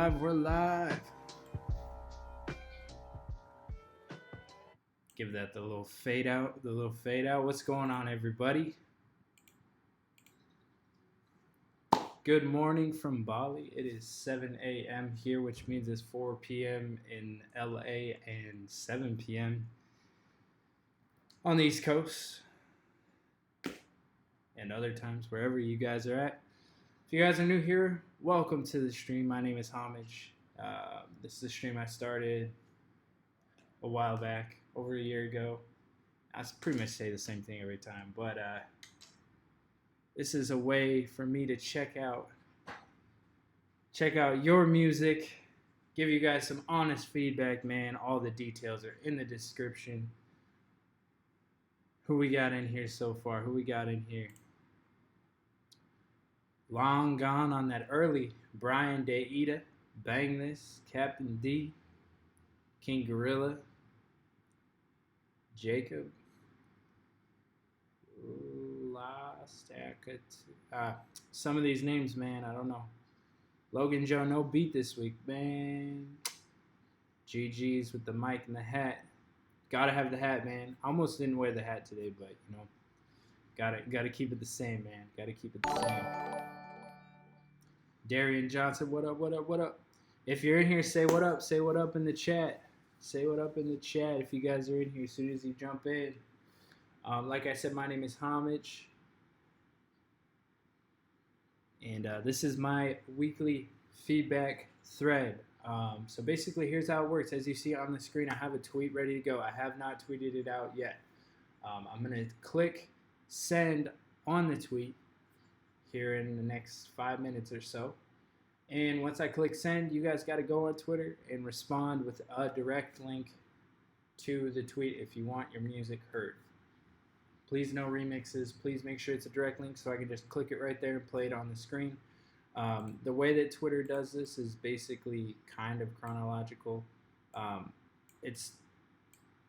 live, we're live. Give that the little fade out, What's going on, everybody? Good morning from Bali. It is 7 a.m. here, which means it's 4 p.m. in LA and 7 p.m. on the East Coast and other times, wherever you guys are at. If you guys are new here, welcome to the stream. My name is Homage. This is a stream I started a while back, over a year ago. I pretty much say the same thing every time, but this is a way for me to check out your music, give you guys some honest feedback, man. All the details are in the description. Who we got in here so far? Long gone on that early. Brian Deida, Bang This, Captain D, King Gorilla, Jacob, some of these names, man, I don't know. Logan Joe, no beat this week, man. GG's with the mic and the hat. Gotta have the hat, man. Almost didn't wear the hat today, but you know, gotta keep it the same, man. Gotta keep it the same. Darian Johnson, what up? If you're in here, say what up. Say what up in the chat. If you guys are in here as soon as you jump in. Like I said, my name is Homage. And this is my weekly feedback thread. So basically, here's how it works. As you see on the screen, I have a tweet ready to go. I have not tweeted it out yet. I'm going to click send on the tweet here in the next 5 minutes or so. And once I click send, you guys got to go on Twitter and respond with a direct link to the tweet if you want your music heard. Please no remixes. Please make sure it's a direct link so I can just click it right there and play it on the screen. The way that Twitter does this is basically kind of chronological.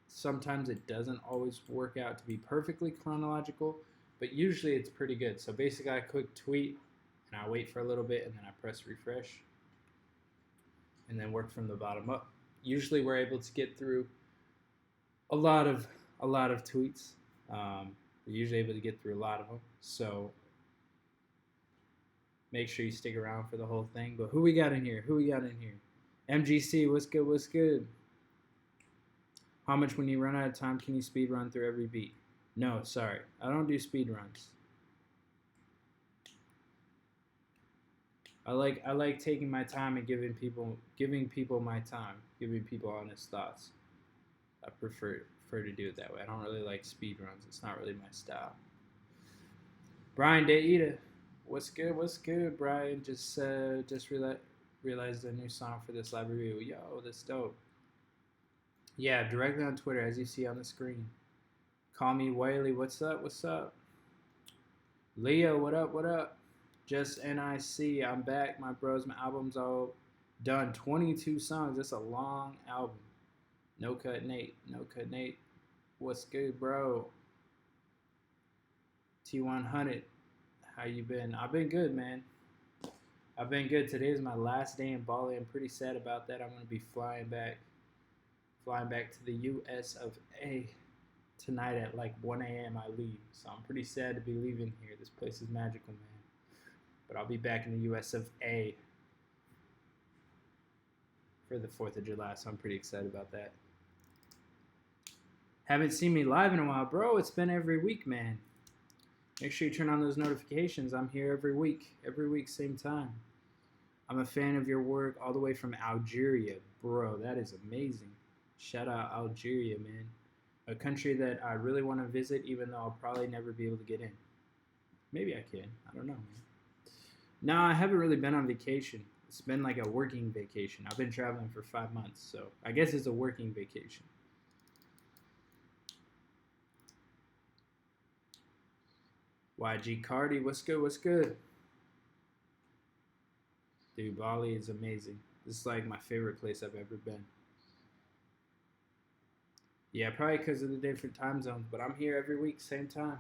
Sometimes it doesn't always work out to be perfectly chronological, but usually it's pretty good. So basically I click tweet and I wait for a little bit and then I press refresh and then work from the bottom up. Usually we're able to get through a lot of tweets. We're usually able to get through a lot of them, so make sure you stick around for the whole thing. But who we got in here? MGC, what's good? How much when you run out of time can you speed run through every beat? No, sorry, I don't do speed runs. I like taking my time and giving people my time, giving people honest thoughts. I prefer to do it that way. I don't really like speed runs. It's not really my style. Brian Deida, what's good, Brian? Just realized a new song for this live review. Yo, that's dope. Yeah, directly on Twitter, as you see on the screen. Call me Whaley. What's up? Leo, what up? Just NIC, I'm back. My bros, my album's all done. 22 songs. That's a long album. No Cut Nate. What's good, bro? T100, how you been? I've been good, man. I've been good. Today is my last day in Bali. I'm pretty sad about that. I'm going to be flying back to the US of A tonight at like 1 a.m. I leave. So I'm pretty sad to be leaving here. This place is magical, man. But I'll be back in the US of A for the 4th of July, so I'm pretty excited about that. Haven't seen me live in a while, bro. It's been every week, man. Make sure you turn on those notifications. I'm here every week, same time. I'm a fan of your work all the way from Algeria, bro. That is amazing. Shout out Algeria, man. A country that I really want to visit, even though I'll probably never be able to get in. Maybe I can. I don't know, man. No, I haven't really been on vacation. It's been like a working vacation. I've been traveling for 5 months, so I guess it's a working vacation. YG Cardi, what's good? Dude, Bali is amazing. This is like my favorite place I've ever been. Yeah, probably because of the different time zones, but I'm here every week, same time.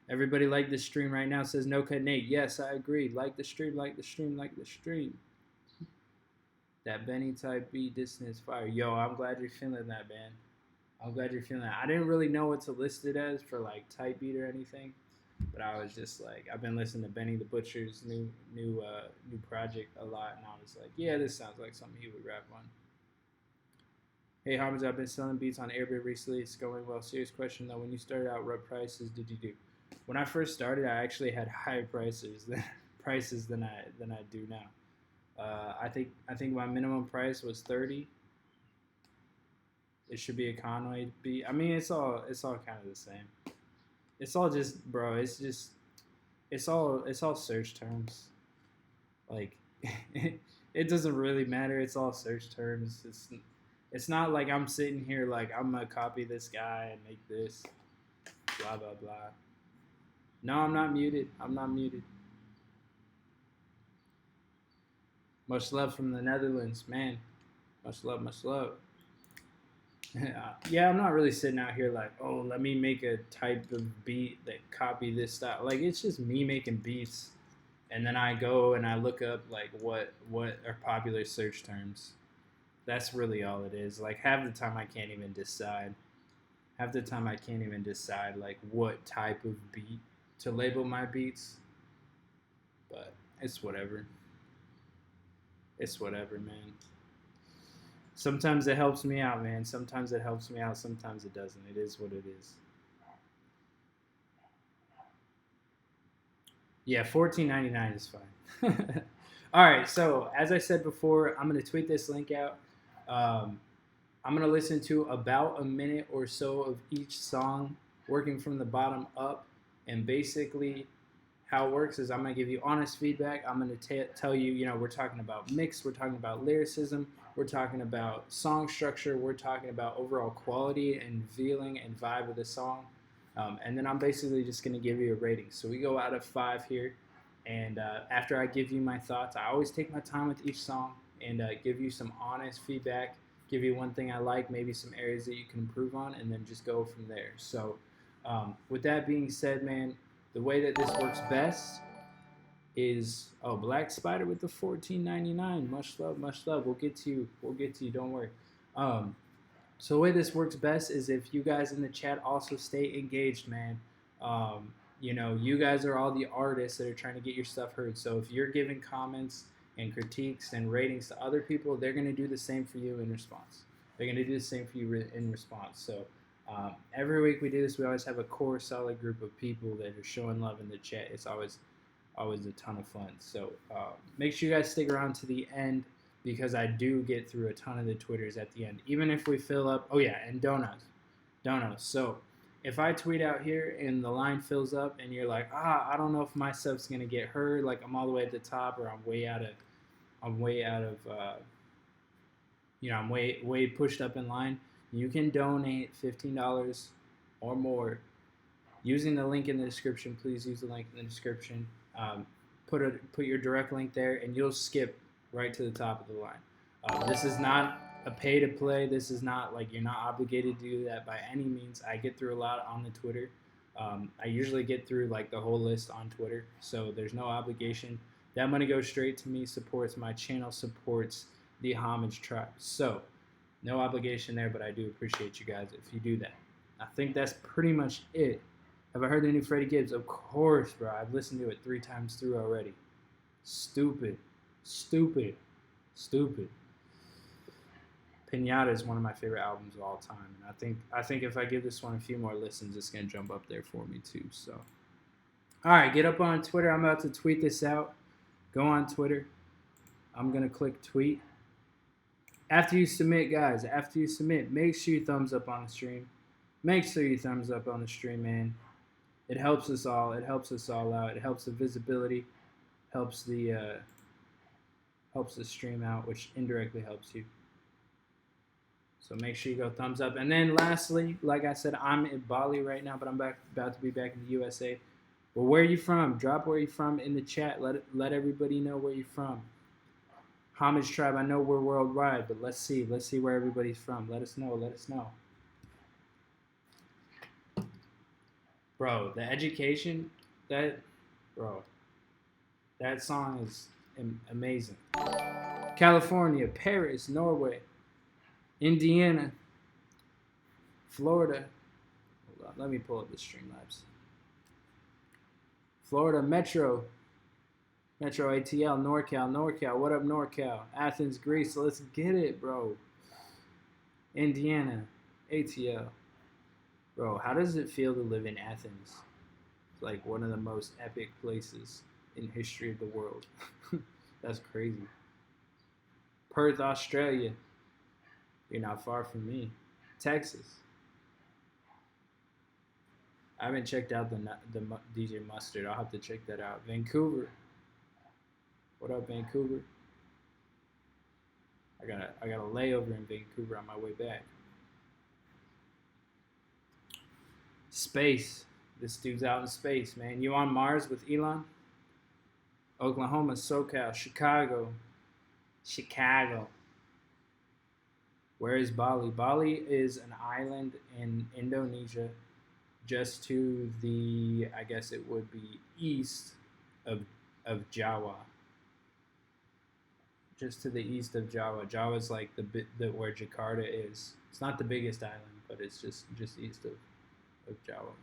Everybody like the stream right now, says No Cut Nate. Yes, I agree. Like the stream. That Benny type beat, distance fire. Yo, I'm glad you're feeling that, man. I'm glad you're feeling that. I didn't really know what to list it as for like type beat or anything, but I was just like, I've been listening to Benny the Butcher's new project a lot, and I was like, yeah, this sounds like something he would rap on. Hey, Hamza, I've been selling beats on Airbnb recently. It's going well. Serious question though. When you started out, what prices did you do? When I first started, I actually had higher prices than I do now. I think my minimum price was 30. It should be a Conway beat. I mean, it's all kind of the same. It's all just, bro. It's all search terms. Like, it doesn't really matter. It's all search terms. It's not like I'm sitting here like I'm gonna copy this guy and make this blah blah blah. No, I'm not muted. I'm not muted. Much love from the Netherlands, man. Much love, much love. Yeah, I'm not really sitting out here like, oh, let me make a type of beat that copy this style. Like, it's just me making beats, and then I go and I look up like what are popular search terms. That's really all it is. Like, half the time I can't even decide. Half the time I can't even decide like what type of beat to label my beats. But it's whatever. It's whatever, man. Sometimes it helps me out, man. Sometimes it helps me out. Sometimes it doesn't. It is what it is. Yeah, 14.99 is fine. All right. So as I said before, I'm gonna tweet this link out. Um, I'm gonna listen to about a minute or so of each song, working from the bottom up, and basically how it works is I'm going to give you honest feedback. I'm going to tell you, we're talking about mix, we're talking about lyricism, we're talking about song structure, we're talking about overall quality and feeling and vibe of the song. And then I'm basically just going to give you a rating. So we go out of 5 here. And after I give you my thoughts, I always take my time with each song and give you some honest feedback, give you one thing I like, maybe some areas that you can improve on, and then just go from there. So with that being said, man, the way that this works best is Black Spider with the 14.99. Much love, much love. We'll get to you. We'll get to you. Don't worry. So the way this works best is if you guys in the chat also stay engaged, man. You guys are all the artists that are trying to get your stuff heard. So if you're giving comments and critiques and ratings to other people, they're gonna do the same for you in response. They're gonna do the same for you in response. So every week we do this. We always have a core solid group of people that are showing love in the chat. It's always a ton of fun. So make sure you guys stick around to the end because I do get through a ton of the Twitters at the end. Even if we fill up, oh yeah, and donos. So if I tweet out here and the line fills up and you're like, I don't know if my stuff's gonna get heard, like I'm all the way at the top or I'm way out of, I'm way pushed up in line, you can donate $15 or more using the link in the description. Please use the link in the description. Put your direct link there, and you'll skip right to the top of the line. This is not a pay to play. This is not like you're not obligated to do that by any means. I get through a lot on the Twitter. I usually get through like the whole list on Twitter, so there's no obligation. That money goes straight to me, supports my channel, supports the Homage Tribe. So no obligation there, but I do appreciate you guys if you do that. I think that's pretty much it. Have I heard the new Freddie Gibbs? Of course, bro. I've listened to it 3 times through already. Stupid. Pinata is one of my favorite albums of all time, and I think if I give this one a few more listens, it's gonna jump up there for me too. So, all right, get up on Twitter. I'm about to tweet this out. Go on Twitter. I'm gonna click tweet. After you submit, guys, make sure you thumbs up on the stream. Make sure you thumbs up on the stream, man. It helps us all. It helps us all out. It helps the visibility, helps the stream out, which indirectly helps you. So make sure you go thumbs up. And then lastly, like I said, I'm in Bali right now, but I'm about to be back in the USA. Well, where are you from? Drop where you're from in the chat. Let everybody know where you're from. Homage Tribe, I know we're worldwide, but let's see where everybody's from. Let us know. Bro, the education, that song is amazing. California, Paris, Norway, Indiana, Florida. Hold on, let me pull up the Streamlabs. Florida Metro, Metro ATL, NorCal. What up, NorCal? Athens, Greece. Let's get it, bro. Indiana, ATL. Bro, how does it feel to live in Athens? It's like one of the most epic places in history of the world. That's crazy. Perth, Australia. You're not far from me. Texas. I haven't checked out the DJ Mustard. I'll have to check that out. Vancouver. What up, Vancouver? I got a layover in Vancouver on my way back. Space. This dude's out in space, man. You on Mars with Elon? Oklahoma, SoCal, Chicago. Where is Bali? Bali is an island in Indonesia, just to the, I guess it would be east of Java. Just to the east of Java. Java is like the where Jakarta is. It's not the biggest island, but it's just east of Java.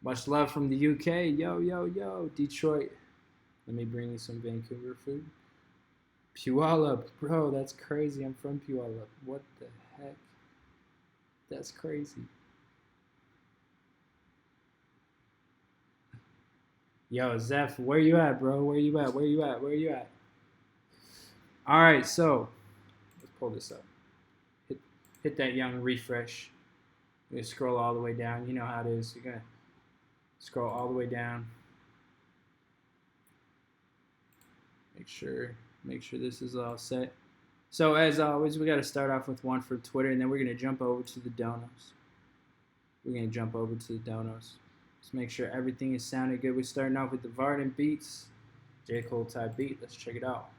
Much love from the UK. Yo, Detroit. Let me bring you some Vancouver food. Puyallup, bro, that's crazy. I'm from Puyallup. What the heck? That's crazy. Yo, Zeph, where you at, bro? Where you at? All right, so let's pull this up. Hit that young refresh. You're gonna scroll all the way down. You know how it is. You're gonna scroll all the way down. Make sure this is all set. So as always, we got to start off with one for Twitter, and then we're gonna jump over to the donos. Let's make sure everything is sounding good. We're starting off with the Varden Beats, J. Cole type beat. Let's check it out.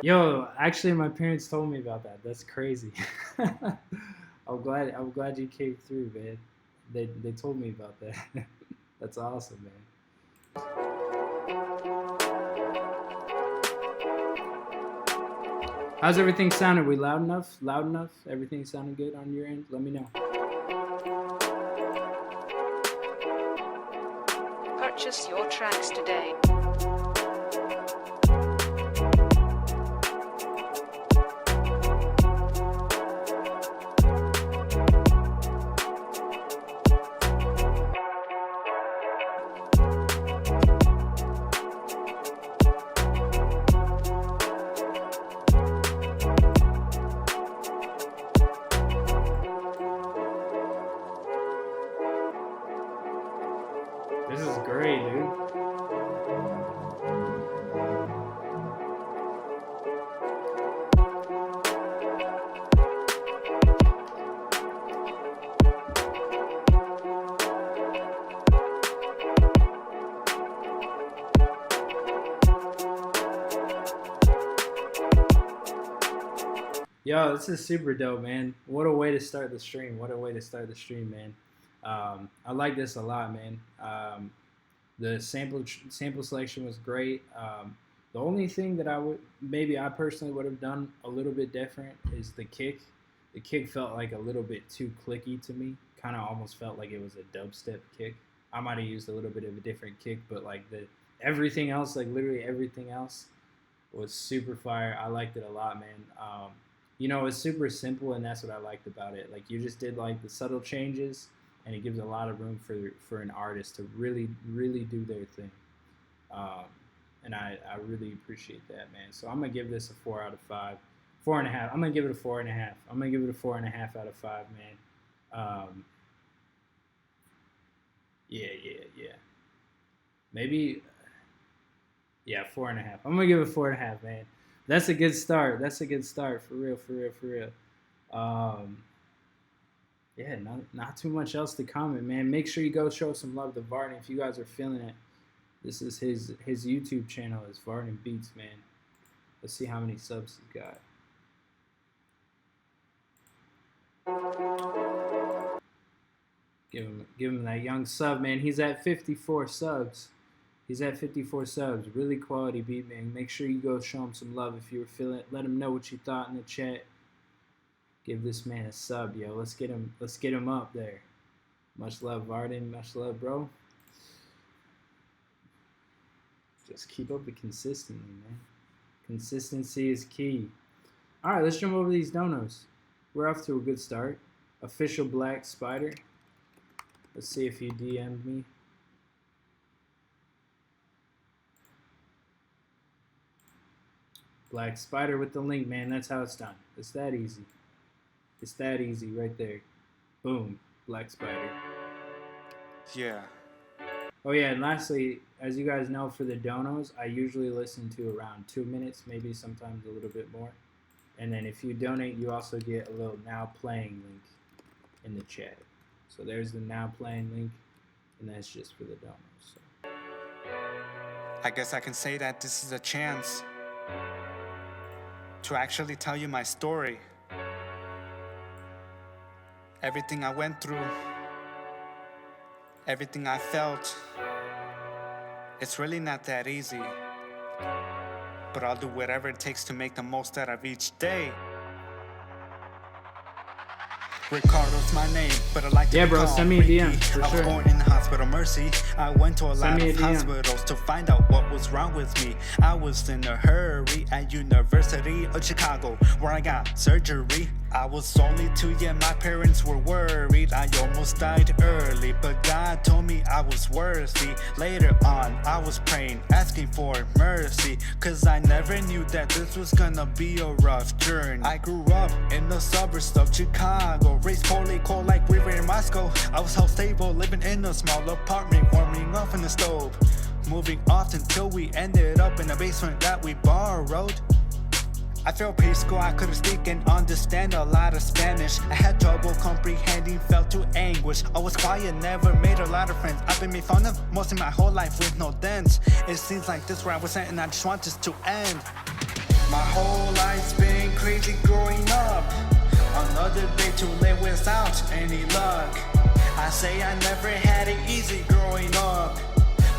Yo, actually, my parents told me about that. That's crazy. I'm glad you came through, man. They told me about that. That's awesome, man. How's everything sounding? We loud enough? Loud enough? Everything sounding good on your end? Let me know. Purchase your tracks today. This is great, dude. Yo, this is super dope, man. What a way to start the stream. Man. I like this a lot, man. The sample selection was great. The only thing that I personally would have done a little bit different is the kick. The kick felt like a little bit too clicky to me. Kind of almost felt like it was a dubstep kick. I might have used a little bit of a different kick, but like everything else, like literally everything else, was super fire. I liked it a lot, man. It's super simple, and that's what I liked about it. Like, you just did like the subtle changes, and it gives a lot of room for an artist to really, really do their thing. And I really appreciate that, man. So I'm gonna give this a 4 out of 5, 4.5. I'm gonna give it a 4.5. I'm gonna give it a 4.5 out of 5, man. Yeah. Maybe, yeah, 4.5. I'm gonna give it 4.5, man. That's a good start. For real. Yeah, not too much else to comment, man. Make sure you go show some love to Varden if you guys are feeling it. This is his YouTube channel is Varden Beats, man. Let's see how many subs he's got. Give him that young sub, man. He's at 54 subs. He's at 54 subs. Really quality beat, man. Make sure you go show him some love if you were feeling it. Let him know what you thought in the chat. Give this man a sub, yo. Let's get him up there. Much love, Varden. Much love, bro. Just keep up the consistency, man. Consistency is key. All right, let's jump over these donos. We're off to a good start. Official Black Spider. Let's see if he DM'd me. Black Spider with the link, man. That's how it's done. It's that easy. It's that easy right there. Boom. Black Spider. Yeah. Oh yeah, and lastly, as you guys know, for the donos, I usually listen to around 2 minutes, maybe sometimes a little bit more. And then if you donate, you also get a little now playing link in the chat. So there's the now playing link, and that's just for the donos. So. I guess I can say that this is a chance to actually tell you my story. Everything I went through, everything I felt, it's really not that easy. But I'll do whatever it takes to make the most out of each day. Ricardo's my name, but I like to yeah, be bro, called send me a Ricky. DM, for I was sure. born in the hospital Mercy. I went to a lot of hospitals to find out what was wrong with me. I was in a hurry at University of Chicago, where I got surgery. I was only 2, yeah, my parents were worried. I almost died early, but God told me I was worthy. Later on, I was praying, asking for mercy, cause I never knew that this was gonna be a rough journey. I grew up in the suburbs of Chicago, raised poorly, cold like river in Moscow. I was so stable, living in a small apartment, warming up in the stove, moving often till we ended up in a basement that we borrowed. I felt preschool, I couldn't speak and understand a lot of Spanish. I had trouble comprehending, felt to anguish. I was quiet, never made a lot of friends. I've been made fun of most of my whole life with no dents. It seems like this where I was at and I just want this to end. My whole life's been crazy growing up. Another day to live without any luck. I say I never had it easy growing up,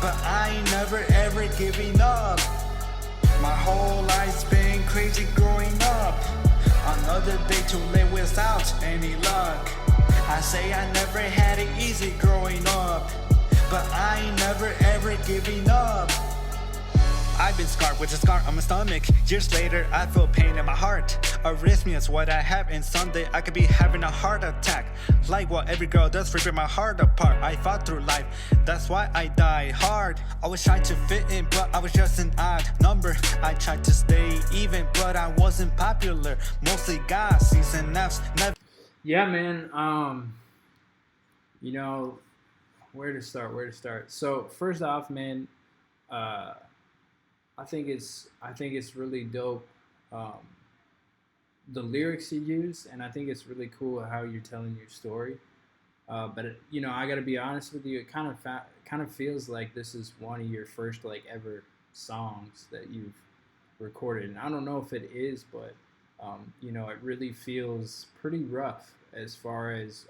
but I ain't never ever giving up. My whole life's been crazy growing up. Another day to live without any luck. I say I never had it easy growing up, but I ain't never ever giving up. I've been scarred with a scar on my stomach. Years later, I feel pain in my heart. Arrhythmia's what I have, and someday I could be having a heart attack. Like what every girl does, ripping my heart apart. I fought through life, that's why I die hard. I was trying to fit in, but I was just an odd number. I tried to stay even, but I wasn't popular. Mostly God, C's and F's, never. Yeah, man. You know, where to start? So first off, man, I think it's really dope, the lyrics you use, and I think it's really cool how you're telling your story. But you know, I gotta be honest with you. It kind of feels like this is one of your first like ever songs that you've recorded, and I don't know if it is, but you know, it really feels pretty rough as far as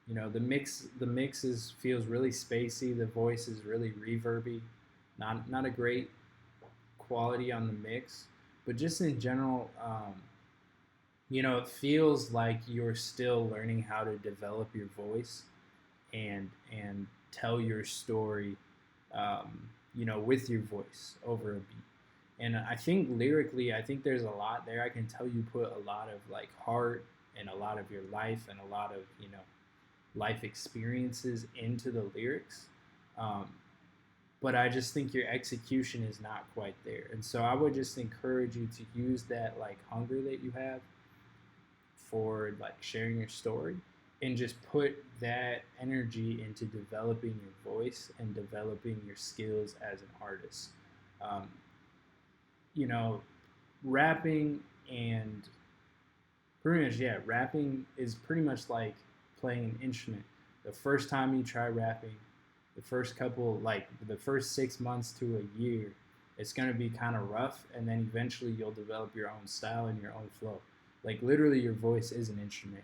you know, the mixes feels really spacey. The voice is really reverby. Not a great quality on the mix, but just in general, you know, it feels like you're still learning how to develop your voice and tell your story, you know, with your voice over a beat. And I think lyrically, I think there's a lot there. I can tell you put a lot of like heart and a lot of your life and a lot of, you know, life experiences into the lyrics. But I just think your execution is not quite there. And so I would just encourage you to use that like hunger that you have for like sharing your story and just put that energy into developing your voice and developing your skills as an artist. You know, rapping and pretty much, yeah, rapping is pretty much like playing an instrument. The first time you try rapping, the first 6 months to a year, it's going to be kind of rough, and then eventually you'll develop your own style and your own flow. Like literally your voice is an instrument,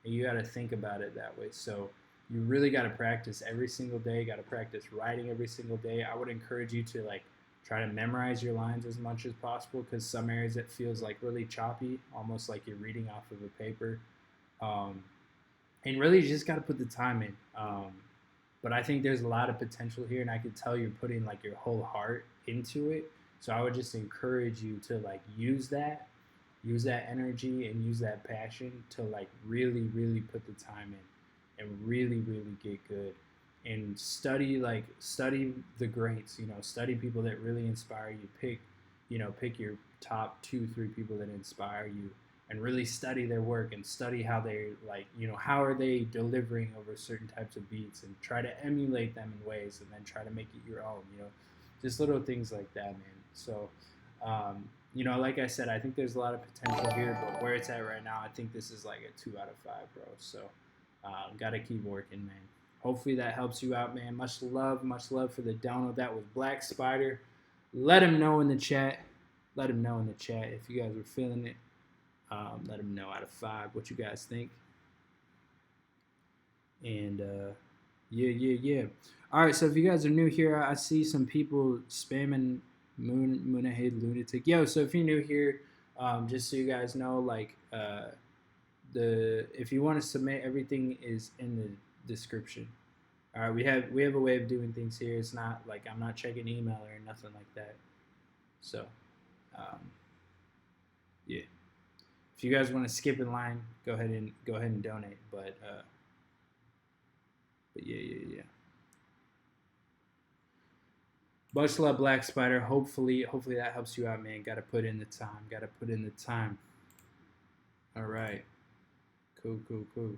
and you got to think about it that way. So you really got to practice every single day. You got to practice writing every single day. I would encourage you to like try to memorize your lines as much as possible, because some areas it feels like really choppy, almost like you're reading off of a paper. And really you just got to put the time in. But I think there's a lot of potential here, and I could tell you're putting like your whole heart into it. So I would just encourage you to like use that energy and use that passion to like really, really put the time in and really, really get good. And study the greats, study people that really inspire you. Pick your top 2-3 people that inspire you, and really study their work and study how they how are they delivering over certain types of beats, and try to emulate them in ways, and then try to make it your own, just little things like that, man. So, like I said, I think there's a lot of potential here, but where it's at right now, I think this is like a 2 out of 5, bro. So, gotta keep working, man. Hopefully that helps you out, man. Much love for the download. That was Black Spider. Let him know in the chat. Let him know in the chat if you guys are feeling it. Let him know out of 5 what you guys think. And yeah. All right, so if you guys are new here, I see some people spamming Moonahid Lunatic. Yo, so if you're new here, just so you guys know, like if you want to submit, everything is in the description. All right, we have a way of doing things here. It's not like I'm not checking email or nothing like that. So, yeah. If you guys want to skip in line, go ahead and donate. But yeah. Much love, Black Spider. Hopefully that helps you out, man. Got to put in the time. All right. Cool.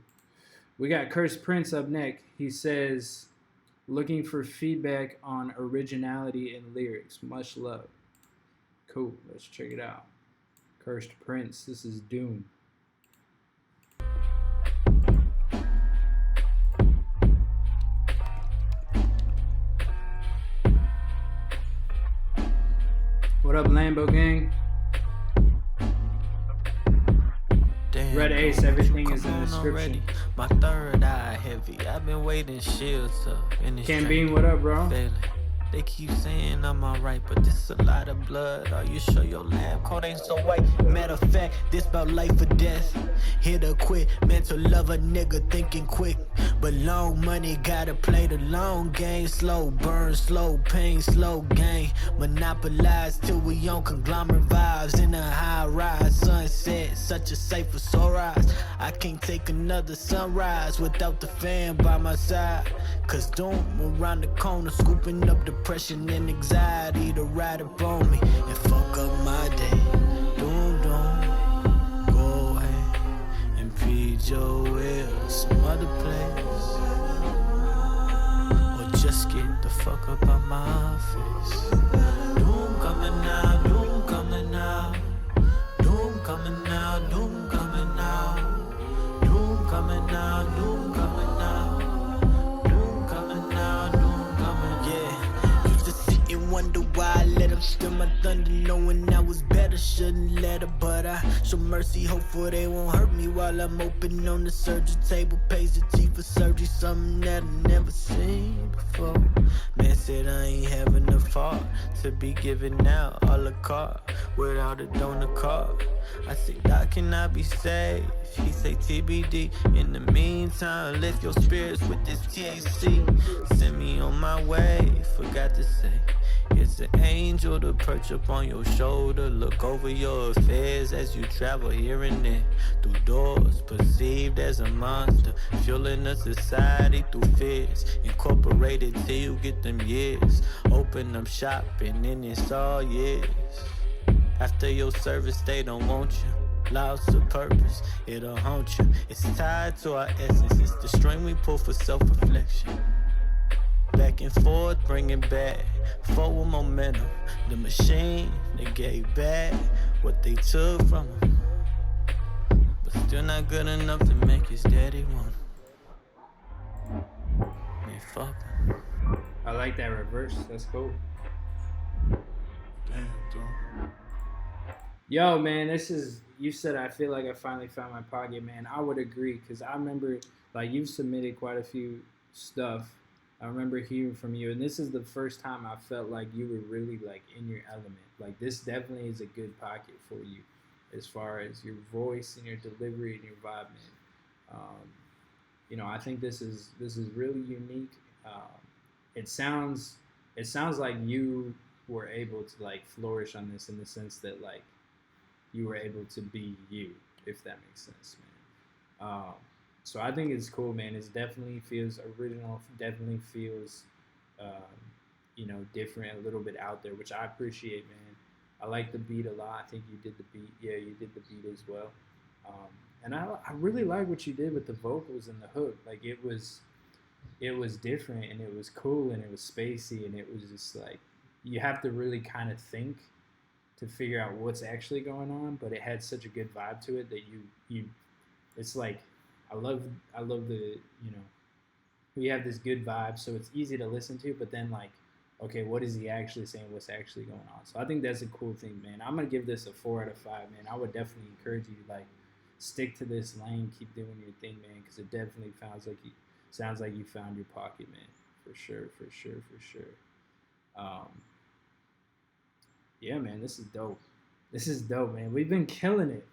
We got Cursed Prince up next. He says, looking for feedback on originality in lyrics. Much love. Cool. Let's check it out. Cursed Prince. This is Doom. What up, Lambo gang? Red Ace, everything is in the description. Already. My third eye heavy. I've been waiting shields up in this. Cam Bean, what up, bro? They keep saying I'm alright, but this a lot of blood. Are you sure your lab coat ain't so white? Matter of fact, this about life or death. Hit or quit, mental love a nigga thinking quick. But long money gotta play the long game. Slow burn, slow pain, slow gain. Monopolize till we on conglomerate vibes. In a high rise, sunset, such a safer sunrise. I can't take another sunrise without the fan by my side. Cause doom around the corner, scooping up depression and anxiety to ride upon me and fuck up my day. Doom, go away and feed your will some other place, or just get the fuck up out my face. Doom coming now, doom coming now, doom coming now, doom coming now, doom coming now, doom coming now. Wonder why I let him steal my thunder, knowing I was better, shouldn't let her. But I show mercy, hopeful they won't hurt me while I'm open on the surgery table. Pays the chief for surgery, something that I never seen before. Man said I ain't have enough heart to be giving out a la carte without a donor card. I said, Doc, can I be saved? He say TBD. In the meantime, lift your spirits with this THC. Send me on my way, forgot to say. It's an angel to perch up on your shoulder. Look over your affairs as you travel here and there. Through doors, perceived as a monster. Fueling a society through fears. Incorporated till you get them years. Open up shop and then it's all years. After your service, they don't want you. Lost of purpose, it'll haunt you. It's tied to our essence. It's the string we pull for self-reflection. Back and forth, bringing back forward momentum. The machine, they gave back what they took from him. But still not good enough to make his daddy want him. Man, fuck him. I like that reverse. That's cool. Damn, dog. Yo, man, this is you said I feel like I finally found my pocket, man. I would agree because I remember like you've submitted quite a few stuff. I remember hearing from you, and this is the first time I felt like you were really like in your element. Like this definitely is a good pocket for you, as far as your voice and your delivery and your vibe, man. I think this is really unique. It sounds like you were able to like flourish on this in the sense that like you were able to be you, if that makes sense, man. So I think it's cool, man. It definitely feels original. Definitely feels, different, a little bit out there, which I appreciate, man. I like the beat a lot. I think you did the beat. Yeah, you did the beat as well. And I really like what you did with the vocals and the hook. Like it was different and it was cool and it was spacey and it was just like you have to really kind of think to figure out what's actually going on. But it had such a good vibe to it that you it's like I love the we have this good vibe, so it's easy to listen to. But then like, okay, what is he actually saying? What's actually going on? So I think that's a cool thing, man. I'm gonna give this a 4 out of 5, man. I would definitely encourage you to like stick to this lane, keep doing your thing, man, because it definitely sounds like you found your pocket, man. For sure. Yeah, man, this is dope. This is dope, man. We've been killing it.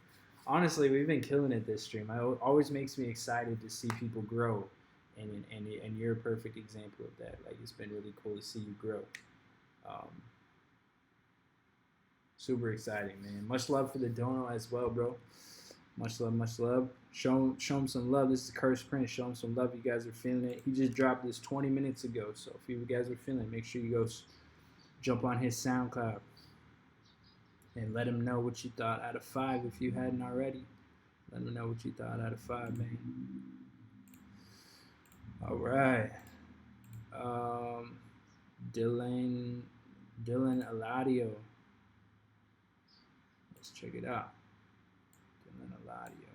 Honestly, we've been killing it this stream. It always makes me excited to see people grow, and you're a perfect example of that. Like, it's been really cool to see you grow. Super exciting, man. Much love for the dono as well, bro. Much love. Show him some love. This is Curse Prince. Show him some love. You guys are feeling it. He just dropped this 20 minutes ago. So if you guys are feeling it, make sure you go jump on his SoundCloud and let him know what you thought out of 5 if you hadn't already. Let him know what you thought out of 5, man. All right. Dylan Eladio. Let's check it out. Dylan Eladio.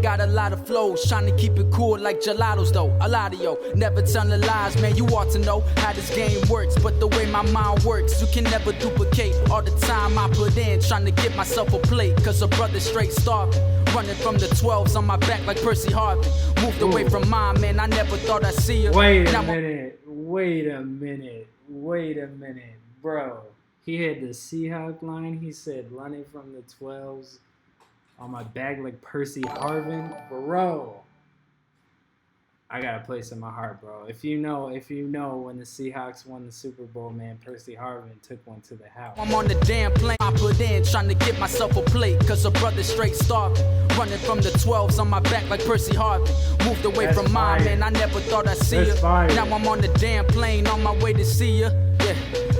Got a lot of flows, trying to keep it cool like gelatos though. Eladio, never telling lies, man, you ought to know how this game works. But the way my mind works, you can never duplicate all the time I put in, trying to get myself a plate. Cause a brother straight starving, running from the 12s on my back like Percy Harvin. Moved away from mine, man, I never thought I'd see you. Wait a minute, bro. He had the Seahawk line. He said running from the 12s on my back like Percy Harvin. Bro, I got a place in my heart, bro. If you know when the Seahawks won the Super Bowl, man, Percy Harvin took one to the house. I'm on the damn plane I put in, trying to get myself a plate. Cause a brother straight starving, running from the 12s on my back like Percy Harvin. Moved away from mine, man, I never thought I'd see you. Now I'm on the damn plane on my way to see you. Yeah.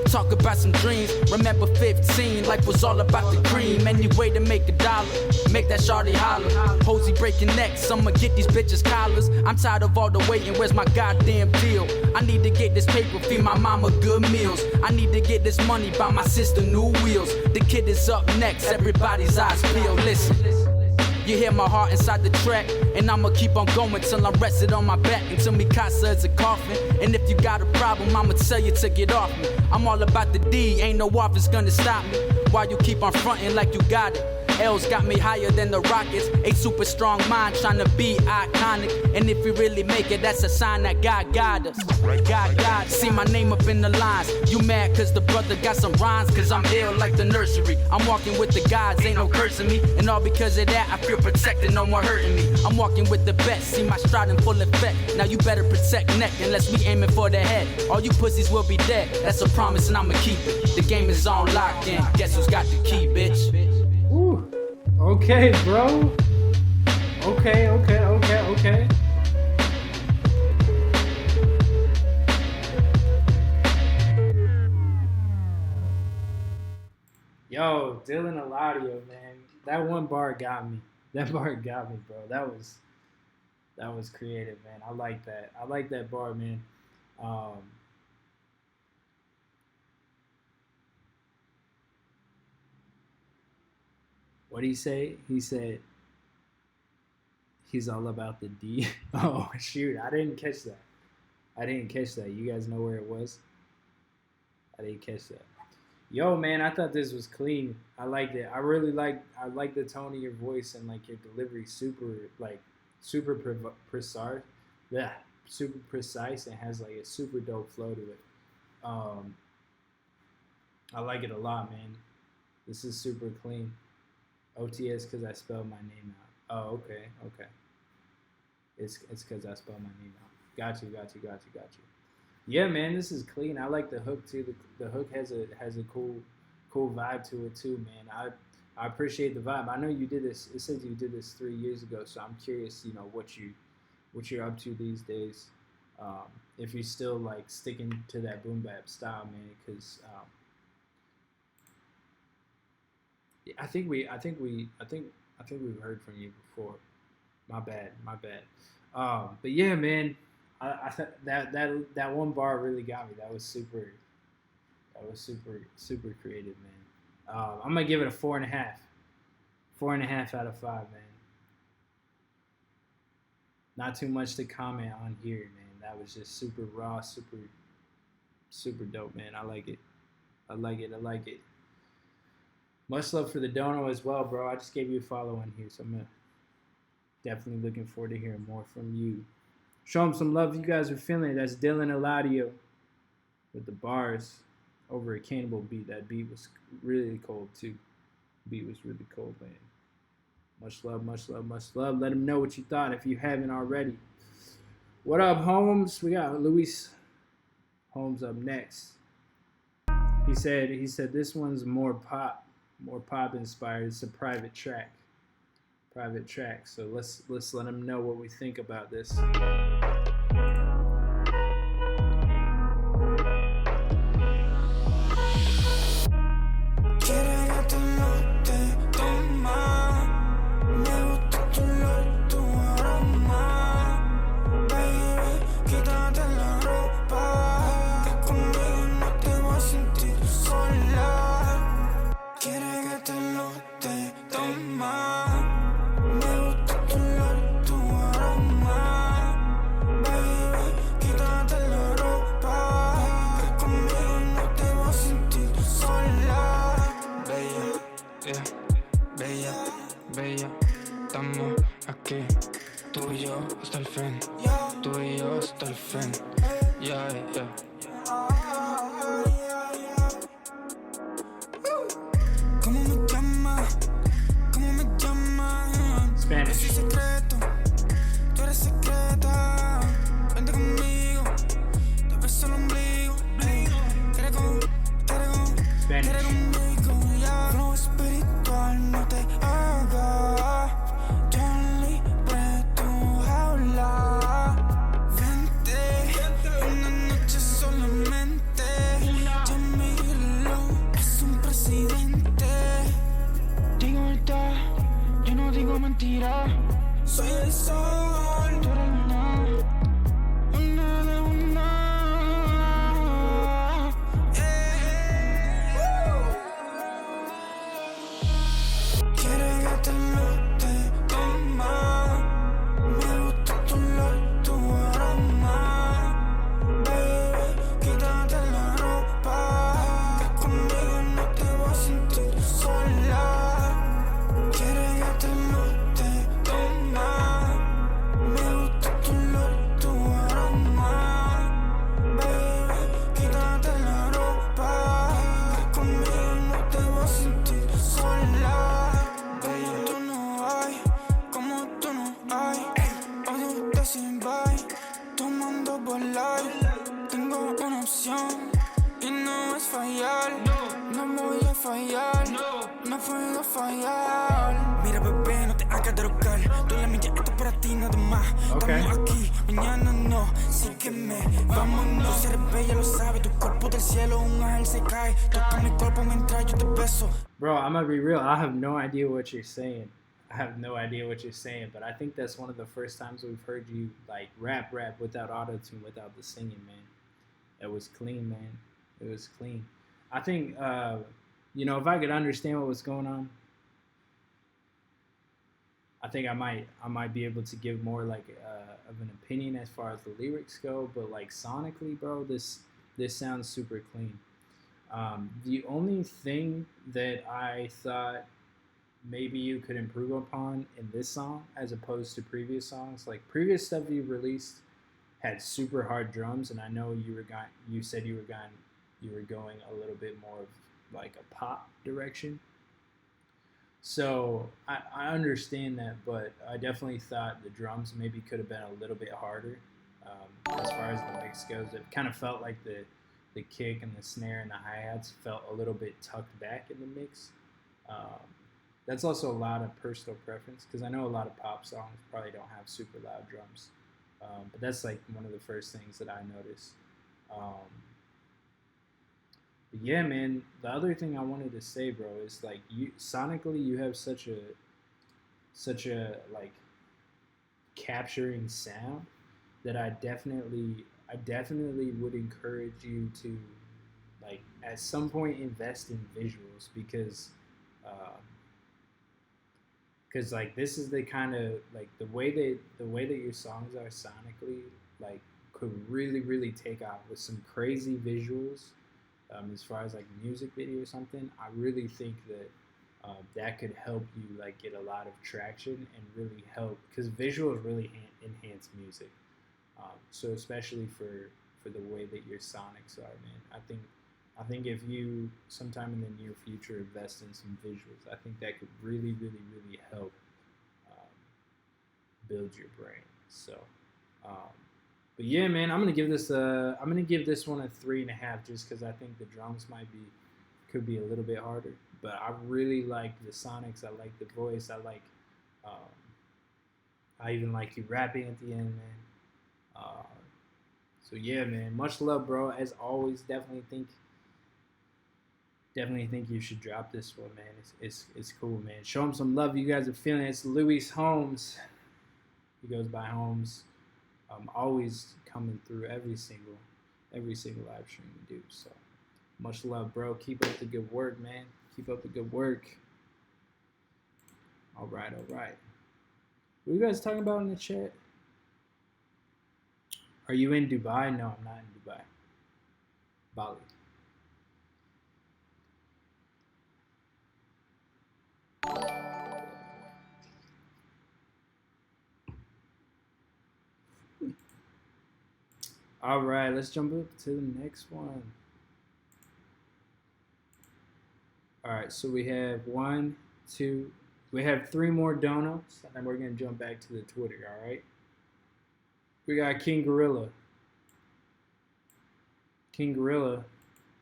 Talk about some dreams, remember 15, life was all about the cream. Any way to make $1, make that shawty holler. Hosey breaking necks, I'ma get these bitches collars. I'm tired of all the waiting, where's my goddamn deal? I need to get this paper, feed my mama good meals. I need to get this money, buy my sister new wheels. The kid is up next, everybody's eyes peeled, listen. You hear my heart inside the track, and I'ma keep on going till I'm rested on my back until me casa is a coffin. And if you got a problem, I'ma tell you to get off me. I'm all about the D, ain't no office gonna stop me. While you keep on fronting like you got it. L's got me higher than the Rockets. A super strong mind trying to be iconic. And if we really make it, that's a sign that God got us. God got us. See my name up in the lines. You mad cause the brother got some rhymes? Cause I'm ill like the nursery. I'm walking with the gods, ain't no cursing me. And all because of that, I feel protected, no more hurting me. I'm walking with the best, see my stride in full effect. Now you better protect neck unless we aiming for the head. All you pussies will be dead, that's a promise and I'ma keep it. The game is on locked in, guess who's got the key, bitch? Ooh. Okay, bro. Okay. Yo, Dylan Eladio, man. That one bar got me. That bar got me, bro. That was creative, man. I like that. I like that bar, man. What did he say? He said he's all about the D. Oh, shoot. I didn't catch that. You guys know where it was? I didn't catch that. Yo, man, I thought this was clean. I liked it. I like the tone of your voice and like your delivery. Super precise. Yeah, super precise and has like a super dope flow to it. I like it a lot, man. This is super clean. OTS because I spelled my name out. Oh, okay. It's because I spelled my name out. Got you. Yeah, man, this is clean. I like the hook too. The hook has a cool vibe to it too, man. I appreciate the vibe. I know you did this. It says you did this 3 years ago, so I'm curious, you know, what you're up to these days. If you're still like sticking to that boom bap style, man, because I think we've heard from you before. My bad. But yeah, man, I thought that one bar really got me. That was super creative, man. I'm gonna give it a 4.5. 4.5 out of 5, man. Not too much to comment on here, man. That was just super raw, super dope, man. I like it. Much love for the dono as well, bro. I just gave you a follow on here, so I'm definitely looking forward to hearing more from you. Show them some love. You guys are feeling it. That's Dylan Eladio with the bars over a Cannibal beat. That beat was really cold too. Beat was really cold, man. Much love. Let them know what you thought if you haven't already. What up, Holmes? We got Luis Holmes up next. He said this one's more pop inspired. It's a private track. So let's let them know what we think about this. Bella, estamos aquí, tú y yo hasta el fin, tú y yo hasta el fin, yeah. ¿Cómo me llamas? Spanish. Yo soy secreto, tú eres secreta, vente conmigo, te beso el ombligo, quiere conmigo, ya. Flow espiritual, no te hagas, yo libre tu jaula. Vente, una noche solamente, ya míralo, es un presidente. Digo verdad, yo no digo mentira. Soy el sol, tú eres una de una. Quiere que te lo te toma. Me gusta tu olor, tu aroma. Baby, quítate la ropa, que conmigo no te voy a sentir sola. Quiere que te lo te toma. Me gusta tu olor, tu aroma. Baby, quítate la ropa, que conmigo no te voy a sentir sola. Como tú no hay, como tú no hay. Odio te sin bye, tomando por live. Tengo una opción y no es fallar. No voy a fallar, no puedo fallar. Mira bebé, no te hagas drogar. Tú la mía, esto es para ti nada más. Okay. Estamos aquí, mañana no. Sígueme, vámonos. Eres bella, lo sabes. Tu cuerpo del cielo, un ángel se cae. Toca mi cuerpo mientras yo te beso. Bro, I'm gonna be real. I have no idea what you're saying. I have no idea what you're saying, but I think that's one of the first times we've heard you like rap without auto-tune, without the singing, man. It was clean, man. It was clean. I think, if I could understand what was going on, I think I might be able to give more like of an opinion as far as the lyrics go. But like sonically, bro, this sounds super clean. The only thing that I thought maybe you could improve upon in this song as opposed to previous songs, like previous stuff you released had super hard drums, and I know you said you were going a little bit more of like a pop direction. So I understand that, but I definitely thought the drums maybe could have been a little bit harder. As far as the mix goes, it kind of felt like the kick and the snare and the hi-hats felt a little bit tucked back in the mix. That's also a lot of personal preference, because I know a lot of pop songs probably don't have super loud drums. But that's like one of the first things that I noticed. But yeah, man, the other thing I wanted to say, bro, is like sonically you have such a like capturing sound that I definitely would encourage you to like at some point invest in visuals, because like this is the kind of like the way that your songs are sonically like could really take off with some crazy visuals. As far as like music video or something, I really think that that could help you like get a lot of traction and really help, because visuals really enhance music. So especially for the way that your sonics are, man, I think if you sometime in the near future invest in some visuals, I think that could really help build your brain. So. But yeah, man, I'm gonna give this one a 3.5, just because I think the drums could be a little bit harder. But I really like the sonics. I like the voice. I even like you rapping at the end, man. So yeah, man, much love, bro. As always, definitely think you should drop this one, man. It's cool, man. Show him some love. You guys are feeling it. It's Luis Holmes. He goes by Holmes. Always coming through every single live stream we do. So much love, bro. Keep up the good work, man. Keep up the good work. All right. What are you guys talking about in the chat? Are you in Dubai? No, I'm not in Dubai. Bali. All right, let's jump up to the next one. All right, so we have we have 3 more donuts, and then we're gonna jump back to the Twitter. All right. We got King Gorilla.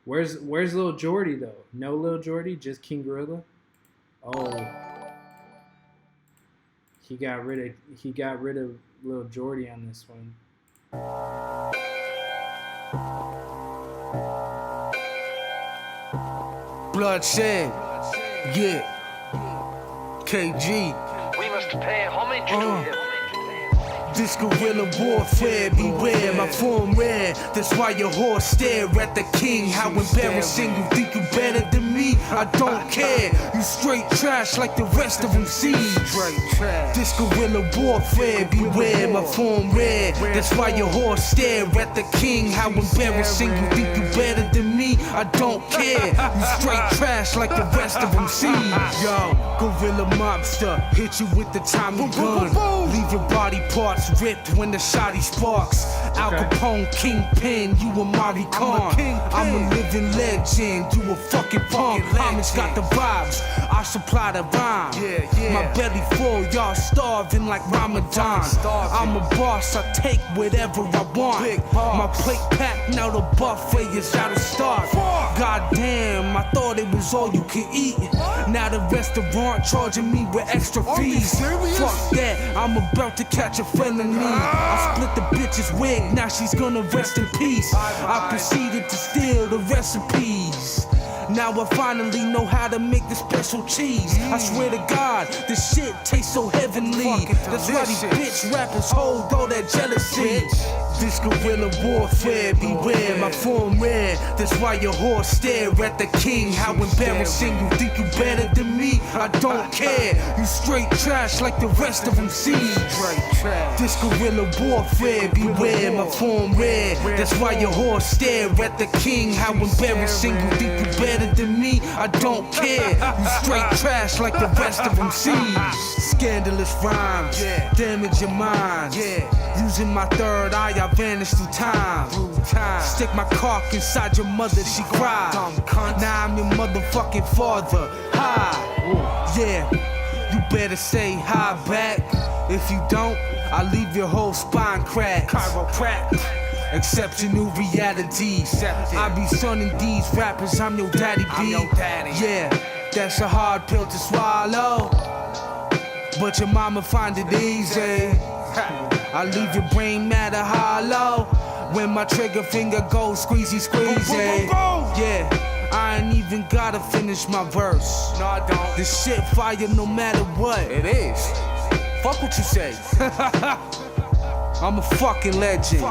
Where's Lil Jordy though? No Lil Jordy, just King Gorilla. Oh, he got rid of Lil Jordy on this one. Bloodshed, yeah, KG. We must pay homage to him. This guerrilla warfare, beware my form rare. That's why your horse stare at the king. How embarrassing, you think you better than me? I don't care, you straight trash like the rest of them seeds. This guerrilla warfare, beware my form rare. That's why your horse stare at the king. How embarrassing, you think you better than me? I don't care, you straight trash like the rest of them seeds. Yo, gorilla mobster, hit you with the Tommy gun. Leave your body parts ripped when the shotty sparks. Al Capone, Kingpin, you a Mari Khan. I'm a living legend, you a fucking punk. Homage got the vibes, I supply the rhyme. My belly full, y'all starving like Ramadan. I'm a boss, I take whatever I want. My plate packed, now the buffet is out of stock. Goddamn, I thought it was all you could eat. Now the restaurant charging me with extra fees. Fuck that, I'm about to catch a felony. I split the bitch's wig, now she's gonna rest in peace. I proceeded to steal the recipes. Now I finally know how to make the special cheese. I swear to God, this shit tastes so heavenly. That's why these bitch rappers hold all that jealousy. This guerrilla warfare, beware, my form rare. That's why your horse stare at the king. How embarrassing, you think you better than me? I don't care, you straight trash like the rest of them seeds. This guerrilla warfare, beware, my form rare. That's why your horse stare at the king. How embarrassing, you think you better than me? I don't care, you straight trash like the rest of them seeds. Scandalous rhymes, damage your mind. Using my third eye, I vanish through time. Stick my cock inside your mother, she cried. Now I'm your motherfucking father. Hi, yeah, you better say hi back. If you don't, I'll leave your whole spine cracked. Chiropractic. Exceptional reality. I be sonning these rappers, I'm your daddy B. Yeah, that's a hard pill to swallow, but your mama find it easy. I leave your brain matter hollow when my trigger finger goes squeezy squeezy. Yeah, I ain't even gotta finish my verse. No, I don't. This shit fire no matter what. It is. Fuck what you say. I'm a fucking legend.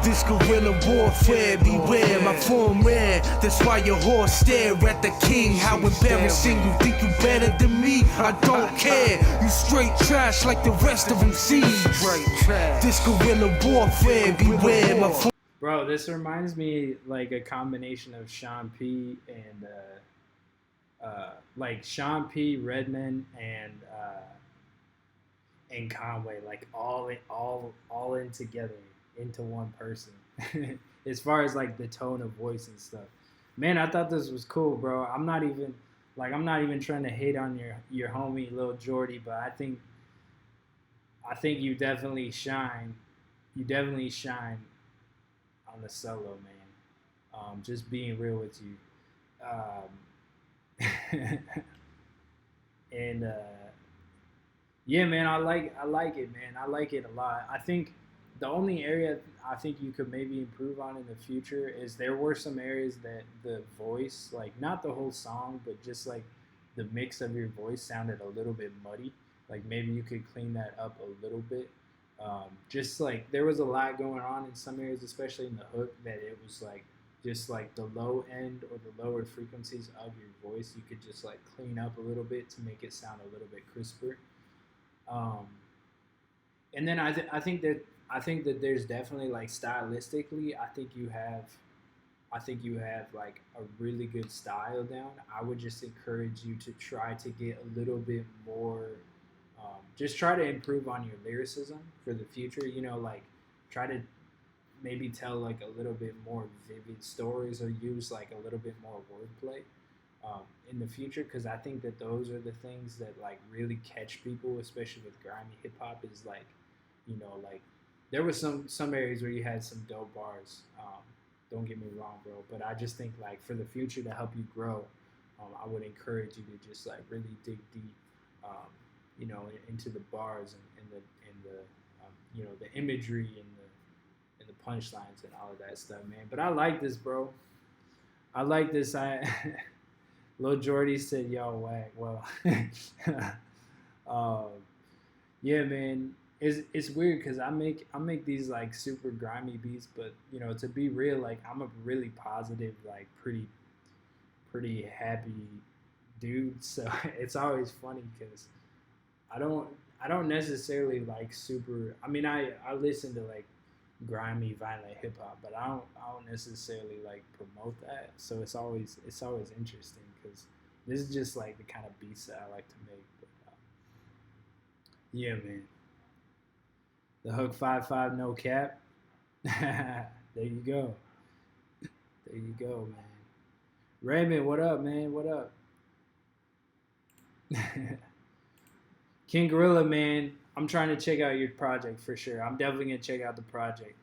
This guerrilla warfare, beware, my form rare. That's why your horse stare at the king. How embarrassing, you think you better than me? I don't care, you straight trash like the rest of them seeds. This guerrilla warfare, beware, my form. Bro, this reminds me like a combination of Sean P and like Sean P, Redman, and Conway, like all in together into one person. As far as like the tone of voice and stuff, man, I thought this was cool, bro. I'm not even trying to hate on your homie Lil Jordy, but I think you definitely shine. You definitely shine on the solo, man. Just being real with you. And yeah, man, I like it, man. I like it a lot. I think the only area I think you could maybe improve on in the future is there were some areas that the voice, like not the whole song, but just like the mix of your voice sounded a little bit muddy. Like maybe you could clean that up a little bit. Just like there was a lot going on in some areas, especially in the hook, that it was like just like the low end or the lower frequencies of your voice, you could just like clean up a little bit to make it sound a little bit crisper. And then I think that there's definitely like stylistically, I think you have like a really good style down. I would just encourage you to try to get a little bit more, just try to improve on your lyricism for the future, you know, like try to maybe tell like a little bit more vivid stories or use like a little bit more wordplay in the future, because I think that those are the things that like really catch people, especially with grimy hip hop, is like, you know, like there was some areas where you had some dope bars. Don't get me wrong, bro, but I just think like for the future to help you grow, I would encourage you to just like really dig deep, you know, into the bars and the you know, the imagery and the punchlines and all of that stuff, man. But I like this, bro. I like this. Lil Jordy said, "Yo, whack." Well, yeah, man. It's weird because I make these like super grimy beats, but you know, to be real, like I'm a really positive, like pretty happy dude. So it's always funny because I don't necessarily like super. I mean, I listen to like grimy, violent hip hop, but I don't necessarily like promote that. So it's always interesting because this is just like the kind of beats that I like to make. But, yeah, man. The Hook 5-5 no cap. There you go. There you go, man. Raymond, what up, man? What up? King Gorilla, man. I'm trying to check out your project for sure. I'm definitely going to check out the project.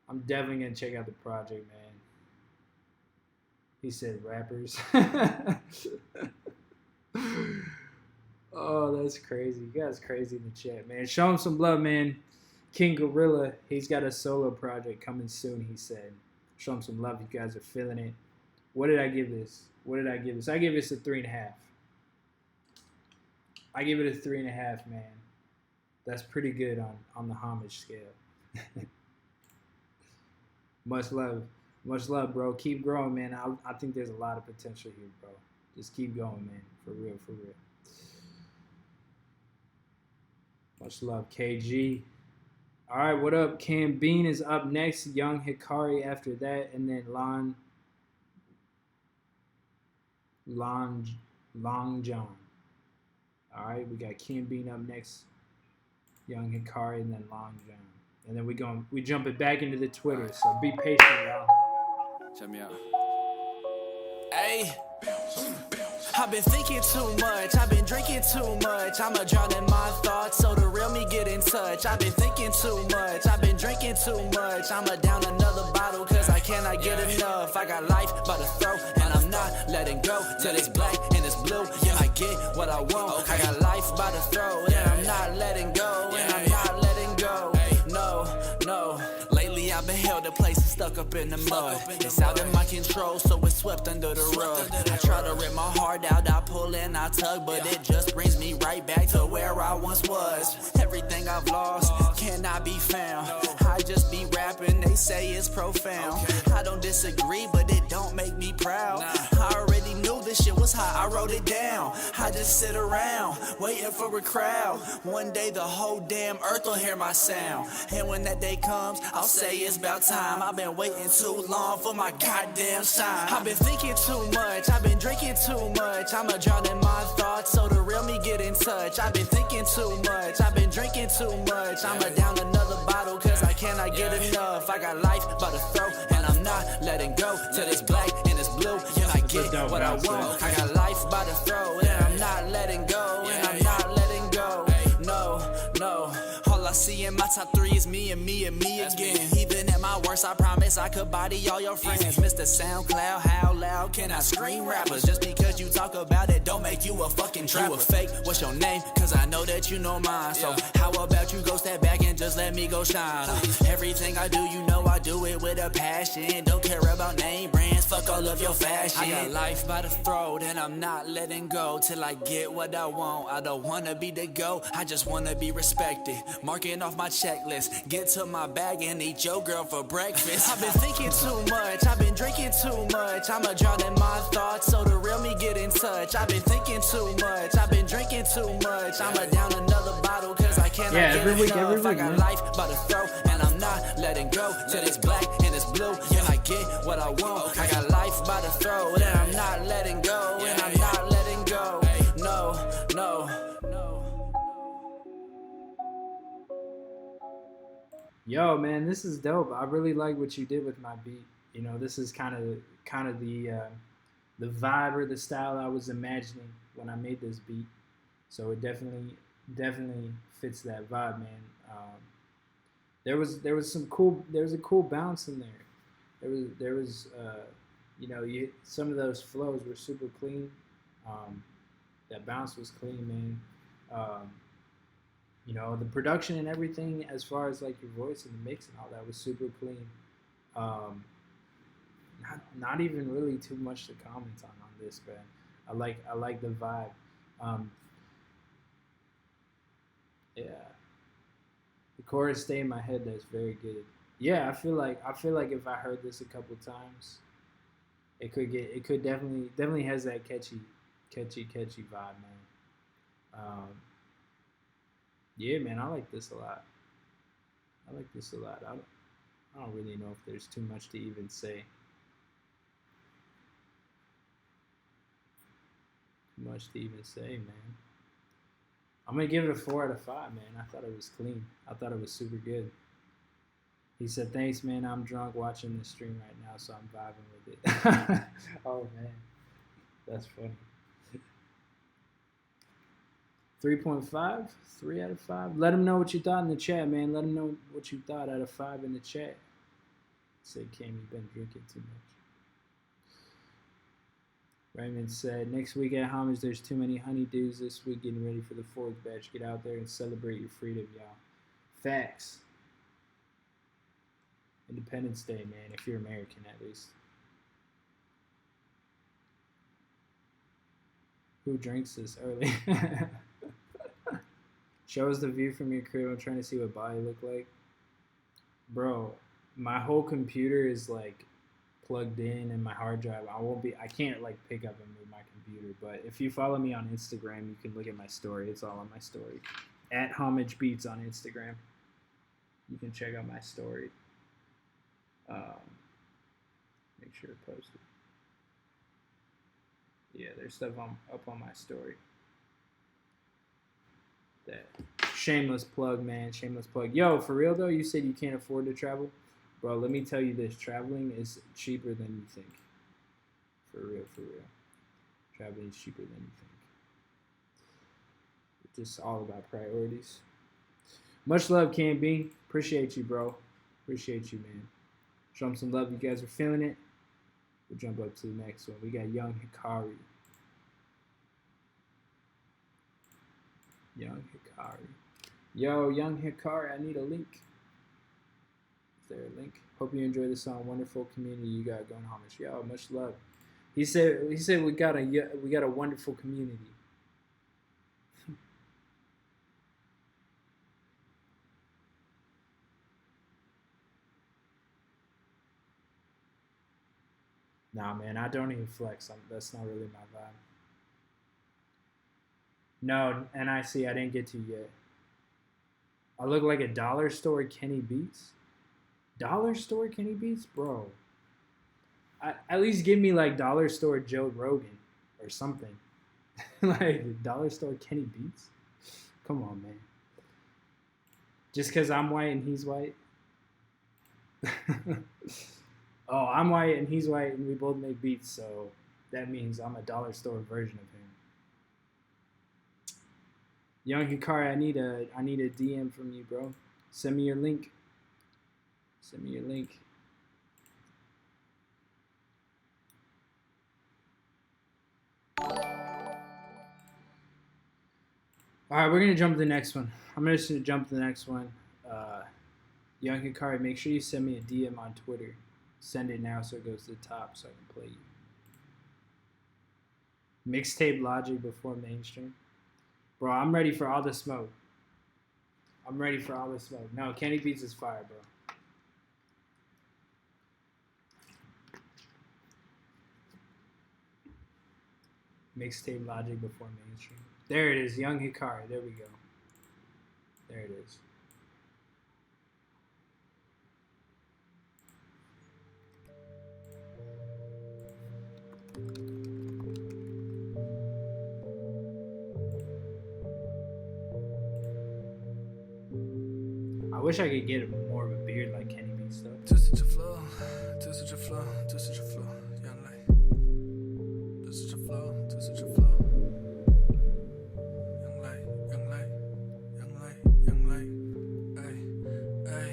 Man. He said rappers. Oh, that's crazy. You guys crazy in the chat, man. Show him some love, man. King Gorilla, he's got a solo project coming soon, he said. Show them some love. You guys are feeling it. What did I give this? I give this a 3.5. I give it a 3.5, man. That's pretty good on the homage scale. Much love, bro. Keep growing, man. I think there's a lot of potential here, bro. Just keep going, man. For real. Much love, KG. All right, what up? Cam Bean is up next. Young Hikari after that, and then Long John. All right, we got Cam Bean up next. Young Hikari, and then Long John. And then we jumping back into the Twitter, so be patient, y'all. Check me out. Hey, I've been thinking too much, I've been drinking too much. I'ma drown in my thoughts, so the real me get in touch. I've been thinking too much, I've been drinking too much. I'ma down another bottle, cause I cannot get enough. I got life by the throat, and I'm not letting go till it's black and it's blue. Yeah, I get what I want. I got life by the throat, and I'm not letting go, and I'm not letting go. No. Lately I've been held in places stuck up in the mud. It's out of my control, so it's swept under the rug. I try to rip my heart out, I pull and I tug, but it just brings me right back to where I once was. Everything I've lost cannot be found. I just be rapping, they say it's profound. I don't disagree, but it don't make me proud. I already knew this shit was hot, I wrote it down. I just sit around, waiting for a crowd. One day the whole damn earth will hear my sound. And when that day comes, I'll say it's about time. I've been waiting too long for my goddamn sign. I've been thinking too much, I've been drinking too much. I'ma drown in my thoughts, so the real me get in touch. I've been thinking too much, I've been drinking too much. I'ma down another bottle, cause I cannot get enough. I got life by the throat, and I'm not letting go till it's black and it's blue. And I get what I want. I got life by the throat, and I'm not letting go, and I'm not letting go. No. All I see in my top 3 is me and me again. Even at my worst, I promise I could body all your friends. Mr. SoundCloud, how loud can I scream rappers? Just because you talk about it don't make you a fucking trapper. You a fake, what's your name? Cause I know that you know mine. So how about you go step back and just let me go shine? Everything I do, you know I do it with a passion. Don't care about name brands, fuck all of your fashion. I got life by the throat, and I'm not letting go till I get what I want. I don't wanna be the GOAT, I just wanna be respected. Marking off my checklist, get to my bag and eat your girl for breakfast. I've been thinking too much, I've been drinking too much. I'ma drown in my thoughts, so the real me get in touch. I've been thinking too much, I've been drinking too much. I'ma down another bottle, cause I cannot get enough. I got life by the throat, and I'm not letting go till it's black and it's blue. And I get what I want. I got life by the throat, and I'm not letting go, and I'm not letting go. No. Yo, man, this is dope. I really like what you did with my beat. You know, this is kind of the vibe or the style I was imagining when I made this beat. So it definitely fits that vibe, man. There was a cool bounce in there. There was some of those flows were super clean. That bounce was clean, man. The production and everything, as far as like your voice and the mix and all that, was super clean. Not even really too much to comment on this, but I like the vibe. The chorus stay in my head. That's very good. Yeah, I feel like if I heard this a couple times, it could definitely has that catchy vibe, man. Yeah, man, I like this a lot. I don't really know if there's too much to even say. Man. I'm going to give it a 4 out of 5, man. I thought it was clean. I thought it was super good. He said, thanks, man. I'm drunk watching the stream right now, so I'm vibing with it. Oh, man. That's funny. 3.5? 3 out of 5? Let him know what you thought in the chat, man. Let him know what you thought out of 5 in the chat. Said, Cam, you've been drinking too much. Raymond said, next week at Homage, there's too many honeydews this week getting ready for the 4th batch. Get out there and celebrate your freedom, y'all. Facts. Independence Day, man, if you're American at least. Who drinks this early? Show us the view from your crib. I'm trying to see what body look like. Bro, my whole computer is like plugged in and my hard drive. I can't like pick up and move my computer, but if you follow me on Instagram, you can look at my story. It's all on my story. At Homage Beats on Instagram. You can check out my story. Make sure to post it. Yeah, there's stuff up on my story. That shameless plug, man. Shameless plug. Yo, for real though, you said you can't afford to travel? Bro, let me tell you this. Traveling is cheaper than you think. For real, for real. Traveling is cheaper than you think. It's just all about priorities. Much love, Can B. Appreciate you, bro. Appreciate you, man. Show them some love. You guys are feeling it. We'll jump up to the next one. We got Young Hikari. Young Hikari. Yo, Young Hikari, I need a link. Is there a link? Hope you enjoy the song. Wonderful community you got going, Homage. Yo, much love. He said we got a wonderful community. Nah, man, I don't even flex. That's not really my vibe. No, NIC, I didn't get to yet. I look like a dollar store Kenny Beats? Dollar store Kenny Beats? Bro. At least give me like dollar store Joe Rogan or something. Like dollar store Kenny Beats? Come on, man. Just because I'm white and he's white? Oh, I'm white and he's white and we both make beats, so that means I'm a dollar store version of him. Young Hikari, I need a DM from you, bro. Send me your link. Send me your link. Alright, we're gonna jump to the next one. I'm just gonna jump to the next one. Young Hikari, make sure you send me a DM on Twitter. Send it now so it goes to the top so I can play you. Mixtape Logic before mainstream. Bro, I'm ready for all the smoke. I'm ready for all the smoke. No, Kenny Beats is fire, bro. Mixtape Logic before mainstream. There it is, Young Hikari. There we go. There it is. I wish I could get more of a beard like Kenny Beats though. To such a flow, to such a flow, to such a flow, young light. To such a flow, to such a flow. Young light, young light, young light, young light. Ay, ay.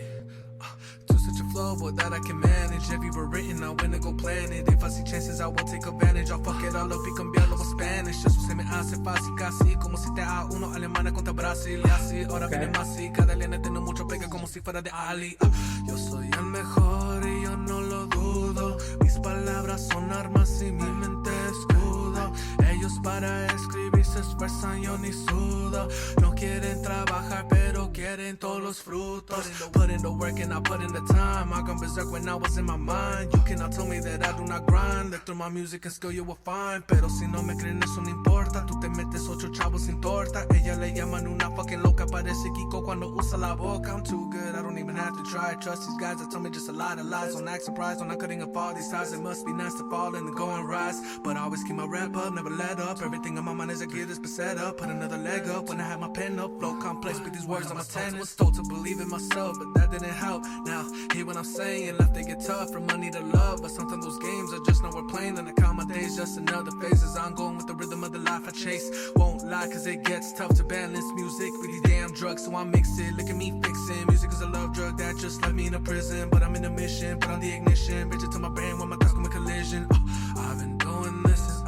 To such a flow, boy, that I can manage. Everywhere written, I win to go plan it. If I see chances, I will take advantage. I'll fuck it all up y cambiarlo a Spanish. Eso se me hace fácil casi. Como si te a uno alemana contra Brasil. Y así, ahora viene más y cada línea tiene mucho pega como si fuera de Ali. Yo soy el mejor y yo no lo dudo. Mis palabras son armas y mi mente escudo. Ellos para escribir se esfuerzan, yo ni sudo. No quieren trabajar, pero quieren todos los frutos. Put in the work and I put in the time. I gone berserk when I was in my mind. You cannot tell me that I do not grind. Look through my music and skill you will find. Pero si no me creen eso no importa. Tú te metes 8 chavos sin torta. Ella le llaman una fucking loca. Parece Kiko cuando usa la boca. I'm too good, I don't even have to try. Trust these guys that tell me just a lot of lies. Don't act surprised when I'm cutting up all these ties. It must be nice to fall and go and rise. But I always keep my rep up, never let up. Everything on my mind is a gear that's been set up. Put another leg up when I have my pen up. Flow complex with these words on my tennis. Was told to believe in myself, but that didn't help. Now, hear what I'm saying, life they get tough from money to love. But sometimes those games are just not worth playing. And I count my days just another phases. I'm going with the rhythm of the life I chase. Won't lie, cause it gets tough to balance music with these damn drugs. So I mix it, look at me fixing. Music is a love drug that just left me in a prison. But I'm in a mission, put on the ignition. Bitch it to my brain when my thoughts come in collision. I've been doing this,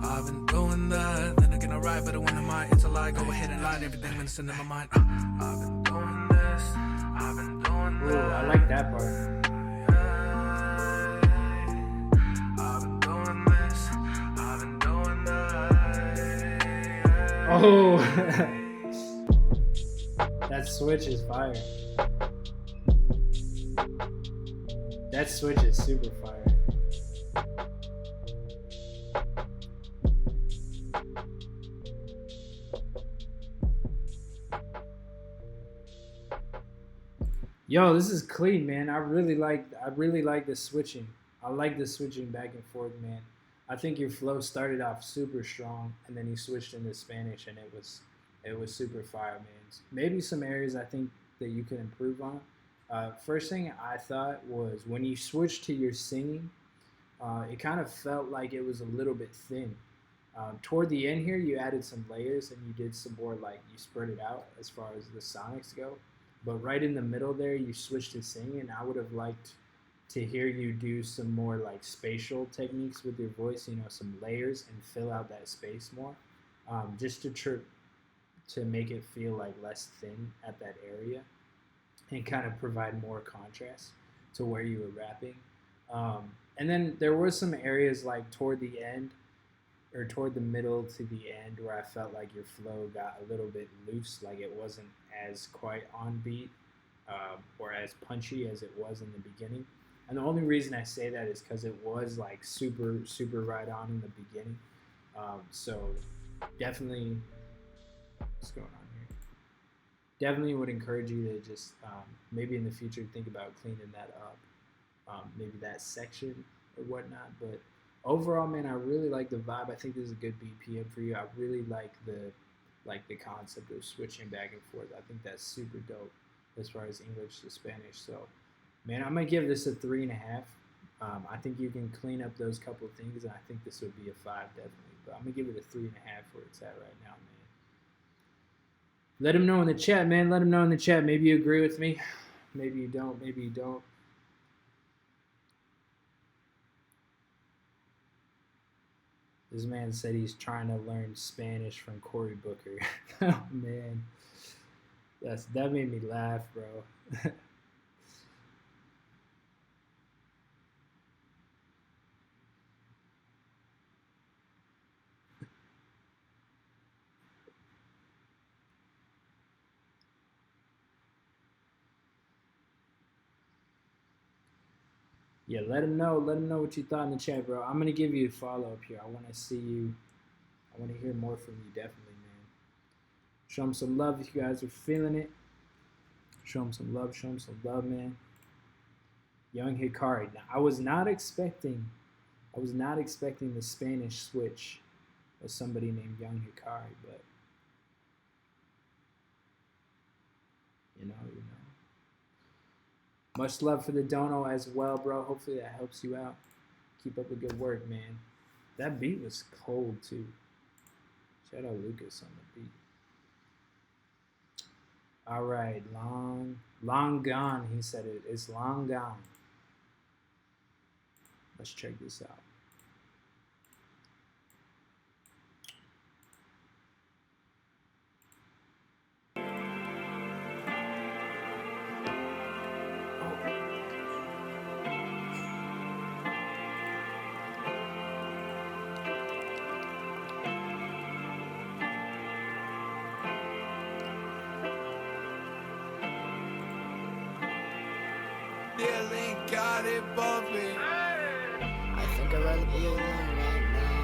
I've been doing that. Then again I write, but when am I into lie? Go ahead and lie, everything that's in my mind. I've been doing this, I've been doing that. Ooh, I like that part. Oh, that switch is fire. That switch is super fire. Yo, this is clean, man. I really like the switching. I like the switching back and forth, man. I think your flow started off super strong, and then you switched into Spanish, and it was super fire, man. Maybe some areas I think that you can improve on. First thing I thought was when you switched to your singing, it kind of felt like it was a little bit thin. Toward the end here, you added some layers, and you did some more, like, you spread it out as far as the sonics go. But right in the middle there, you switched to singing. I would have liked to hear you do some more like spatial techniques with your voice, you know, some layers, and fill out that space more, just to make it feel like less thin at that area, and kind of provide more contrast to where you were rapping. And then there were some areas like toward the end, or toward the middle to the end, where I felt like your flow got a little bit loose, like it wasn't as quite on beat or as punchy as it was in the beginning. And the only reason I say that is because it was like super, super right on in the beginning. So definitely, what's going on here? Definitely would encourage you to just maybe in the future think about cleaning that up, maybe that section or whatnot. But overall, man, I really like the vibe. I think this is a good BPM for you. I really like the concept of switching back and forth. I think that's super dope as far as English to Spanish. So, man, I'm gonna give this a 3.5. I think you can clean up those couple of things, and I think this would be a 5 definitely. But I'm gonna give it a 3.5 where it's at right now, man. Let them know in the chat, man. Let them know in the chat. Maybe you agree with me. Maybe you don't. Maybe you don't. This man said he's trying to learn Spanish from Cory Booker. Oh, man. That made me laugh, bro. Yeah, let him know what you thought in the chat, bro. I'm going to give you a follow up here. I want to see you. I want to hear more from you, definitely, man. Show him some love if you guys are feeling it. Show him some love, man. Young Hikari. Now, I was not expecting the Spanish switch of somebody named Young Hikari, but you know. Much love for the dono as well, bro. Hopefully that helps you out. Keep up the good work, man. That beat was cold, too. Shout out Lucas on the beat. All right, long gone, he said it. It's long gone. Let's check this out. I think I'd rather be alone right now.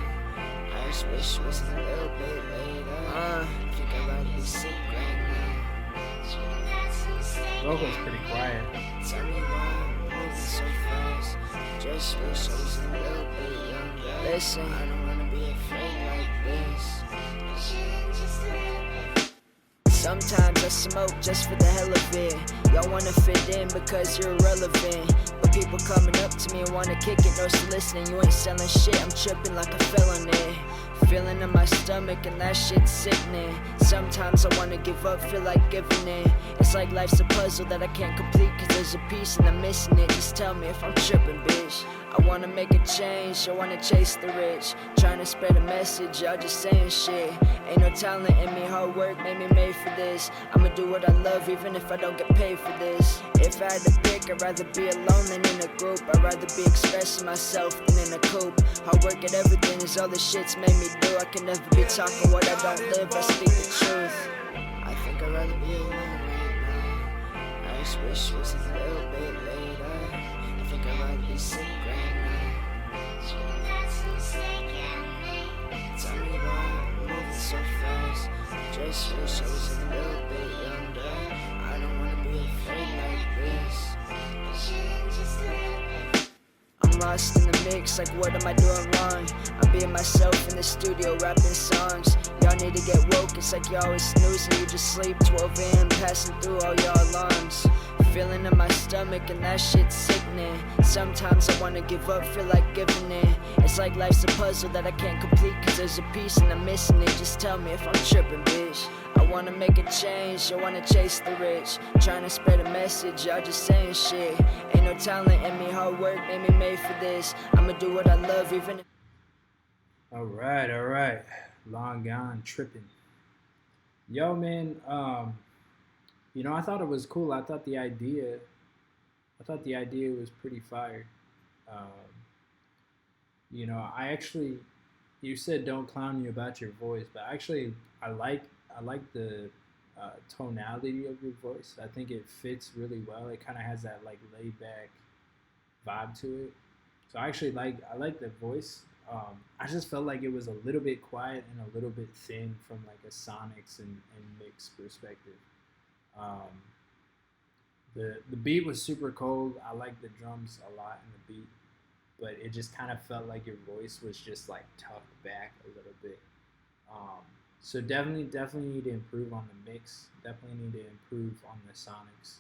I just wish it was a little bit later. I think I'd rather be sick right now. Vocal's pretty quiet. Tell me why I'm moving so fast. Just wish I was a little bit younger. Listen, I don't wanna be afraid like this. Sometimes I smoke just for the hell of it. Y'all wanna fit in because you're irrelevant. But people coming up to me and wanna kick it, no soliciting. You ain't selling shit, I'm tripping like a felony. Feeling in my stomach and that shit's sickening. Sometimes I wanna give up, feel like giving in. It's like life's a puzzle that I can't complete cause there's a piece and I'm missing it. Just tell me if I'm tripping, bitch. I wanna make a change, I wanna chase the rich. Trying to spread a message, y'all just saying shit. Ain't no talent in me, hard work made me made for this. I'ma do what I love even if I don't get paid for this. If I had to pick, I'd rather be alone than in a group. I'd rather be expressing myself than in a coop. Hard work at everything is all the shit's made me do. I can never be talking what I don't live, I speak the truth. I think I'd rather be alone right now. I just wish it was a little bit later. I think I'd rather be sick right now. Tell me why I'm moving so fast. Just wish I was a little bit younger. I don't wanna be afraid like this. I'm lost in the mix, like what am I doing wrong? I'm being myself in the studio, rapping songs. Y'all need to get woke, it's like y'all always snoozing. You just sleep 12 a.m. passing through all your alarms. Feeling in my stomach and that shit's sickening. Sometimes I wanna give up, feel like giving in. It's like life's a puzzle that I can't complete cause there's a piece and I'm missing it. Just tell me if I'm tripping, bitch. I wanna make a change, I wanna chase the rich. Trying to spread a message, y'all just saying shit. Ain't no talent in me, hard work made me made for this. I'ma do what I love even if... Alright. Long Gone Tripping. Yo, man, you know, I thought it was cool. I thought the idea was pretty fire. You know, you said don't clown me about your voice, but actually, I like the tonality of your voice. I think it fits really well. It kind of has that like laid back vibe to it. So I like the voice. I just felt like it was a little bit quiet and a little bit thin from like a sonics and mix perspective. The beat was super cold. I like the drums a lot in the beat, but it just kind of felt like your voice was just like tucked back a little bit. So definitely need to improve on the mix. Definitely need to improve on the sonics,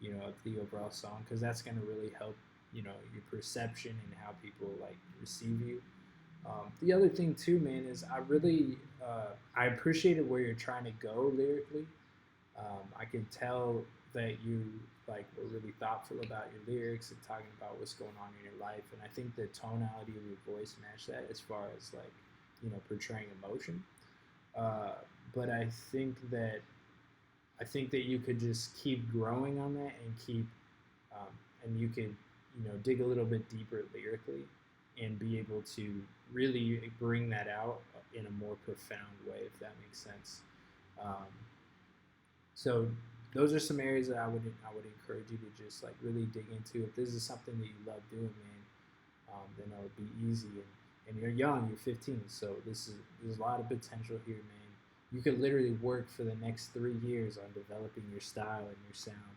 you know, of the overall song, because that's gonna really help, you know, your perception and how people like receive you. The other thing too, man, is I appreciated where you're trying to go lyrically. I could tell that you like were really thoughtful about your lyrics and talking about what's going on in your life, and I think the tonality of your voice matched that as far as like, you know, portraying emotion. But I think that you could just keep growing on that and keep and you could, you know, dig a little bit deeper lyrically and be able to really bring that out in a more profound way, if that makes sense. So those are some areas that I would encourage you to just like really dig into. If this is something that you love doing, man, then it'll be easy. And you're young, you're 15, so there's a lot of potential here, man. You could literally work for the next 3 years on developing your style and your sound,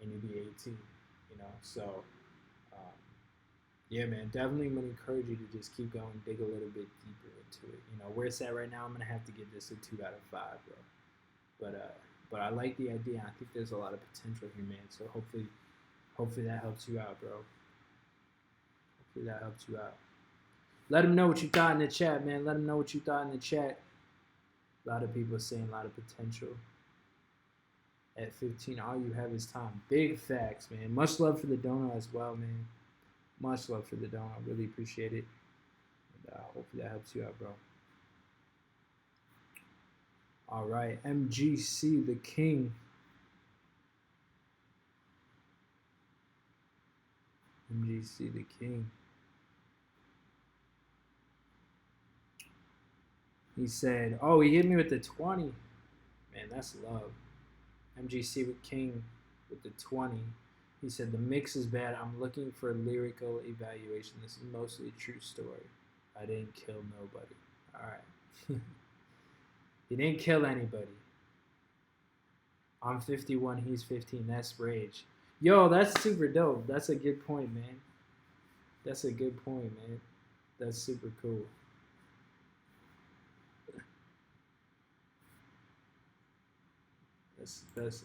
and you'll be 18, you know. So, yeah, man, definitely going to encourage you to just keep going, dig a little bit deeper into it. You know, where it's at right now, I'm going to have to give this a 2 out of 5, bro. But I like the idea. I think there's a lot of potential here, man. So hopefully that helps you out, bro. Hopefully that helps you out. Let them know what you thought in the chat, man. Let them know what you thought in the chat. A lot of people saying a lot of potential. At 15, all you have is time. Big facts, man. Much love for the dono as well, man. Much love for the dono. I really appreciate it. And hopefully that helps you out, bro. All right, MGC the King. MGC the King. He said, oh, he hit me with the 20. Man, that's love. MGC with King with the 20. He said, the mix is bad. I'm looking for a lyrical evaluation. This is mostly a true story. I didn't kill nobody. All right. He didn't kill anybody. I'm 51. He's 15. That's rage. Yo, that's super dope. That's a good point, man. That's a good point, man. That's super cool.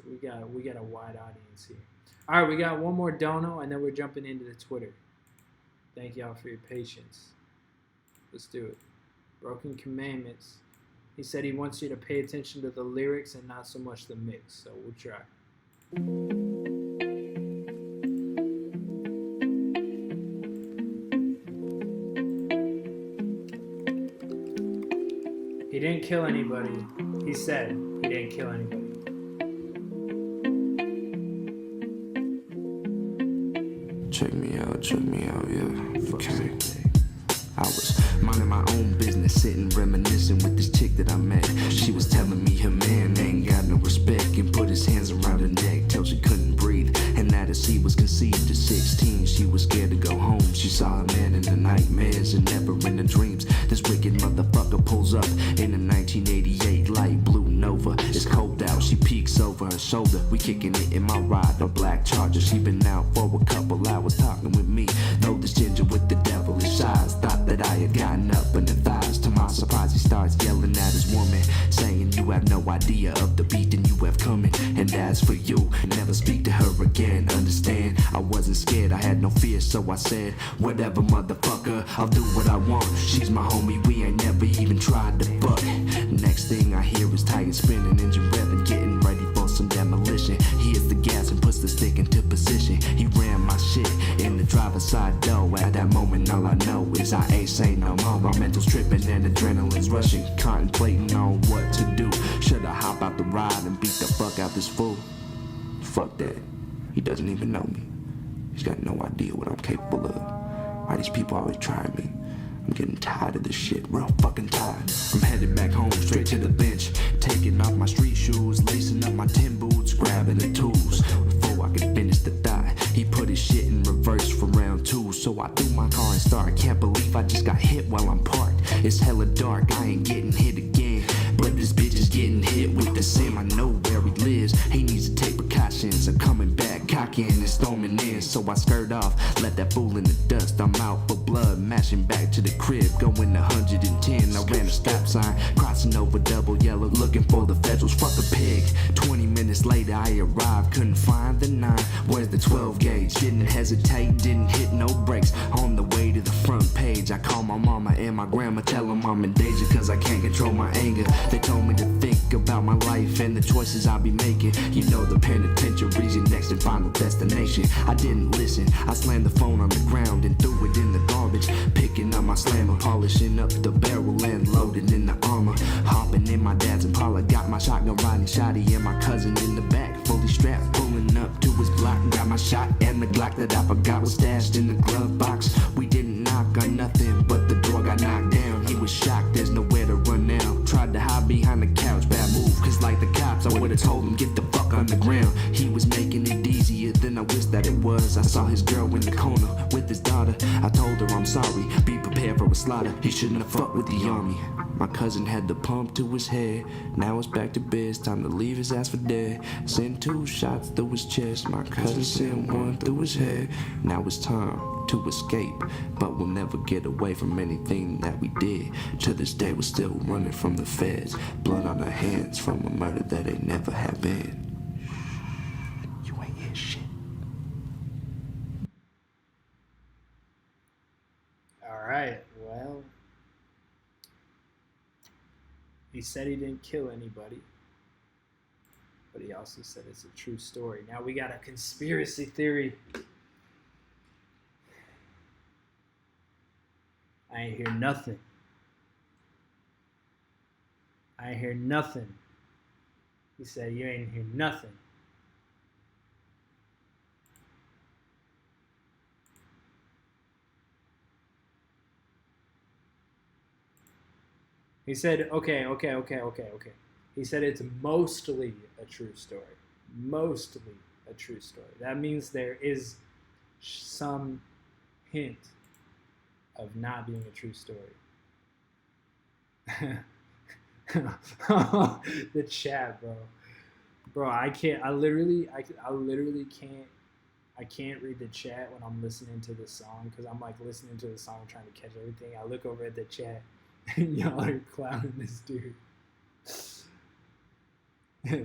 We got a wide audience here. All right, we got one more dono, and then we're jumping into the Twitter. Thank y'all for your patience. Let's do it. Broken Commandments. He said he wants you to pay attention to the lyrics and not so much the mix. So we'll try. He didn't kill anybody. He said he didn't kill anybody. Check me out, yeah. Okay. I was minding my own business, sitting reminiscing with this chick that I met. She was telling me her man ain't got no respect and put his hands around her neck till she couldn't breathe. And that as he was conceived at 16, she was scared to go home. She saw a man in the nightmares and never in the dreams. This wicked motherfucker pulls up in a 1988 light blue Nova. It's cold out, she peeks over her shoulder. We kicking it in my ride, a black Charger. She been out for a couple hours talking with me. Know this ginger with the devilish eyes. Thought that I had gotten up in the thighs. To my surprise, he starts yelling at his woman, saying you have no idea of the beating you have coming. And as for you, never speak to her again. Understand, I wasn't scared, I had no fear, so I said, whatever motherfucker, I'll do what I want. She's my homie, we ain't never even tried to fuck. Next thing I hear is tires spinning, engine revving, getting ready for some demolition. He hits the gas and puts the stick into position. He ran my shit in the driver's side door. At that moment, all I know is I ain't saying no more. My mental's tripping and adrenaline's rushing, contemplating on what to do. Should I hop out the ride and beat the fuck out this fool? Fuck that. He doesn't even know me. He's got no idea what I'm capable of. Why these people always try me? I'm getting tired of this shit, real fucking tired. I'm headed back home, straight to the bench, taking off my street shoes, lacing up my tin boots, grabbing the tools. Before I could finish the thought, he put his shit in reverse for round two. So I threw my car and started. Can't believe I just got hit while I'm parked. It's hella dark, I ain't getting hit again, but this bitch is getting hit with the same. I know where he lives, he needs to take precautions. I'm coming back, cocking and storming in. So I skirt off, left that fool in the dust. I'm out for blood, mashing back to the crib, going 110. I ran a stop sign, crossing over double yellow, looking for the federals. Fuck a pig. 20 minutes later I arrived, couldn't find the 9. Where's the 12 gauge? Didn't hesitate, didn't hit no brakes. On the way to the front page, I call my mama and my grandma, tell them I'm in danger cause I can't control my anger. They told me to think about my life and the choices I'll be making. You know the penitentiary's your next and final destination. I didn't listen, I slammed the phone on the ground and threw it in the garbage. Picking up my slammer, polishing up the barrel and loading in the armor. Hopping in my dad's Impala, got my shotgun riding shotty and my cousin in the back, fully strapped, pulling up to his block. Got my shot and the Glock that I forgot was stashed in the glove box. We didn't knock on nothing, but the door got knocked down. He was shocked, there's nowhere to run now. Tried to hide behind the couch, bad move, cause like the cops, I would've told him get the fuck on the ground. He was making it easier than I wish that it was. I saw his girl in the corner with his daughter. I told her I'm sorry, be prepared for a slaughter. He shouldn't have fucked with the army. My cousin had the pump to his head. Now it's back to bed, it's time to leave his ass for dead. Send 2 shots through his chest, my cousin sent 1 through his head. Now it's time to escape, but we'll never get away from anything that we did. To this day we're still running from the feds. Blood on our hands from a murder that ain't never happened. You ain't hear shit. Alright, well, he said he didn't kill anybody, but he also said it's a true story. Now we got a conspiracy theory. I ain't hear nothing. I ain't hear nothing. He said, you ain't hear nothing. He said, okay. He said it's mostly a true story. Mostly a true story. That means there is some hint of not being a true story. The chat, bro, I literally can't read the chat when I'm listening to the song, because I'm like listening to the song trying to catch everything. I look over at the chat and y'all are clowning this dude.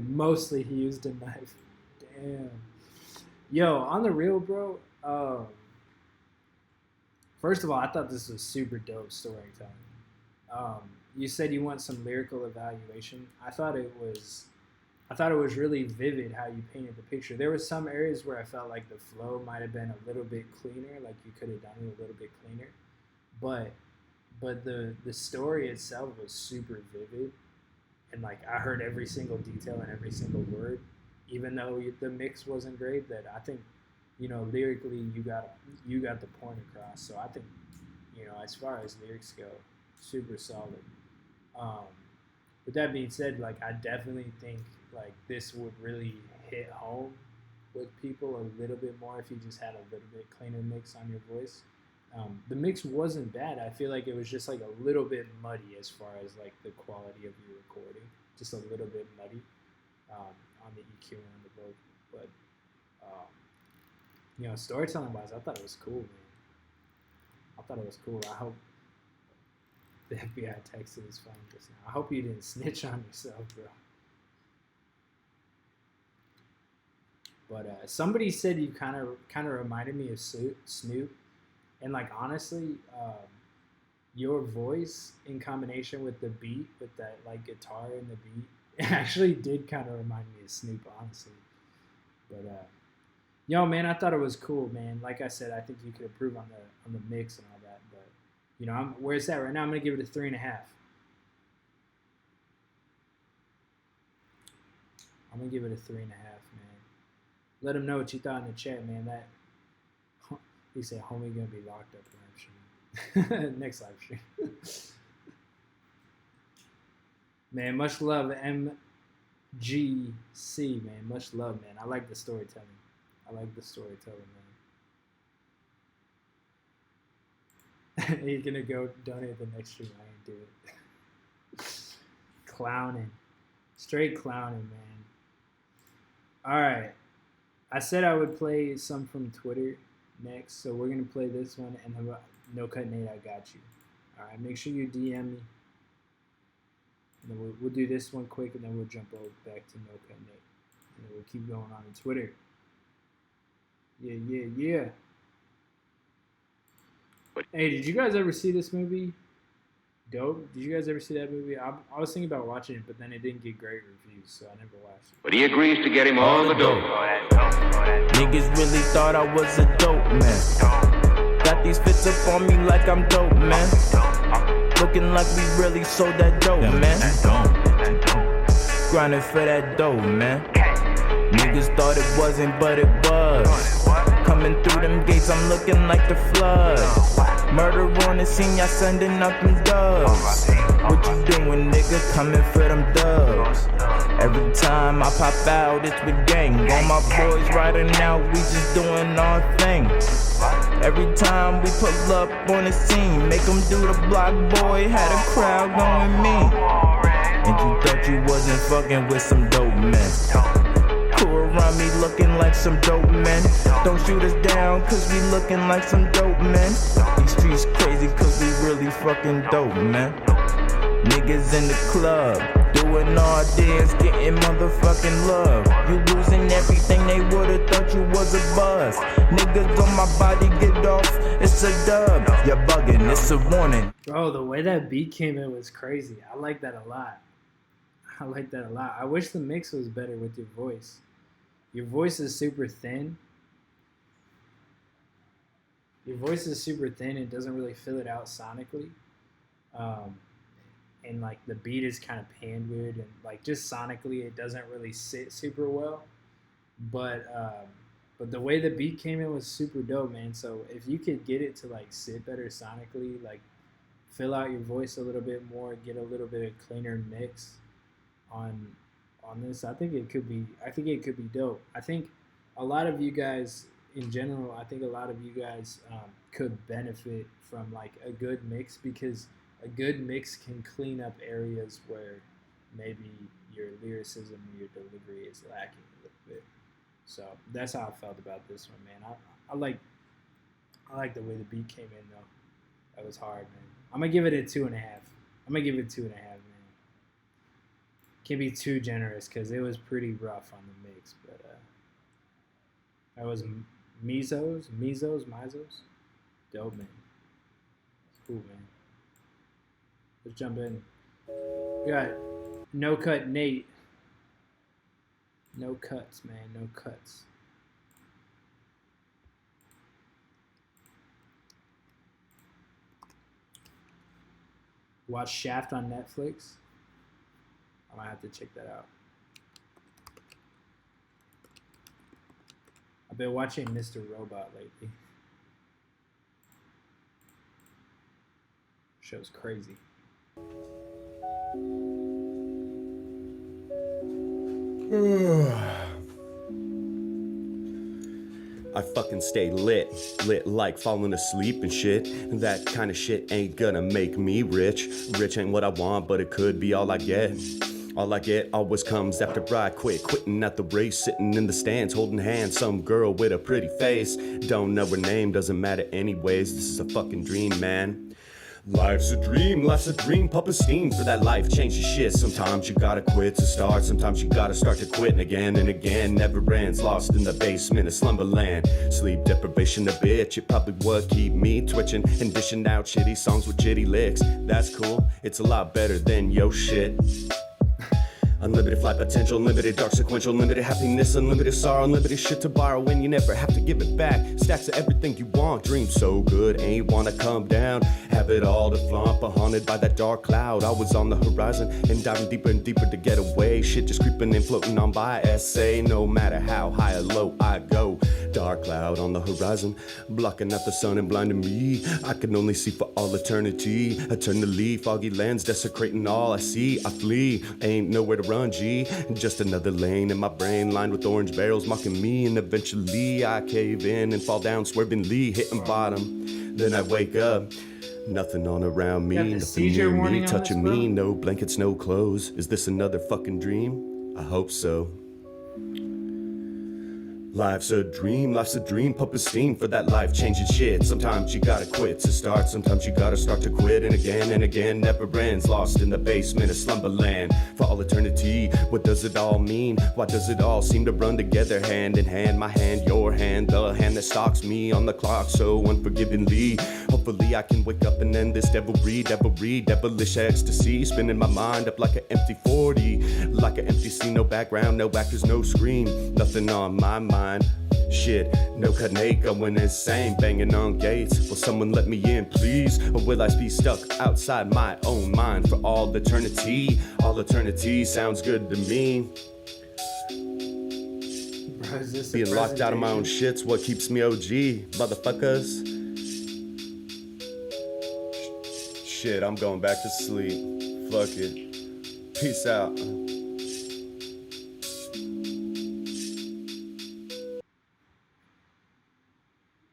Mostly he used a knife. Damn. Yo, on the real, bro, first of all, I thought this was super dope storytelling. You said you want some lyrical evaluation. I thought it was really vivid how you painted the picture. There were some areas where I felt like the flow might have been a little bit cleaner, like you could have done it a little bit cleaner. But but the story itself was super vivid, and like I heard every single detail and every single word, even though the mix wasn't great. That I think, lyrically you got the point across. So I think, as far as lyrics go, super solid. With that being said, like I definitely think like this would really hit home with people a little bit more if you just had a little bit cleaner mix on your voice. The mix wasn't bad. I feel like it was just like a little bit muddy as far as like the quality of your recording, just a little bit muddy on the EQ and on the vocal. But storytelling wise, I thought it was cool, man. I thought it was cool. I hope the FBI texted his phone just now. I hope you didn't snitch on yourself, bro. But somebody said you kind of reminded me of Snoop, and like honestly, your voice in combination with the beat, with that like guitar and the beat, it actually did kind of remind me of Snoop, honestly. But man, I thought it was cool, man. Like I said, I think you could improve on the mix and all that. But where it's at right now, I'm gonna give it a 3.5. I'm gonna give it a 3.5, man. Let them know what you thought in the chat, man. That he said, "Homie gonna be locked up live stream." Next live stream. Man, much love, MGC, man. Much love, man. I like the storytelling. Man. He's gonna go donate the next stream. I ain't do it. Clowning, straight clowning, man. All right. I said I would play some from Twitter next, so we're going to play this one, and then No Cut Nate, I got you. All right, make sure you DM me. And then we'll do this one quick, and then we'll jump over back to No Cut Nate. And then we'll keep going on Twitter. Yeah. Hey, did you guys ever see this movie? Dope. Did you guys ever see that movie? I was thinking about watching it, but then it didn't get great reviews, so I never watched it. But he agrees to get him all the dope. Niggas really thought I was a dope man. Got these fits up on me like I'm dope, man. Looking like we really sold that dope, man. Grinding for that dope, man. Niggas thought it wasn't, but it was. Coming through them gates, I'm looking like the flood. Murder on the scene, y'all sending out them dubs. What you doing, nigga? Coming for them dubs. Every time I pop out, it's with gang. All my boys riding out, we just doing our thing. Every time we pull up on the scene, make them do the block, boy. Had a crowd going mean. And you thought you wasn't fucking with some dope men. Around me looking like some dope men. Don't shoot us down cause we looking like some dope men. These streets crazy cause we really fucking dope, man. Niggas in the club doing all dance, getting motherfucking love. You losing everything, they would've thought you was a buzz. Niggas on my body, get off, it's a dub. You're bugging, it's a warning. Bro, the way that beat came in was crazy. I like that a lot. I wish the mix was better with your voice. Your voice is super thin. It doesn't really fill it out sonically. And like the beat is kind of panned weird, and like just sonically it doesn't really sit super well. But the way the beat came in was super dope, man. So if you could get it to like sit better sonically, like fill out your voice a little bit more, get a little bit of cleaner mix on this, I think it could be dope. I think a lot of you guys in general, could benefit from like a good mix, because a good mix can clean up areas where maybe your lyricism or your delivery is lacking a little bit. So that's how I felt about this one, man. I like the way the beat came in though. That was hard, man. I'm gonna give it a 2.5. Man. Can't be too generous because it was pretty rough on the mix, but that was Mizos, dope, man. Cool, man. Let's jump in. We got No Cut Nate. No cuts, man. No cuts. Watch Shaft on Netflix. I might have to check that out. I've been watching Mr. Robot lately. Show's crazy. I fucking stay lit like falling asleep and shit. And that kind of shit ain't gonna make me rich. Rich ain't what I want, but it could be all I get. All I get always comes after I quitting at the race, sitting in the stands, holding hands, some girl with a pretty face. Don't know her name, doesn't matter anyways, this is a fucking dream, man. Life's a dream, pump steam for that life-changing shit. Sometimes you gotta quit to start, sometimes you gotta start to quit, and again, never ends, lost in the basement of slumberland. Sleep deprivation a bitch, it probably would keep me twitching and dishing out shitty songs with shitty licks. That's cool, it's a lot better than yo shit. Unlimited flight potential, unlimited dark sequential, unlimited happiness, unlimited sorrow, unlimited shit to borrow when you never have to give it back. Stacks of everything you want, dream so good, ain't wanna come down. Have it all to flaunt, but haunted by that dark cloud. I was on the horizon and diving deeper and deeper to get away. Shit just creeping and floating on by SA. No matter how high or low I go, dark cloud on the horizon, blocking out the sun and blinding me. I can only see for all eternity, eternally foggy lens desecrating all I see. I flee, ain't nowhere to run, G. Just another lane in my brain lined with orange barrels mocking me, and eventually I cave in and fall down swervingly, hitting bottom. Then I wake up, nothing on around me, nothing near me, touching me, no blankets, no clothes. Is this another fucking dream? I hope so. Life's a dream, pumping steam for that life-changing shit. Sometimes you gotta quit to start, sometimes you gotta start to quit, and again, never ends, lost in the basement of slumberland. For all eternity, what does it all mean? Why does it all seem to run together, hand in hand? My hand, your hand, the hand that stalks me on the clock so unforgivingly. Hopefully I can wake up and end this devilry, devilish ecstasy, spinning my mind up like an empty 40, like an empty scene, no background, no actors, no screen, nothing on my mind. Shit, no cut Nate going insane, banging on gates. Will someone let me in, please? Or will I be stuck outside my own mind for all eternity? All eternity sounds good to me. Bro, is this being locked out of my own shit's what keeps me OG, motherfuckers. Shit, I'm going back to sleep. Fuck it. Peace out.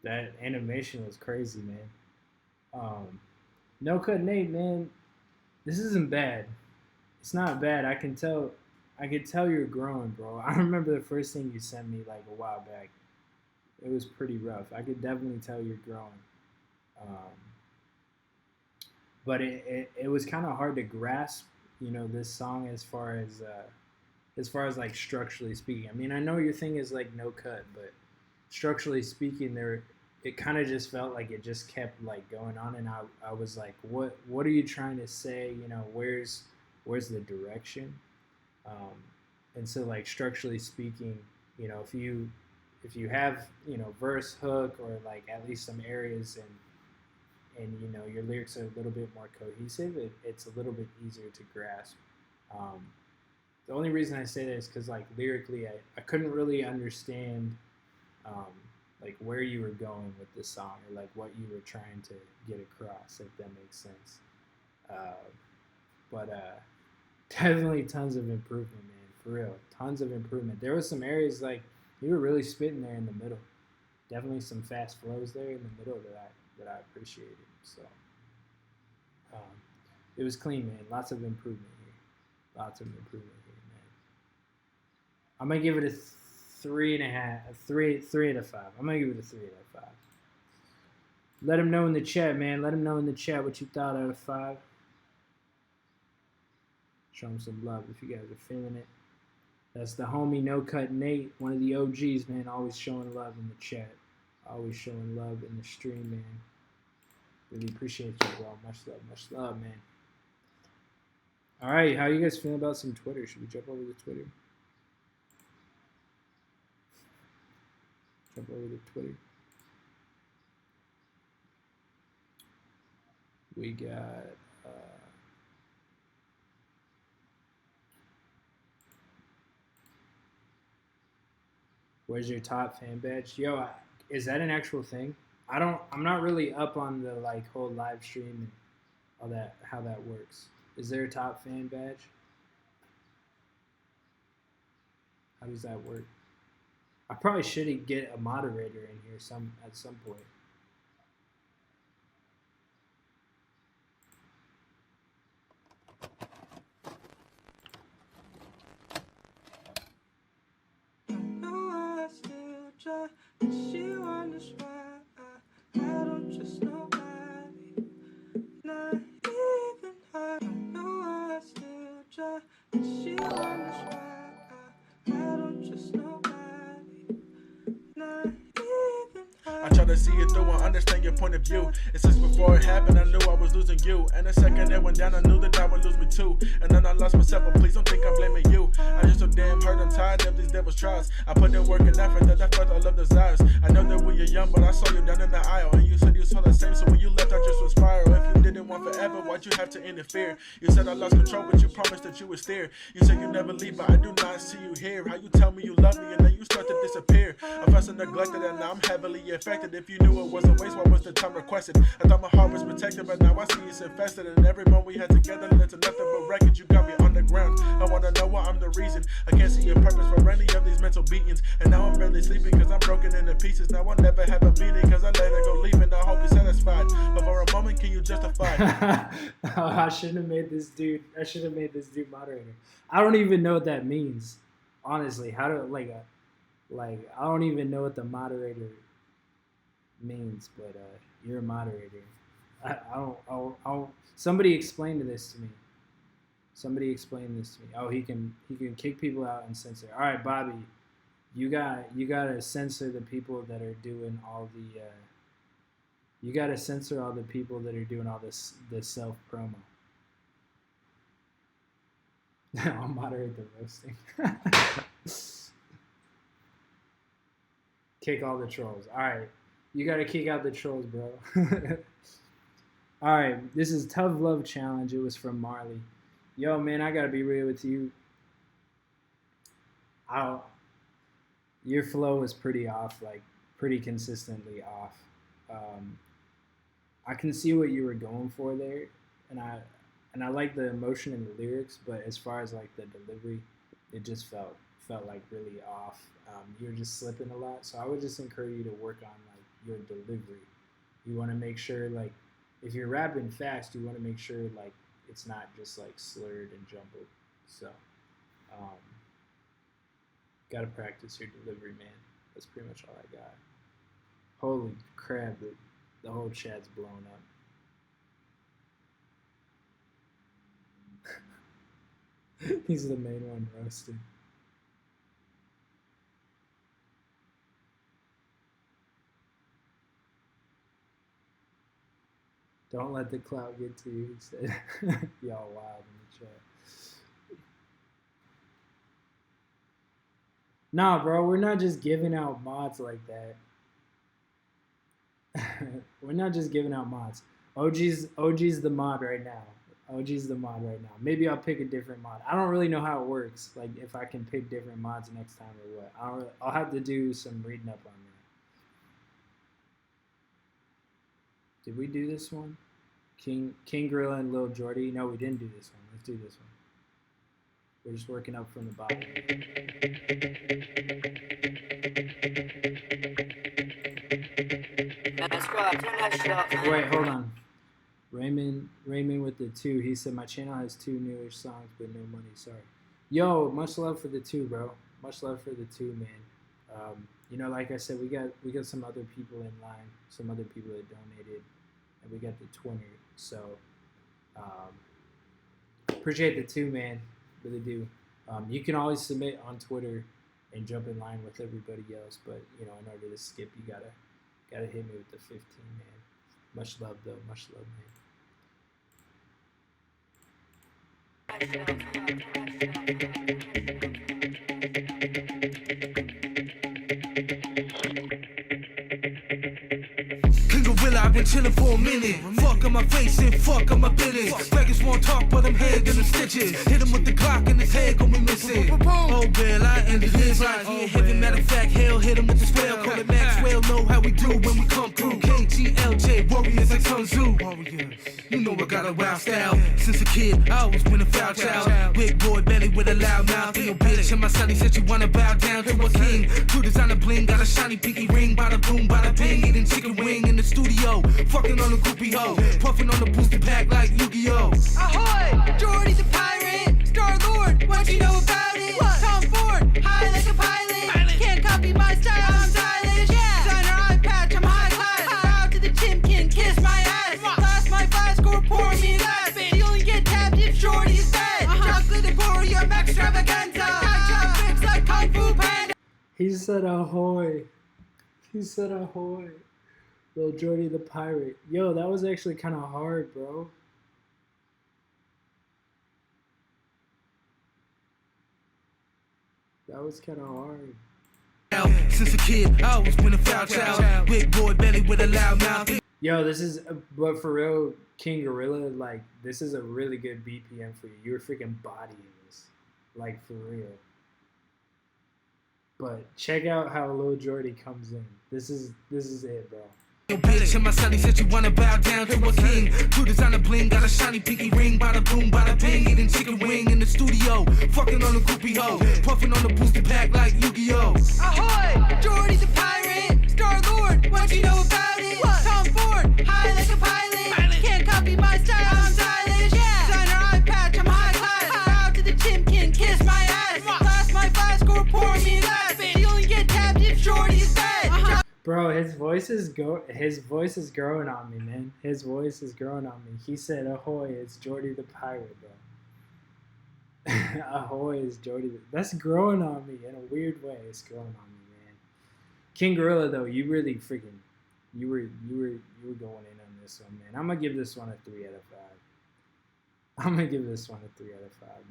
That animation was crazy, man. No Cut Nate, man. This isn't bad. It's not bad. I can tell you're growing, bro. I remember the first thing you sent me like a while back. It was pretty rough. I could definitely tell you're growing. But it was kind of hard to grasp, you know, this song as far as like structurally speaking. I mean, I know your thing is like no cut, but structurally speaking, it kind of just felt like it just kept like going on, and I was like, what are you trying to say? You know, where's the direction? And so like structurally speaking, you know, if you have, you know, verse, hook, or like at least some areas and you know your lyrics are a little bit more cohesive, it's a little bit easier to grasp. The only reason I say that is because like lyrically I couldn't really understand like where you were going with this song, or like what you were trying to get across, if that makes sense. But definitely tons of improvement, man, for real. Tons of improvement. There was some areas like you were really spitting there in the middle. Definitely some fast flows there in the middle that I appreciated. So it was clean, man. Lots of improvement here. Lots of improvement here, man. I'm gonna give it a 3.5, 3 out of 5. I'm gonna give it a 3 out of 5. Let them know in the chat, man. Let them know in the chat what you thought out of 5. Show them some love if you guys are feeling it. That's the homie No Cut Nate, one of the OGs, man. Always showing love in the chat. Always showing love in the stream, man. Really appreciate you, bro. Much love, man. All right, how you guys feeling about some Twitter? Should we jump over to Twitter? Jump over to Twitter. We got Where's your top fan badge? Yo, is that an actual thing? I'm not really up on the like whole live stream and all that, how that works. Is there a top fan badge? How does that work? I probably should get a moderator in here at some point. Try, and she wonders why I don't trust nobody, not even her. No, I still try, and she wonders why I don't trust nobody, not even her. I try to see it through and understand your point of view. It's just before it happened, I knew I was losing you. And the second it went down, I knew that I would lose me too. And then I lost myself, but please don't think I'm blaming you. I just so damn hurt, I'm tired of these devil's trials. I put in work and effort that I felt all of desires. I know that we are young, but I saw you down in the aisle. And you said you saw the same, so when you left, I just was spiral. If you didn't want forever, why'd you have to interfere? You said I lost control, but you promised that you would steer. You said you never leave, but I do not see you here. How you tell me you love me, and then you start to disappear. I felt so neglected, and now I'm heavily affected. If you knew it was a waste, why was the time requested? I thought my heart was protected, but now I see it's infested. And every moment we had together led to nothing but wreckage. You got me on the ground. I wanna know why I'm the reason. I can't see a purpose for any of these mental beatings. And now I'm barely sleeping cause I'm broken into pieces. Now I'll never have a meaning cause I let her go leaving. I hope you're satisfied. But for a moment, can you justify? Oh, I shouldn't have made this dude moderator. I don't even know what that means. Honestly, how do I don't even know what the moderator means, but you're a moderator. I don't. Somebody explain this to me. Somebody explain this to me. Oh, he can kick people out and censor. All right, Bobby, you gotta censor the people that are doing all the. You gotta censor all the people that are doing all this self promo. I'll moderate the roasting. Kick all the trolls. All right, you gotta kick out the trolls, bro. All right, this is Tough Love Challenge. It was from Marley. Yo, man, I gotta be real with you. Your flow was pretty off, like pretty consistently off. I can see what you were going for there, and I like the emotion in the lyrics, but as far as like the delivery, it just felt like really off. You're just slipping a lot, so I would just encourage you to work on like your delivery. You want to make sure like if you're rapping fast, you want to make sure like it's not just like slurred and jumbled. So, gotta practice your delivery, man. That's pretty much all I got. Holy crap, the whole chat's blown up. He's the main one roasted. Don't let the clout get to you, he said. Y'all wild in the chat. Nah, bro, we're not just giving out mods like that. We're not just giving out mods. OG's the mod right now. OG's the mod right now. Maybe I'll pick a different mod. I don't really know how it works, like if I can pick different mods next time or what. I'll have to do some reading up on that. Did we do this one? King Gorilla and Lil Jordy? No, we didn't do this one. Let's do this one. We're just working up from the bottom. Wait, hold on. Raymond with the 2. He said my channel has 2 newer songs, but no money. Sorry. Yo, much love for the 2, bro. Much love for the 2, man. You know, like I said, we got some other people in line, some other people that donated, and we got the 20. So appreciate the 2, man. Really do. You can always submit on Twitter and jump in line with everybody else, but you know, in order to skip, you gotta hit me with the 15, man. Much love, though. Much love, man. been chillin' for a minute. Fuck on my face and fuck on my business. Beggars won't talk, but I'm head in the stitches. Hit him with the Glock and his head gon' be missing. Oh well, I ended his life. Yeah, heavy matter of fact, hell hit him with the spell. Call it Maxwell, know how we do when we come through. KGLJ, warriors like Sun Tzu. You know I got a wild style. Since a kid, I always been a foul child. Big boy belly with a loud mouth. And your bitch and my sonny said you wanna bow down to a king. True designer bling, got a shiny pinky ring. Bada boom, bada bing, eating chicken wing in the studio. Fucking on a groupie hoe, puffing on the booster pack like Yu-Gi-Oh! Ahoy! Jordy the pirate, Star Lord, what you know about it? What? Tom Ford, high like a pilot. Can't copy my style, I'm stylish. Yeah. Designer eye patch, I'm high class. Bow to the Timkin, kiss my ass. Blast my fast score, pour me last. You only get tapped if Jordy is dead. Chocolate Emporium extravaganza. Catch up fix like Kung Fu Panda. He said ahoy. He said ahoy. Lil Jordy the pirate. Yo, that was actually kind of hard, bro. That was kind of hard. Since a kid, I always been a foul child. Big boy belly with a loud mouth. Yo, this is, but for real, King Gorilla, like, this is a really good BPM for you. You're freaking bodying this. Like, for real. But check out how Lil Jordy comes in. This is it, bro. Your bitch and my sonny said you wanna bow down to a king. True designer bling, got a shiny pinky ring. Bada boom, bada bing, eating chicken wing in the studio. Fucking on a groupie hoe, puffing on the booster pack like Yu-Gi-Oh! Ahoy! Jordy the pirate, Star Lord, what you know about it? What? Tom Ford, high like a pilot. Can't copy my style, I'm stylish. Yeah. Designer eye patch, I'm high class. Bow to the Timkin, kiss my ass. Blast my fast score, pour me last. You only get tapped if Jordy is dead. Bro, his voice is growing on me, man. His voice is growing on me. He said, ahoy, it's Jordy the pirate, bro. Ahoy is Jordy. That's growing on me in a weird way. It's growing on me, man. King Gorilla, though, you really freaking, you were going in on this one, man. I'm gonna give this one a 3 out of 5. I'm gonna give this one a 3 out of 5, man.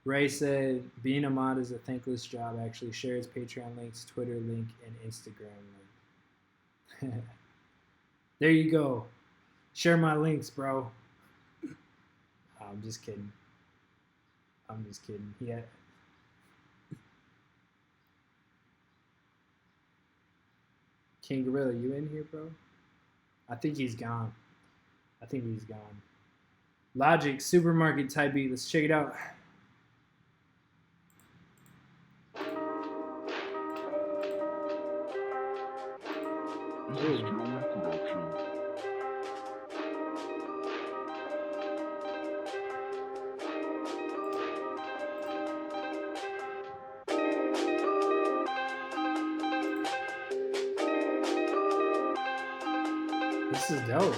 Ray said, being a mod is a thankless job. Actually, share his Patreon links, Twitter link, and Instagram link. There you go. Share my links, bro. I'm just kidding. I'm just kidding. Yeah. King Gorilla, you in here, bro? I think he's gone. Logic, supermarket type beat. Let's check it out. This is dope.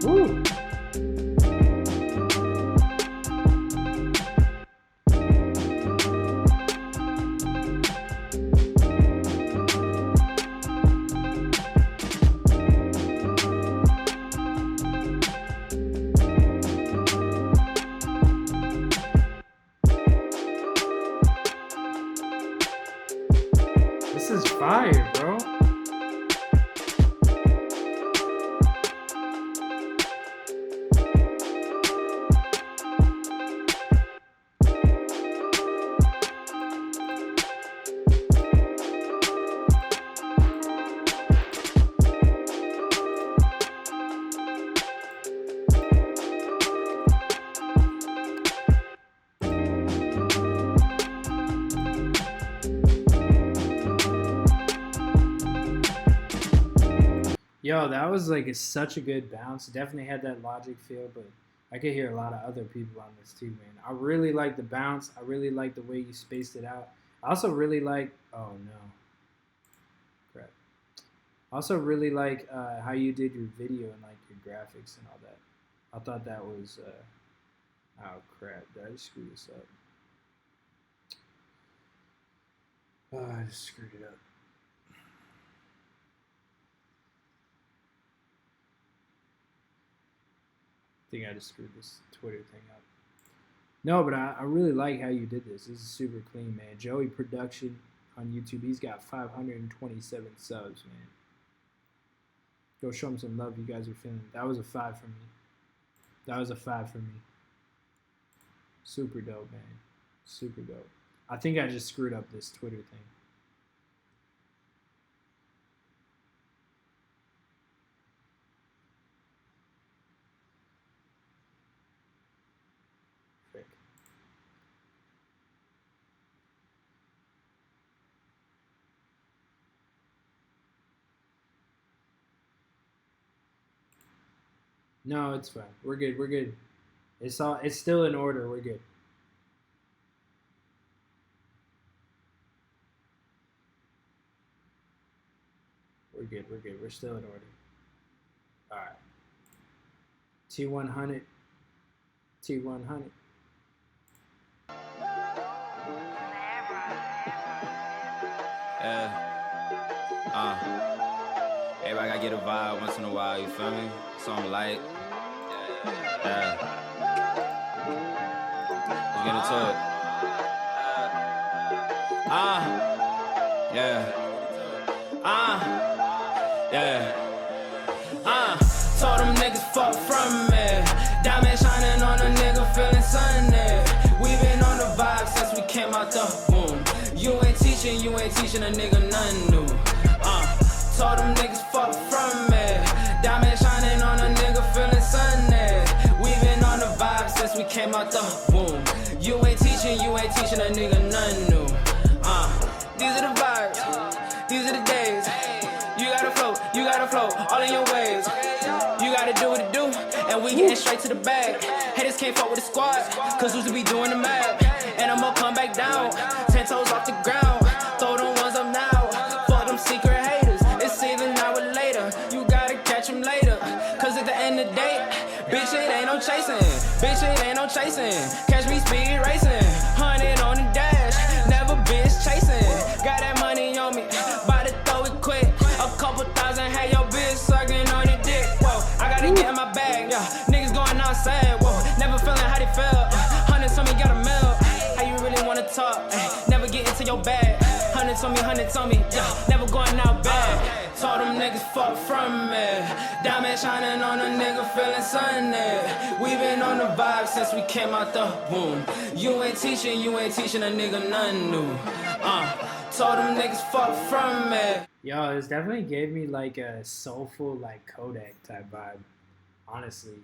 Woo. This is fire, bro. Yo, that was like such a good bounce. Definitely had that Logic feel, but I could hear a lot of other people on this too, man. I really like the bounce. I really like the way you spaced it out. I also really like, oh no, crap. I also really like how you did your video and like your graphics and all that. I thought that was, oh crap, did I just screw this up? Oh, I just screwed it up. think I just screwed this Twitter thing up. No, but I really like how you did this. This is super clean, man. Joey Production on YouTube. He's got 527 subs, man. Go show him some love. You guys are feeling it. That was a 5 for me. That was a 5 for me. Super dope, man. Super dope. I think I just screwed up this Twitter thing. Frick. No, it's fine. We're good. We're good. It's still in order. We're good. We're good. We're good. We're still in order. All right. T100. T100. Yeah. Everybody gotta get a vibe once in a while, you feel me? Something light. Yeah. Let's get into it. Yeah. Yeah. Told them niggas fuck from me. Diamond shining on a nigga feeling sunny. We been on the vibe since we came out the womb. You ain't teaching a nigga nothing new. Told them niggas fuck from me. Diamond shining on a nigga feeling sunny. We been on the vibe since we came out the womb. You ain't teaching a nigga nothing new. These are the vibes, these are the days. You gotta flow, all in your ways. You gotta do what it do, and we getting straight to the bag. Haters can't fuck with the squad, cause who's to be doing the math. And I'ma come back down, 10 toes off the ground. Throw them ones up now, fuck them secret haters. It's either now or later, you gotta catch them later. Cause at the end of the day, bitch, it ain't no chasing. Bitch, it ain't no chasing. Catch me speed racing, 100 on the dash, never bitch chasing. Got that money on me, bout to throw it quick. A couple thousand, had your bitch sucking on the dick. Whoa, I gotta get in my bag, yeah. Niggas going outside, whoa, never feeling how they feel. 100 told me got a mill. How you really wanna talk? Never get into your bag. 100 told me, yeah, never going out bad. Told them niggas fuck from me. Diamond shining on a nigga feeling sunny. We been on the vibe since we came out the womb. You ain't teaching a nigga nothing new. Told them niggas fuck from me. Yo, this definitely gave me like a soulful, like Kodak type vibe. Honestly,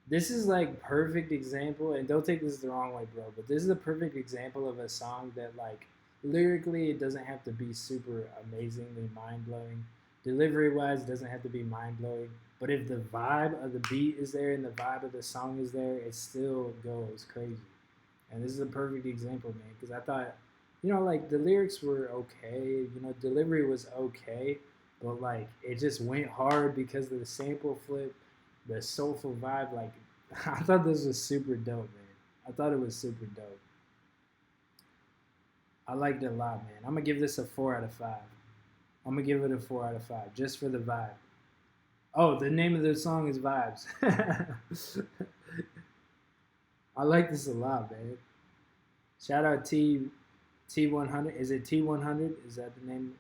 this is like perfect example, and don't take this the wrong way, bro. But this is a perfect example of a song that, like, lyrically, it doesn't have to be super amazingly mind blowing. Delivery wise, it doesn't have to be mind blowing. But if the vibe of the beat is there and the vibe of the song is there, it still goes crazy. And this is a perfect example, man, because I thought, you know, like, the lyrics were okay, you know, delivery was okay, but, like, it just went hard because of the sample flip, the soulful vibe. Like, I thought this was super dope, man. I thought it was super dope. I liked it a lot, man. I'm going to give this a 4 out of 5. I'm going to give it a 4 out of 5, just for the vibe. Oh, the name of the song is Vibes. I like this a lot, man. Shout out T100. Is it T100? Is that the name?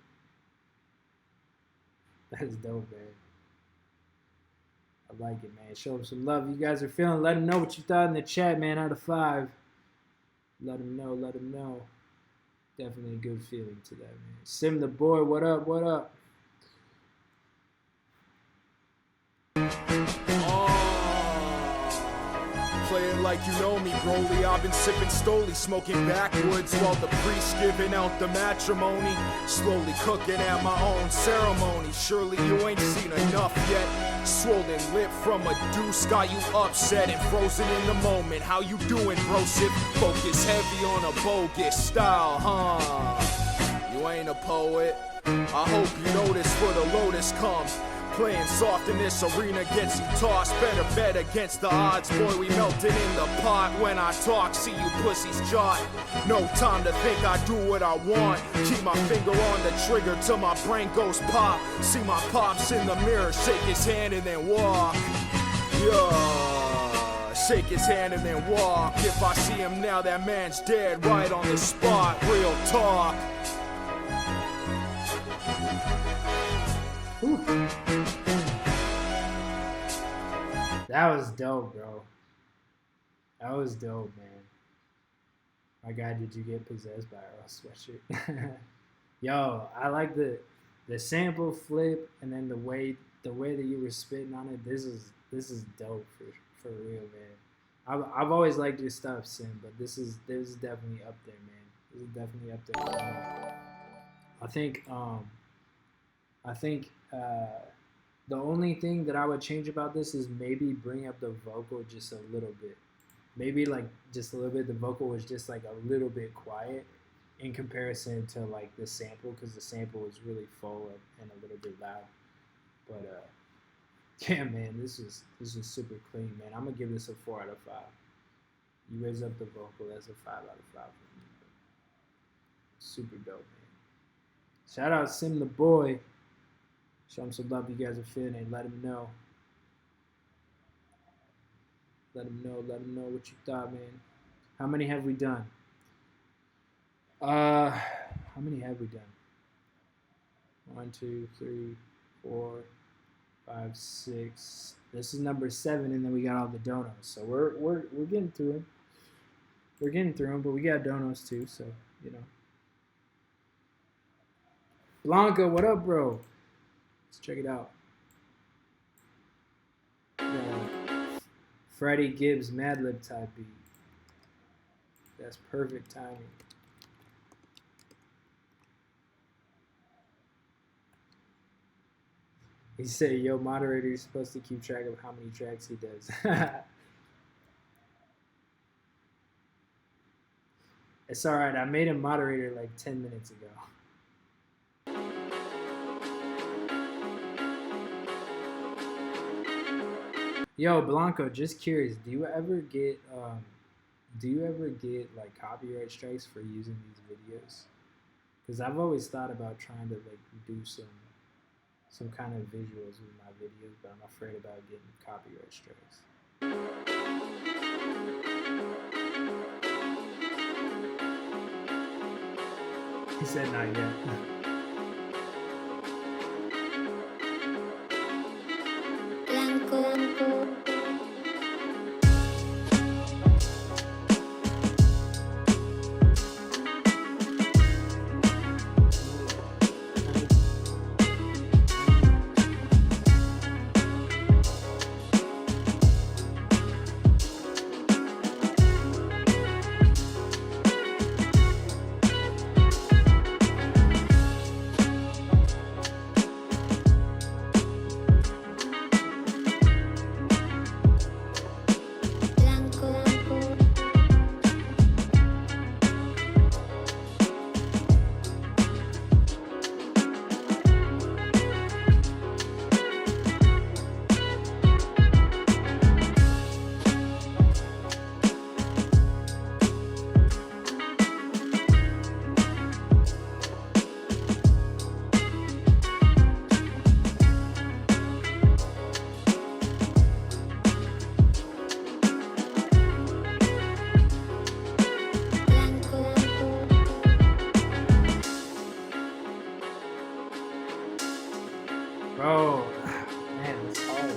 That is dope, man. I like it, man. Show them some love. You guys are feeling. Let them know what you thought in the chat, man. Out of 5. Let them know. Let them know. Definitely a good feeling to that, man. Sim the boy, what up? What up? Play it like you know me, Broly. I've been sipping Stoli, smoking backwoods while the priest giving out the matrimony. Slowly cooking at my own ceremony. Surely you ain't seen enough yet. Swollen lip from a deuce got you upset and frozen in the moment. How you doing, bro? Sip focus heavy on a bogus style, huh? You ain't a poet. I hope you notice for the lotus come. Playing soft in this arena gets you tossed. Better bet against the odds, boy. We melted in the pot. When I talk, see you pussies jot. No time to think, I do what I want. Keep my finger on the trigger till my brain goes pop. See my pops in the mirror, shake his hand and then walk. Yeah, shake his hand and then walk. If I see him now, that man's dead right on the spot. Real talk. That was dope, bro. That was dope, man. My guy, did you get possessed by Earl Sweatshirt? Yo, I like the sample flip and then the way that you were spitting on it. This is dope for real, man. I've always liked your stuff, Sim, but this is definitely up there, man. This is definitely up there. For me. I think the only thing that I would change about this is maybe bring up the vocal just a little bit. Maybe like just a little bit. The vocal was just like a little bit quiet in comparison to like the sample, because the sample was really full and a little bit loud. But yeah, man, this is super clean, man. I'm gonna give this a 4 out of 5. You raise up the vocal, that's a 5 out of 5 for me. Super dope, man. Shout out Sim the Boy. Show him some love. You guys are feeling it. Let him know. Let him know what you thought, man. How many have we done? How many have we done? 1, 2, 3, 4, 5, 6. This is number 7, and then we got all the donos. So we're getting through them. We're getting through them, but we got donos too. So you know. Blanca, what up, bro? Let's check it out. Freddie Gibbs Madlib type beat. That's perfect timing. He said, yo, moderator, you're supposed to keep track of how many tracks he does. It's alright, I made him moderator like 10 minutes ago. Yo, Blanco, just curious, do you ever get like copyright strikes for using these videos? Because I've always thought about trying to like do some kind of visuals with my videos, but I'm afraid about getting copyright strikes. He said not yet. Bro, man, it's hard.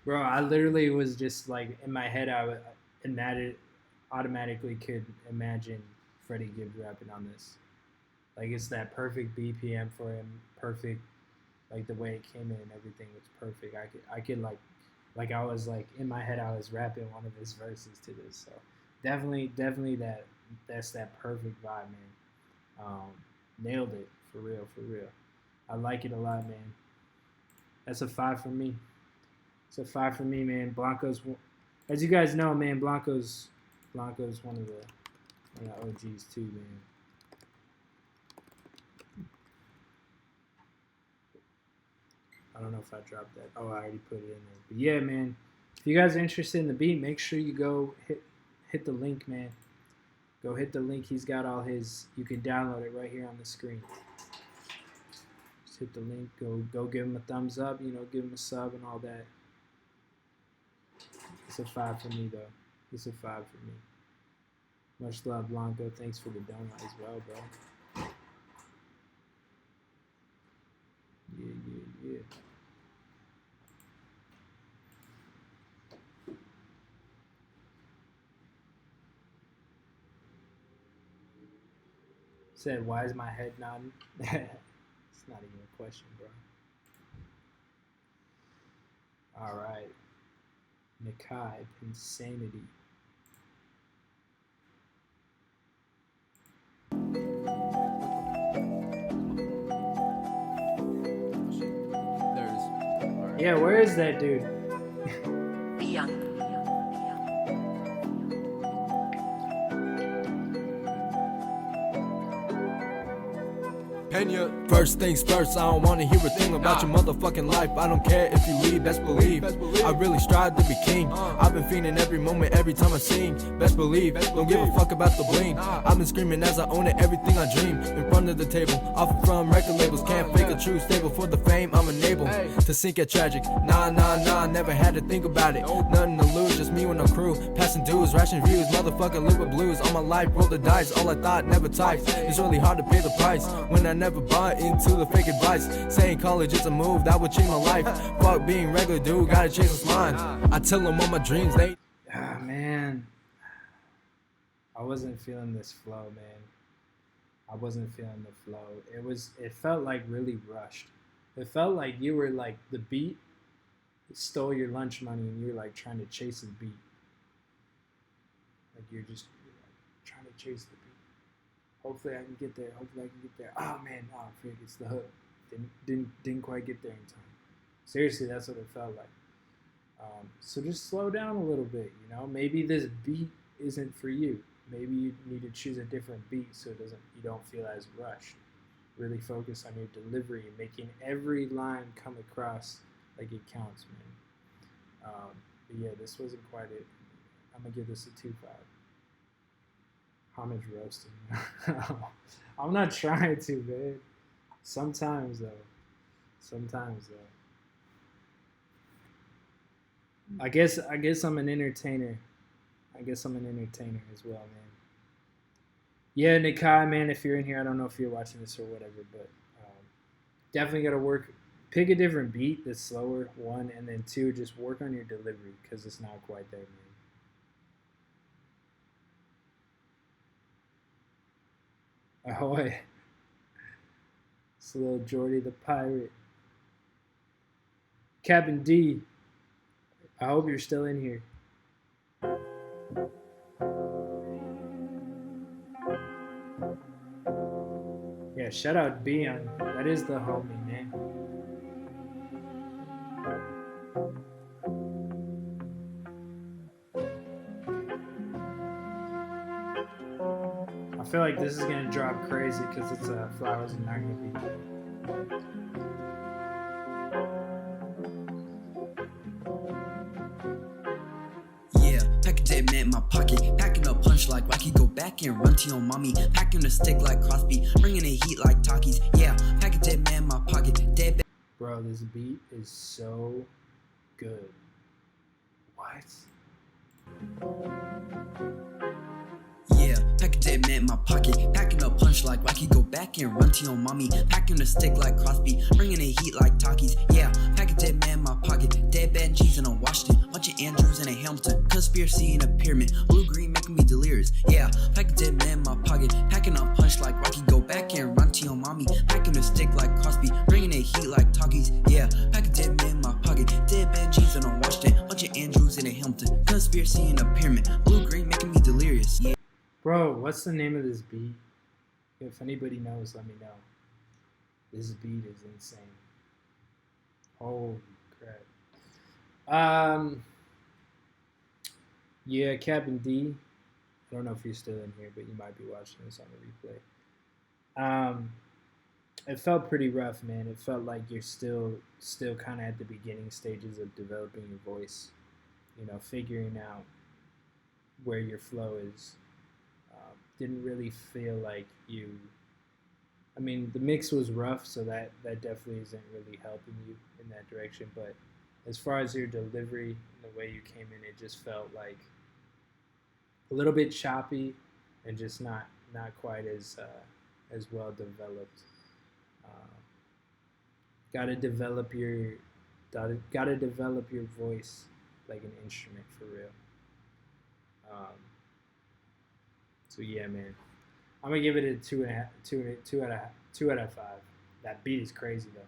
Bro, I literally was just like in my head, automatically could imagine Freddie Gibbs rapping on this. Like it's that perfect BPM for him, perfect, like the way it came in and everything was perfect. I could like I was like in my head I was rapping one of his verses to this. So definitely that's that perfect vibe, man. Nailed it for real. I like it a lot, man. That's a 5 for me. It's a 5 for me, man. Blanco's, as you guys know, man, Blanco's one of the OGs too, man. I don't know if I dropped that. Oh, I already put it in there. But yeah, man, if you guys are interested in the beat, make sure you go hit the link, man. Go hit the link. He's got all his. You can download it right here on the screen. Just hit the link. Go give him a thumbs up. You know, give him a sub and all that. It's a 5 for me, though. It's a 5 for me. Much love, Blanco. Thanks for the donut as well, bro. Yeah. Said, why is my head nodding? It's not even a question, bro. All right. Nikai, Insanity. Yeah, where is that dude? Young. Pena. First things first, I don't wanna hear a thing about your motherfucking life. I don't care if you leave, best believe. I really strive to be king. I've been feeling every moment, every time I sing. Best believe, don't give a fuck about the bling. I've been screaming as I own it, everything I dream. In front of the table, off from record labels. Can't fake a true stable for the fame. I'm unable to sink at tragic. Nah, never had to think about it. Nothing to lose, just me with no crew. Passing dues, ration views, motherfucker live with blues. All my life, roll the dice, all I thought, never typed. It's really hard to pay the price when I never bought into the fake advice. Saying college is a move that would change my life. Fuck being regular, dude, gotta chase what's mine. I tell them all my dreams, they. Ah, man. I wasn't feeling this flow, man. I wasn't feeling the flow. It felt like really rushed. It felt like you were like, the beat stole your lunch money and you were like trying to chase the beat. Like you're like trying to chase the beat. Hopefully I can get there. Oh man, frig, it's the hook. Didn't quite get there in time. Seriously, that's what it felt like. So just slow down a little bit, you know. Maybe this beat isn't for you. Maybe you need to choose a different beat so you don't feel as rushed. Really focus on your delivery and making every line come across like it counts, man. But yeah, this wasn't quite it. I'm gonna give this a 2.5. Homage roasting. I'm not trying to, man. Sometimes though. I guess I'm an entertainer. as well, man. Yeah, Nikai, man, if you're in here, I don't know if you're watching this or whatever, but definitely got to work. Pick a different beat that's slower, 1, and then 2, just work on your delivery because it's not quite there, man. Ahoy. It's a little Jordy the Pirate. Captain D, I hope you're still in here. Yeah, shout out Beon. That is the homie, man. I feel like this is gonna drop crazy because it's Flowers and Narnia beat. Yeah, pack a dead man in my pocket, packing a punch like Rocky, go back and run to your mommy, packing a stick like Crosby, bringing the heat like Takis. Yeah, pack a dead man in my pocket, dead. Bro, this beat is so good. What? Yeah, pack a dead man in my pocket, packing a punch like Rocky, go back and run to your mommy, packing a stick like Crosby, bringing the heat like Takis. Yeah, pack a dead man in my pocket, dead Benjis in a Washington, bunch of Andrews in a Hamilton, conspiracy in a pyramid, blue green making me delirious. Yeah, pack a dead man in my pocket, packing a punch like Rocky, go back and run to your mommy, packing a stick like Crosby, bringing the heat like Takis. Yeah, pack a dead man in my pocket, dead Benjis in a Washington, bunch of Andrews in a Hamilton, conspiracy in a pyramid, blue green making me delirious. Yeah. Bro, what's the name of this beat? If anybody knows, let me know. This beat is insane. Holy crap. Yeah, Captain D. I don't know if you're still in here, but you might be watching this on the replay. It felt pretty rough, man. It felt like you're still kind of at the beginning stages of developing your voice. You know, figuring out where your flow is. Didn't really feel like you. I mean, the mix was rough, so that definitely isn't really helping you in that direction. But as far as your delivery and the way you came in, it just felt like a little bit choppy and just not quite as well developed. Gotta develop your voice like an instrument for real. So yeah, man, I'm gonna give it a 2 out of 5. That beat is crazy though.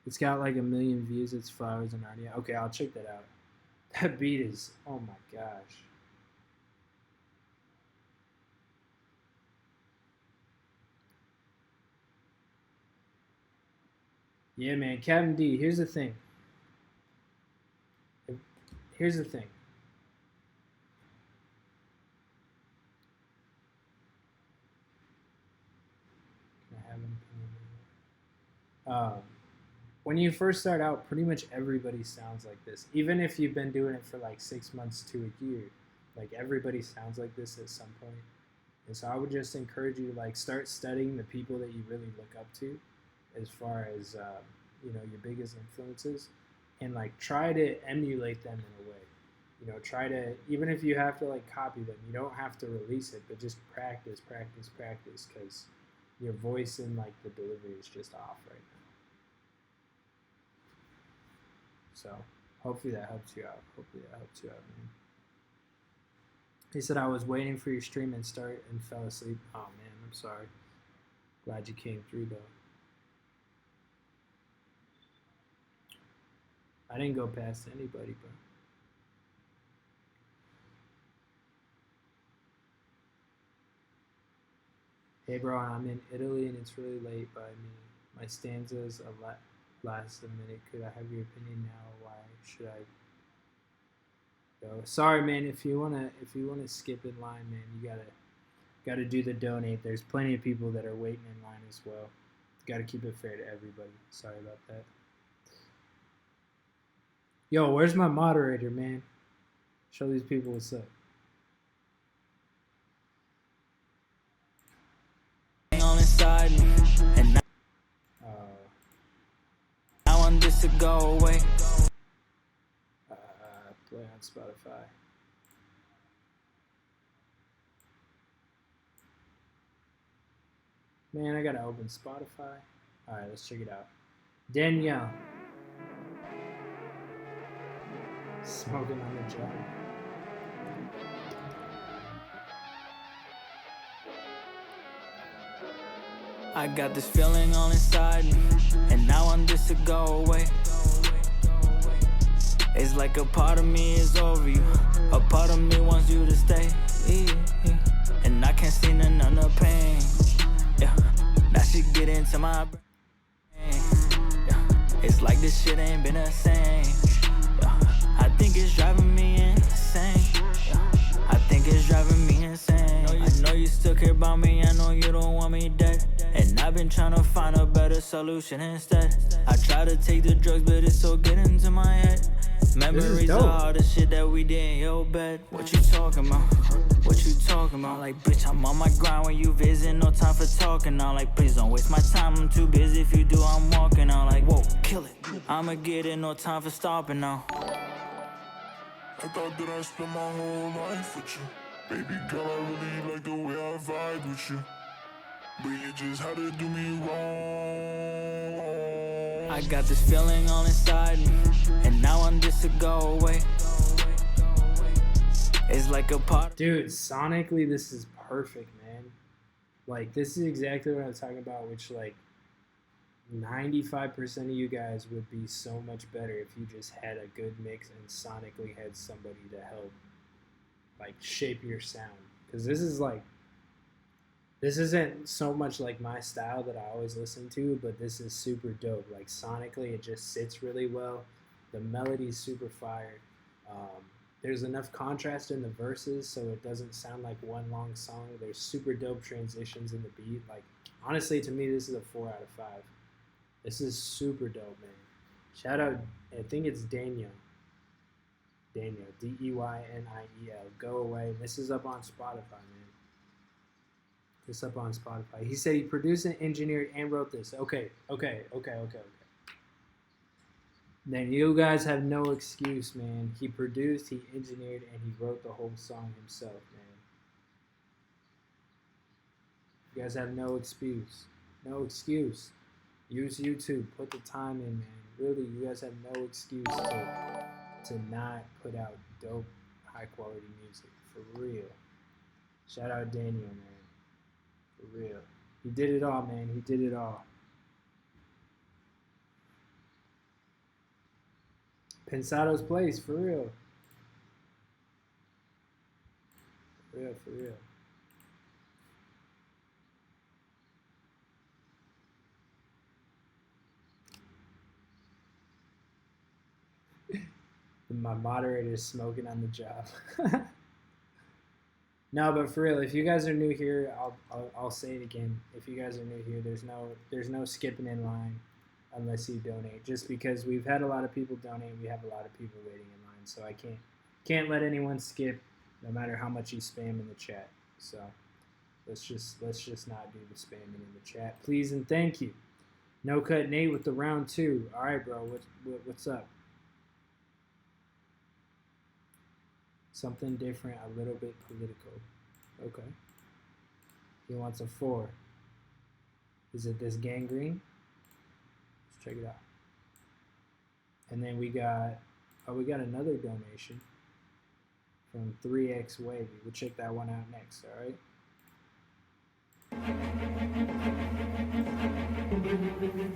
It's got like 1 million views. It's Flowers and Narnia. Okay, I'll check that out. That beat is, oh my gosh. Yeah, man, Captain D. Here's the thing. When you first start out, pretty much everybody sounds like this. Even if you've been doing it for like 6 months to a year, like everybody sounds like this at some point. And so I would just encourage you to like start studying the people that you really look up to, as far as you know, your biggest influences, and like try to emulate them in a way. You know, try to, even if you have to like copy them, you don't have to release it, but just practice, because your voice and like the delivery is just off right now. So hopefully that helps you out. Man. He said, I was waiting for your stream and start and fell asleep. Oh man, I'm sorry. Glad you came through though. I didn't go past anybody, but hey bro, I'm in Italy and it's really late by me. My stanzas last a minute. Could I have your opinion now? Why should I go? Sorry, man. If you wanna skip in line, man, you gotta do the donate. There's plenty of people that are waiting in line as well. Gotta keep it fair to everybody. Sorry about that. Yo, where's my moderator, man? Show these people what's up. On inside me, and now I want this to go away. Play on Spotify. Man, I gotta open Spotify. Alright, let's check it out. Danielle. Smoking on the job. I got this feeling all inside me, and now I want this to go away. It's like a part of me is over you, a part of me wants you to stay. And I can't see none of the pain. Yeah, that shit get into my brain. Yeah, it's like this shit ain't been the same. Yeah, I think it's driving me insane. Yeah, I think it's driving me insane. I know you still care about me, I know you don't want me dead. And I've been trying to find a better solution instead. I try to take the drugs, but it's so getting to my head. Memories of all the shit that we did in your bed. What you talking about? What you talking about? Like, bitch, I'm on my grind when you visit. No time for talking now. Like, please don't waste my time. I'm too busy. If you do, I'm walking out. Like, whoa, kill it. I'ma get it. No time for stopping now. I thought that I spent my whole life with you. Baby girl, I really like the way I vibe with you. But you just had to do me wrong. I got this feeling all inside me, and now I want this to go away. It's like a part. Dude, sonically, this is perfect, man. Like, this is exactly what I'm talking about, which, like, 95% of you guys would be so much better if you just had a good mix and sonically had somebody to help, like, shape your sound. Because this This isn't so much like my style that I always listen to, but this is super dope. Like sonically, it just sits really well. The melody's super fire. There's enough contrast in the verses, so it doesn't sound like one long song. There's super dope transitions in the beat. Like honestly, to me, this is a 4 out of 5. This is super dope, man. Shout out, I think it's Daniel. Daniel, Deyniel. Go away. This is up on Spotify, man. This up on Spotify. He said he produced and engineered and wrote this. Okay. Then you guys have no excuse, man. He produced, he engineered, and he wrote the whole song himself, man. You guys have no excuse. No excuse. Use YouTube. Put the time in, man. Really, you guys have no excuse to not put out dope, high-quality music. For real. Shout out Daniel, man. For real. He did it all, man. He did it all. Pensado's Place, for real. For real. My moderator is smoking on the job. No, but for real, if you guys are new here, I'll say it again. If you guys are new here, there's no skipping in line unless you donate. Just because we've had a lot of people donate, we have a lot of people waiting in line, so I can't let anyone skip, no matter how much you spam in the chat. So let's just not do the spamming in the chat, please and thank you. No Cut Nate with the round 2. All right, bro, what's up? Something different, a little bit political. Okay. He wants a 4. Is it this Gangrene? Let's check it out. And then we got another donation from 3X Wavy. We'll check that one out next, all right?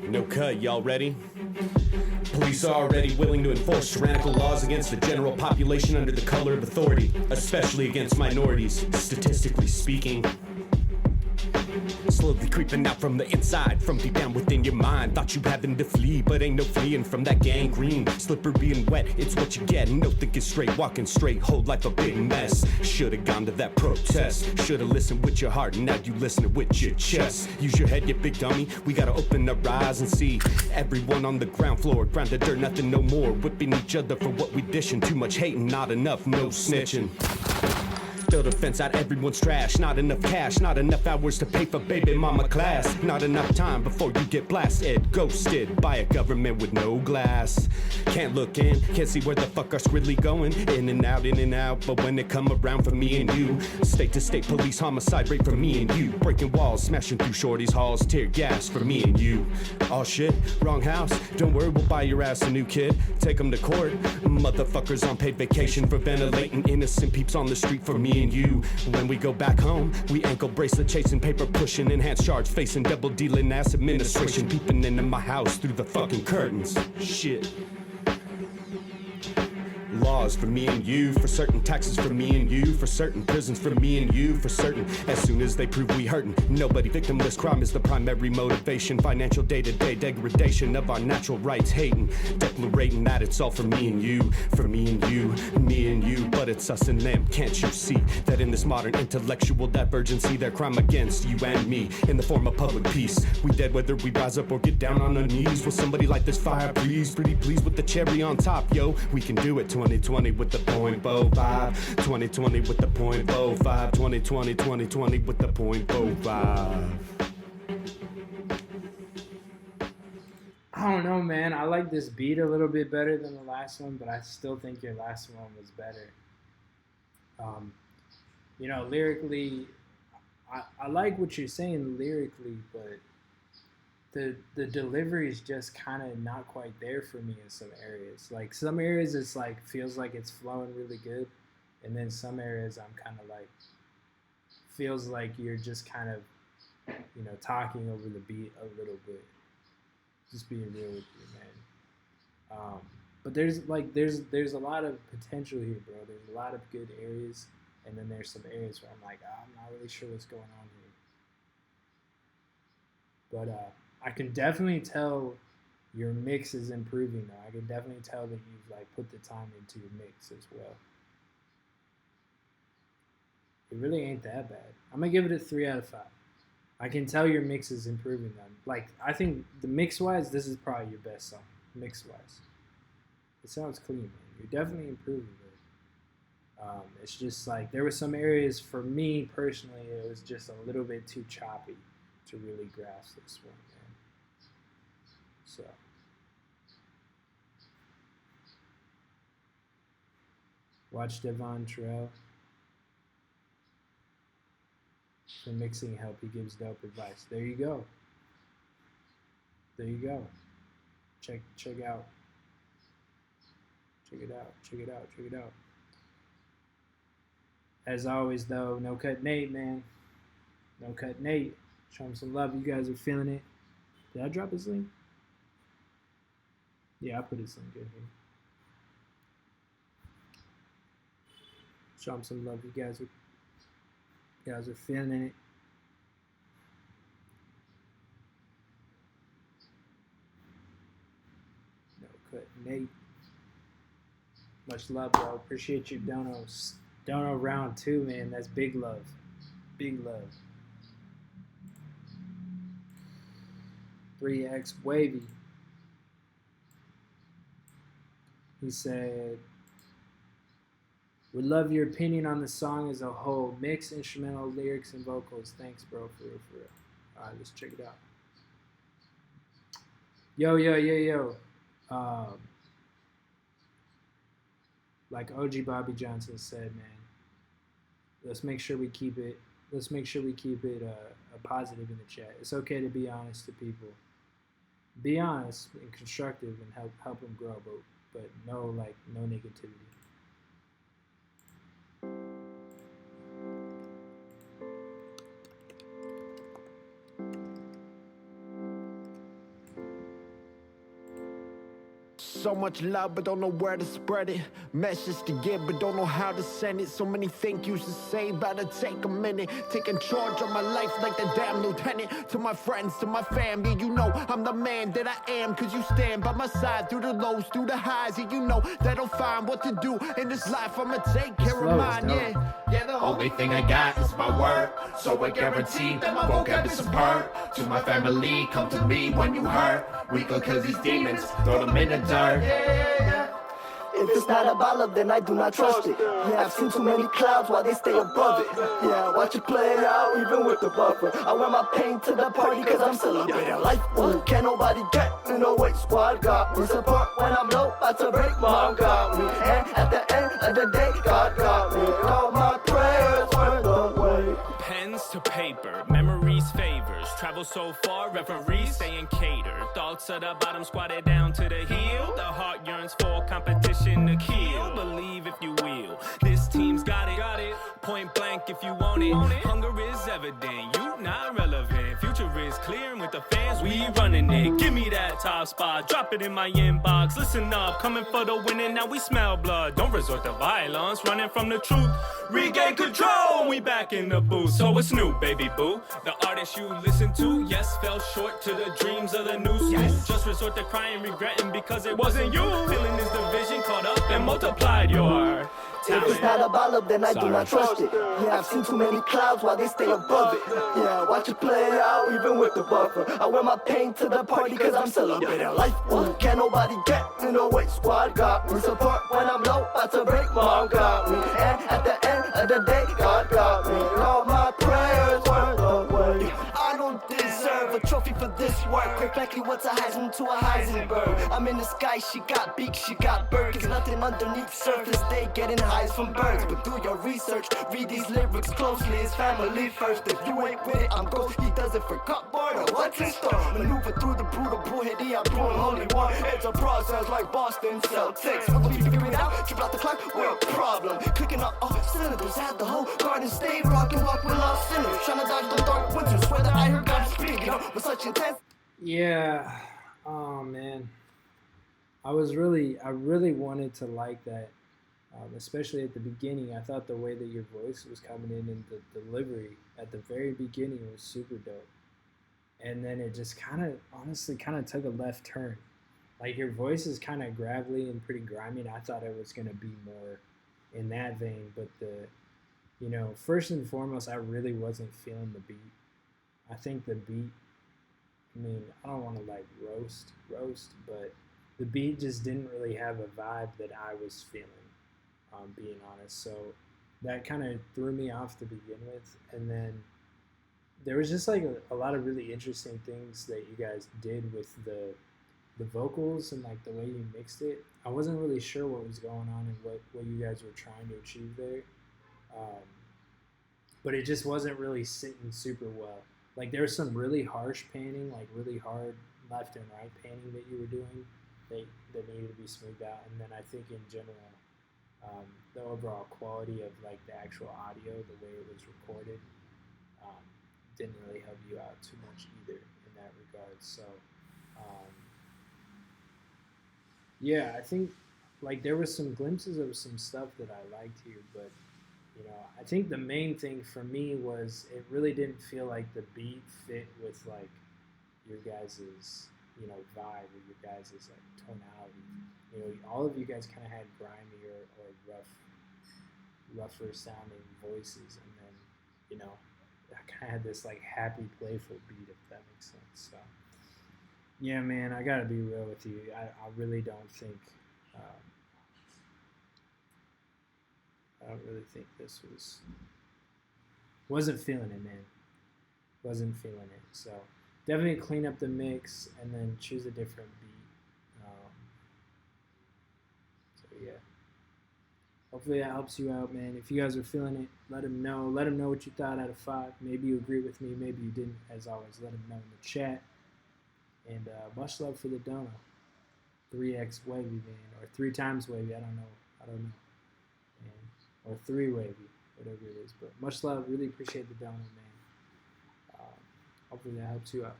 No cut, y'all ready? Police are already willing to enforce tyrannical laws against the general population under the color of authority, especially against minorities, statistically speaking. Slowly creeping out from the inside, from deep down within your mind. Thought you having to flee, but ain't no fleeing from that gangrene. Slippery and wet, it's what you get. No thinking straight, walking straight, whole life a big mess. Should've gone to that protest, should've listened with your heart, and now you listening with your chest. Use your head, you big dummy, we gotta open our eyes and see. Everyone on the ground floor, ground to dirt, nothing no more. Whipping each other for what we dishing. Too much hating, not enough, no snitching. Build a fence out everyone's trash. Not enough cash, not enough hours to pay for baby mama class. Not enough time before you get blasted. Ghosted by a government with no glass. Can't look in, can't see where the fuck our really going. In and out, but when it come around for me and you, state to state police homicide rate for me and you. Breaking walls, smashing through shorties halls, tear gas for me and you. Oh shit, wrong house, don't worry, we'll buy your ass a new kid. Take them to court, motherfuckers on paid vacation for ventilating innocent peeps on the street for me and you. When we go back home, we ankle bracelet chasing, paper pushing, enhanced charge facing, double dealing, ass administration, peeping into my house through the fucking curtains. Shit. Laws for me and you, for certain taxes for me and you, for certain prisons for me and you, for certain as soon as they prove we hurtin'. Nobody victimless, crime is the primary motivation. Financial day-to-day degradation of our natural rights, hating, declarating that it's all for me and you, for me and you, me and you, but it's us and them. Can't you see that in this modern intellectual divergency, their crime against you and me in the form of public peace? We dead whether we rise up or get down on our knees. Will somebody light this fire, please? Pretty please with the cherry on top, yo. We can do it. 2020 with the .05, 2020 with the .05, 2020 with the .05. I don't know, man. I like this beat a little bit better than the last one, but I still think your last one was better. You know, lyrically, I like what you're saying lyrically, but the delivery is just kind of not quite there for me in some areas. Like some areas it's like feels like it's flowing really good, and then some areas I'm kind of like feels like you're just kind of, you know, talking over the beat a little bit. Just being real with you, man. But there's a lot of potential here, bro. There's a lot of good areas, and then there's some areas where I'm like, I'm not really sure what's going on here. But I can definitely tell your mix is improving though. I can definitely tell that you've like put the time into your mix as well. It really ain't that bad. I'm gonna give it a 3 out of 5. I can tell your mix is improving then. Like, I think the mix wise, this is probably your best song, mix wise. It sounds clean, man. You're definitely improving it. It's just like, there were some areas for me personally, it was just a little bit too choppy to really grasp this one, man. So. Watch Devon Terrell. For mixing help, he gives dope advice. There you go. There you go. Check out. Check it out. Check it out. As always, though, No Cut Nate, man. No Cut Nate. Show him some love. You guys are feeling it. Did I drop his link? Yeah, I put his link in here. Show him some love. You guys are feeling it. No Cut Nate. Much love, bro. Appreciate you, Dono. Dono round 2, man. That's big love. Big love. 3X Wavy. He said, would love your opinion on the song as a whole. Mix, instrumental, lyrics, and vocals. Thanks, bro. For real. Alright, let's check it out. Yo. Like OG Bobby Johnson said, man, let's make sure we keep it a positive in the chat. It's okay to be honest to people. Be honest and constructive and help them grow, but no negativity. So much love, but don't know where to spread it. Message to give, but don't know how to send it. So many thank yous to say, better take a minute. Taking charge of my life like the damn lieutenant. To my friends, to my family, you know I'm the man that I am. Cause you stand by my side through the lows, through the highs. And you know that I'll find what to do in this life. I'ma take care of mine, yeah. Yeah, the only thing I got is my word. So I guarantee that my vocab is superb. To my family, come to me when you hurt. We go kill these demons, throw them in the dirt. If it's not about love, then I do not trust it. Yeah, I've seen too many clouds while they stay above it. Yeah, watch it play out even with the buffer. I wear my pain to the party cause I'm celebrating life. Ooh, can't nobody get in the way. Squad got me support when I'm low, about to break, mom got me. And at the end of the day, God got me. All my prayers were the way. Pens to paper, memories favors. Travel so far, referees staying catered. Thoughts of the bottom squatted down to the heel. The heart yearns for competition to kill. Believe if you will, this team's got it. Point blank if you want it. Hunger is evident, you not relevant. Future is clear and with the fans we running it. Give me that top spot, drop it in my inbox. Listen up, coming for the winning, now we smell blood. Don't resort to violence, running from the truth. Regain control, we back in the booth. So it's new, baby boo. The artist you listen to, yes, fell short to the dreams of the new school. Yes. Just resort to crying, regretting because it wasn't you. Feeling this division caught up and multiplied your talent. If it's not about love, then I do not trust it. Yeah, I've seen too many clouds while they stay above it. Yeah, watch it play out even with the buffer. I wear my pain to the party cause I'm celebrating life. Ooh, can't nobody get in the way. Squad got me support when I'm low, about to break, mom got me. And at the end of the day, God got me. All my prayers were the way. I don't deserve a trophy for this work. Exactly what's a Heisman to a Heisenberg. I'm in the sky, she got beak, she got bird. Cause nothing underneath surface, they getting highs from birds. But do your research, read these lyrics closely. It's family first. If you ain't with it, I'm ghost. He does it for cupboard or what's in store. Maneuver through the brutal bullhead, I'm doing only one. It's a process like Boston Celtics. Once we figure it out, trip out the clock, we're a problem. Clicking up all cylinders, had the whole garden stay rockin', walk with lost sinners. Trying to dodge the dark winters, whether I heard God speak, you know, with such intense. Yeah, oh man, I really wanted to like that, especially at the beginning. I thought the way that your voice was coming in and the delivery at the very beginning was super dope. and then it just honestly took a left turn. Like, your voice is kind of gravelly and pretty grimy, and I thought it was gonna be more in that vein, but first and foremost, I really wasn't feeling the beat. I think the beat, I mean, I don't want to like roast, but the beat just didn't really have a vibe that I was feeling, being honest. So that kind of threw me off to begin with. And then there was just like a lot of really interesting things that you guys did with the vocals and like the way you mixed it. I wasn't really sure what was going on and what you guys were trying to achieve there. But it just wasn't really sitting super well. Like, there was some really harsh panning, like really hard left and right panning that you were doing that needed to be smoothed out. And then I think in general, the overall quality of like the actual audio, the way it was recorded, didn't really help you out too much either in that regard. So, yeah, I think like there was some glimpses of some stuff that I liked here, but I think the main thing for me was it really didn't feel like the beat fit with like your guys's vibe or your guys's like tonality. All of you guys kind of had grimier or rougher sounding voices, and then I kind of had this like happy, playful beat, if that makes sense. So yeah, man, I gotta be real with you. I really don't think. I don't really think this wasn't feeling it, man. Wasn't feeling it. So definitely clean up the mix and then choose a different beat. So yeah. Hopefully that helps you out, man. If you guys are feeling it, let them know. Let them know what you thought out of 5. Maybe you agree with me. Maybe you didn't. As always, let them know in the chat. And much love for the dono. 3x wavy, man, or 3 times wavy. I don't know. Or 3 wavy, whatever it is. But much love. Really appreciate the dono, man. Hopefully that helps you out.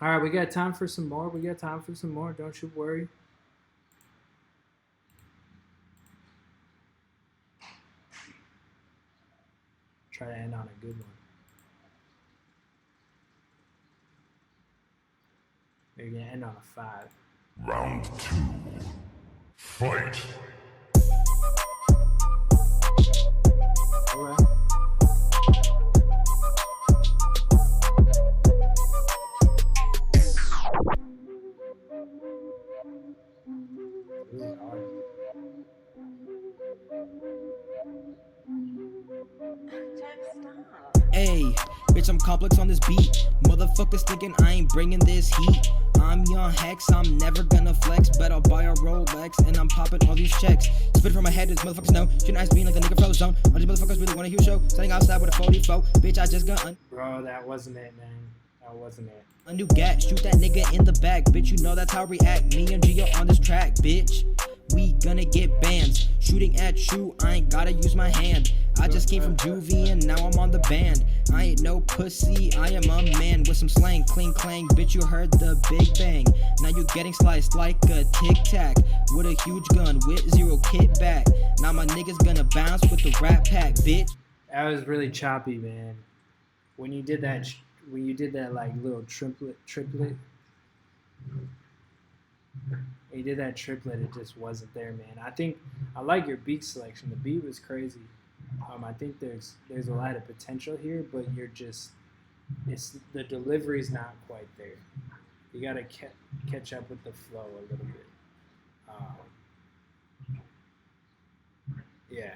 All right, we got time for some more. Don't you worry. Try to end on a good one. Maybe we're gonna end on a 5. Round 2. Fight. All right. Really hard. Hey, bitch, I'm complex on this beat. Motherfuckers thinking I ain't bringing this heat. I'm Young Hex, I'm never gonna flex, but I'll buy a Rolex and I'm popping all these checks. Spit from my head, these motherfuckers know. Shouldn't I being like a nigga flow zone. All these motherfuckers really want a huge show. Standing outside with a 44. Bitch, I just got Bro, that wasn't it, man. That wasn't it. a new gat. Shoot that nigga in the back, bitch. You know that's how I react. Me and Gio on this track, bitch. We gonna get bands. Shooting at you, I ain't gotta use my hand. I just came from juvie and now I'm on the band. I ain't no pussy, I am a man with some slang. Cling clang, bitch, you heard the big bang. Now you getting sliced like a tic tac. With a huge gun, with 0 kickback. Now my niggas gonna bounce with the rap pack, bitch. That was really choppy, man. When you did that, like little triplet. When you did that triplet, it just wasn't there, man. I like your beat selection. The beat was crazy. I think there's a lot of potential here, but the delivery's not quite there. You gotta catch up with the flow a little bit. Yeah.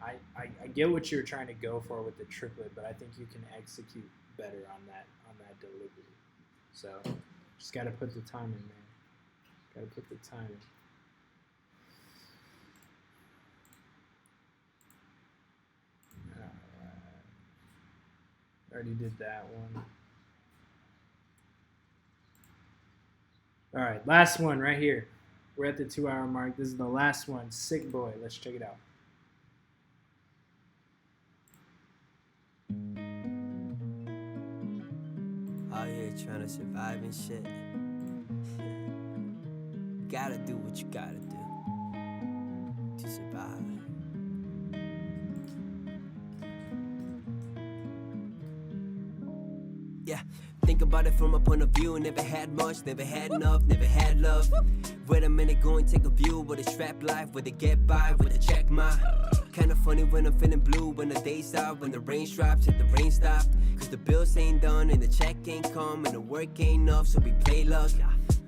I get what you're trying to go for with the triplet, but I think you can execute better on that delivery. So just gotta put the time in, man. Gotta put the time in. Already did that one. All right, last one right here. We're at the 2-hour mark. This is the last one. Sick Boy. Let's check it out. Out here trying to survive and shit. Gotta do what you gotta do to survive. think about it from a point of view. Never had much, never had enough, never had love. Wait a minute, go and take a view. With a strap life, with a get by, with a check my. Kinda funny when I'm feeling blue. When the days stop, when the rain drops, if the rain stop. Cause the bills ain't done and the check ain't come and the work ain't enough, so we play luck.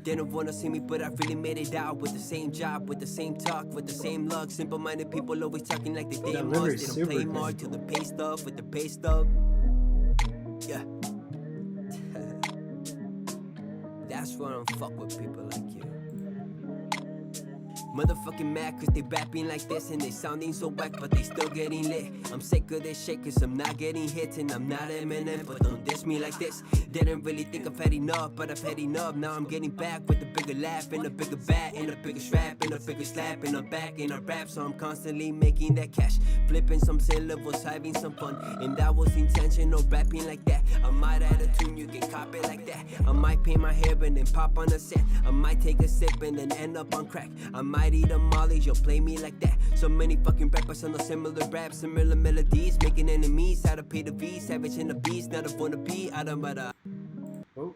They don't wanna see me, but I really made it out. With the same job, with the same talk, with the same luck. Simple-minded people always talking like they That must. liver's They don't play super hard good. till the pay stuff with the pay stuff. Yeah. That's why I don't fuck with people like you. Motherfucking mad cause they rapping like this and they sounding so whack, but they still getting lit. I'm sick of this shit cause I'm not getting hits and I'm not Eminem, but don't diss me like this. Didn't really think I've had enough, but I've had enough. Now I'm getting back with a bigger laugh and a bigger bat and a bigger strap and a bigger slap and I'm back in a rap, so I'm constantly making that cash. Flipping some syllables, having some fun, and that was intentional rapping like that. I might add a tune, you can copy like that. I might paint my hair and then pop on a set. I might take a sip and then end up on crack. I might eat a molly, you'll play me like that. So many fucking rappers on the similar raps, similar melodies, making enemies out of P to V, savage in the beast, not a wannabe, out of my. Oh.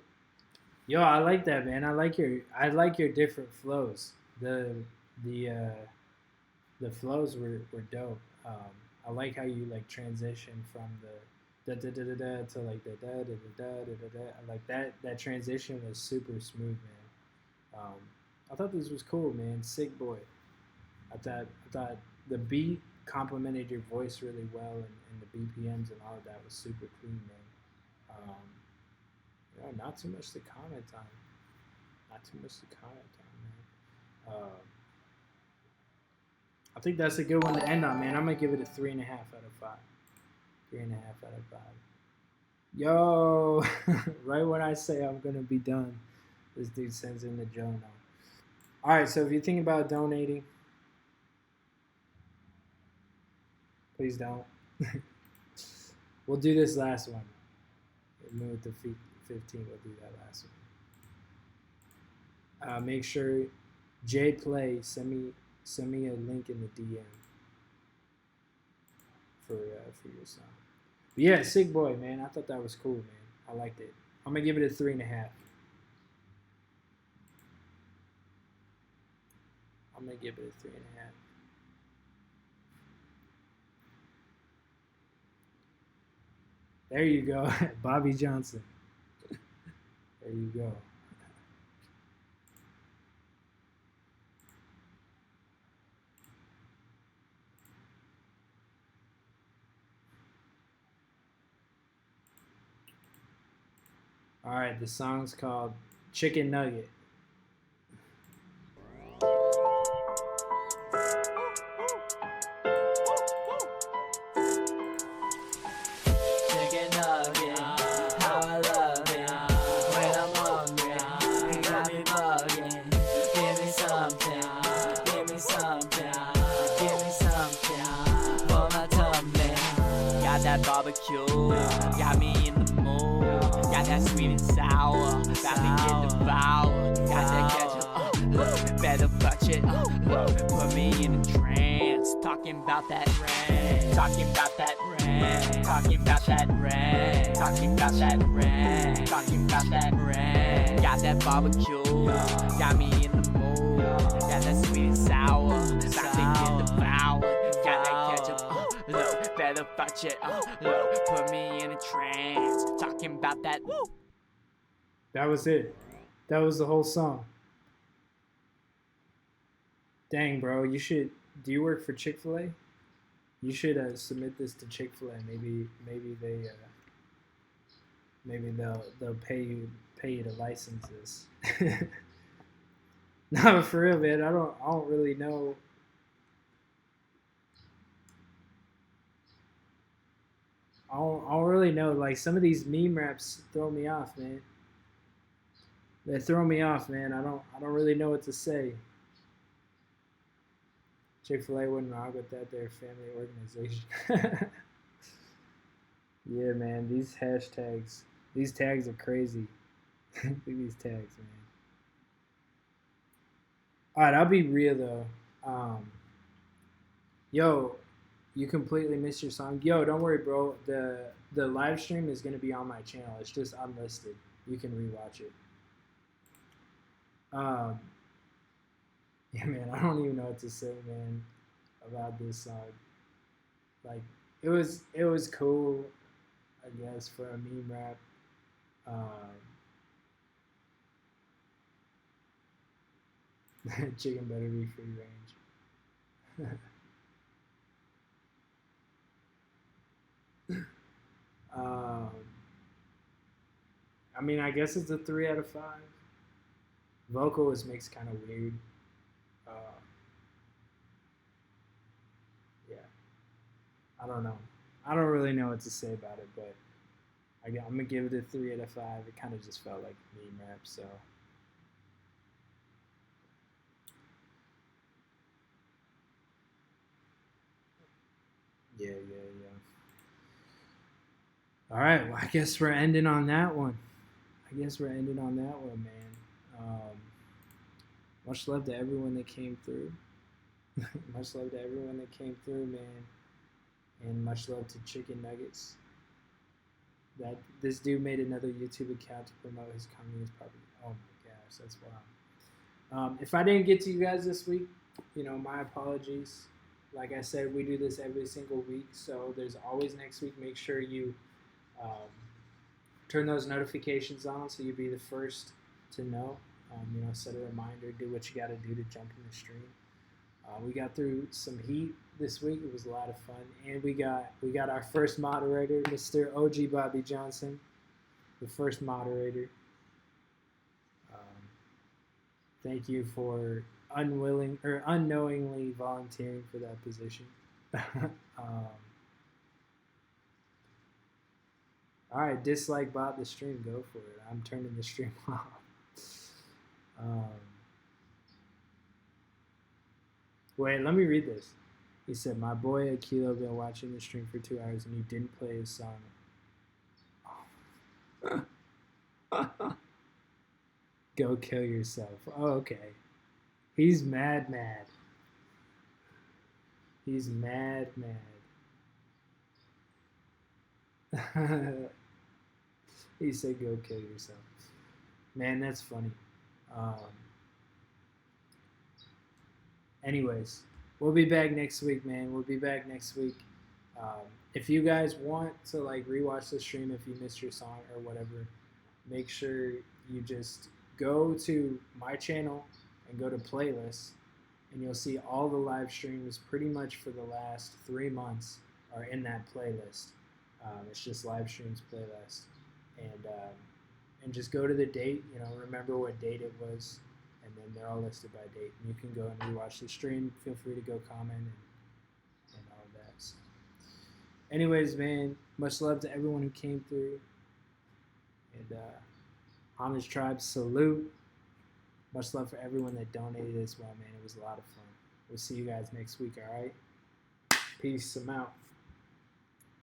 Yo, I like that, man. I like your different flows. The flows were dope. I like how you like transition from the da da da da da to like the da da da da da da. Like that transition was super smooth, man. I thought this was cool, man. Sick boy. I thought the beat complemented your voice really well, and the BPMs and all of that was super clean, man. Not too much to comment on. Man. I think that's a good one to end on, man. I'm gonna give it a 3.5 out of 5. 3.5 out of 5. Yo, right when I say I'm gonna be done, this dude sends in the Jono. All right, so if you're thinking about donating, please don't. We'll do this last one. We'll move to 15. We'll do that last one. Make sure Jade Play send me a link in the DM for your song. But yeah, sick boy, man. I thought that was cool, man. I liked it. I'm gonna give it a 3.5. I'm gonna give it a 3.5. There you go, Bobby Johnson. There you go. All right, the song's called Chicken Nugget. Chicken nugget, how I love it. When I'm hungry, you got me bugging. Give me something, give me something, give me something for my tummy. Got that barbecue, got me in the mood. Got that sweet and sour, about to get devoured. Got that ketchup, look, better touch it, look, put me in a trance. Talking about that rent, talking about that rent, talking about that rent, talking about that rent, talking about that rent. Got that barbecue, got me in the mood. Got that sweet and sour, about to get devoured. Got that ketchup, look, better touch it, look, put me in a trance. Talking about that, woo. That was it. That was the whole song. Dang, bro, you should. Do you work for Chick-fil-A? You should submit this to Chick-fil-A. Maybe they'll pay you to license this. No, but for real, man. I don't really know. I don't really know. Like, some of these meme raps throw me off, man. They throw me off, man. I don't really know what to say. Chick-fil-A wouldn't rock with that. They're a family organization. Yeah, man. These tags are crazy. Look at these tags, man. All right, I'll be real though. Yo, you completely missed your song. Yo, don't worry, bro. The live stream is gonna be on my channel. It's just unlisted. you can rewatch it. Yeah, man, I don't even know what to say, man, about this song. Like, it was cool, I guess, for a meme rap. Chicken better be free range. I mean, I guess it's a 3 out of 5. Vocal is mixed kind of weird. Yeah. I don't know. I don't really know what to say about it, but I'm going to give it a 3 out of 5. It kind of just felt like meme rap, so. Yeah. All right, well, I guess we're ending on that one. Man. Much love to everyone that came through. Man. And much love to Chicken Nuggets. That this dude made another YouTube account to promote his communist property. Oh my gosh, that's wild. If I didn't get to you guys this week, my apologies. Like I said, we do this every single week, so there's always next week. Make sure you turn those notifications on so you'll be the first to know. Set a reminder, do what you got to do to jump in the stream. We got through some heat this week. It was a lot of fun, and we got our first moderator, Mr. OG Bobby Johnson, the first moderator. Thank you for unknowingly volunteering for that position. All right, dislike bot the stream. Go for it. I'm turning the stream off. Wait, let me read this. He said, "My boy Akilo been watching the stream for 2 hours and he didn't play his song." Go kill yourself. Oh, okay. He's mad. He's mad. He said, "Go kill yourself." Man, that's funny. Anyways, we'll be back next week, man. If you guys want to rewatch the stream if you missed your song or whatever, make sure you just go to my channel and go to playlists, and you'll see all the live streams pretty much for the last 3 months are in that playlist. It's just live streams playlist, and just go to the date. Remember what date it was, and then they're all listed by date. And you can go and rewatch the stream. Feel free to go comment and all of that. So. Anyways, man, much love to everyone who came through, and Homage Tribe salute. Much love for everyone that donated as well, man. It was a lot of fun. We'll see you guys next week. All right, peace. I'm out.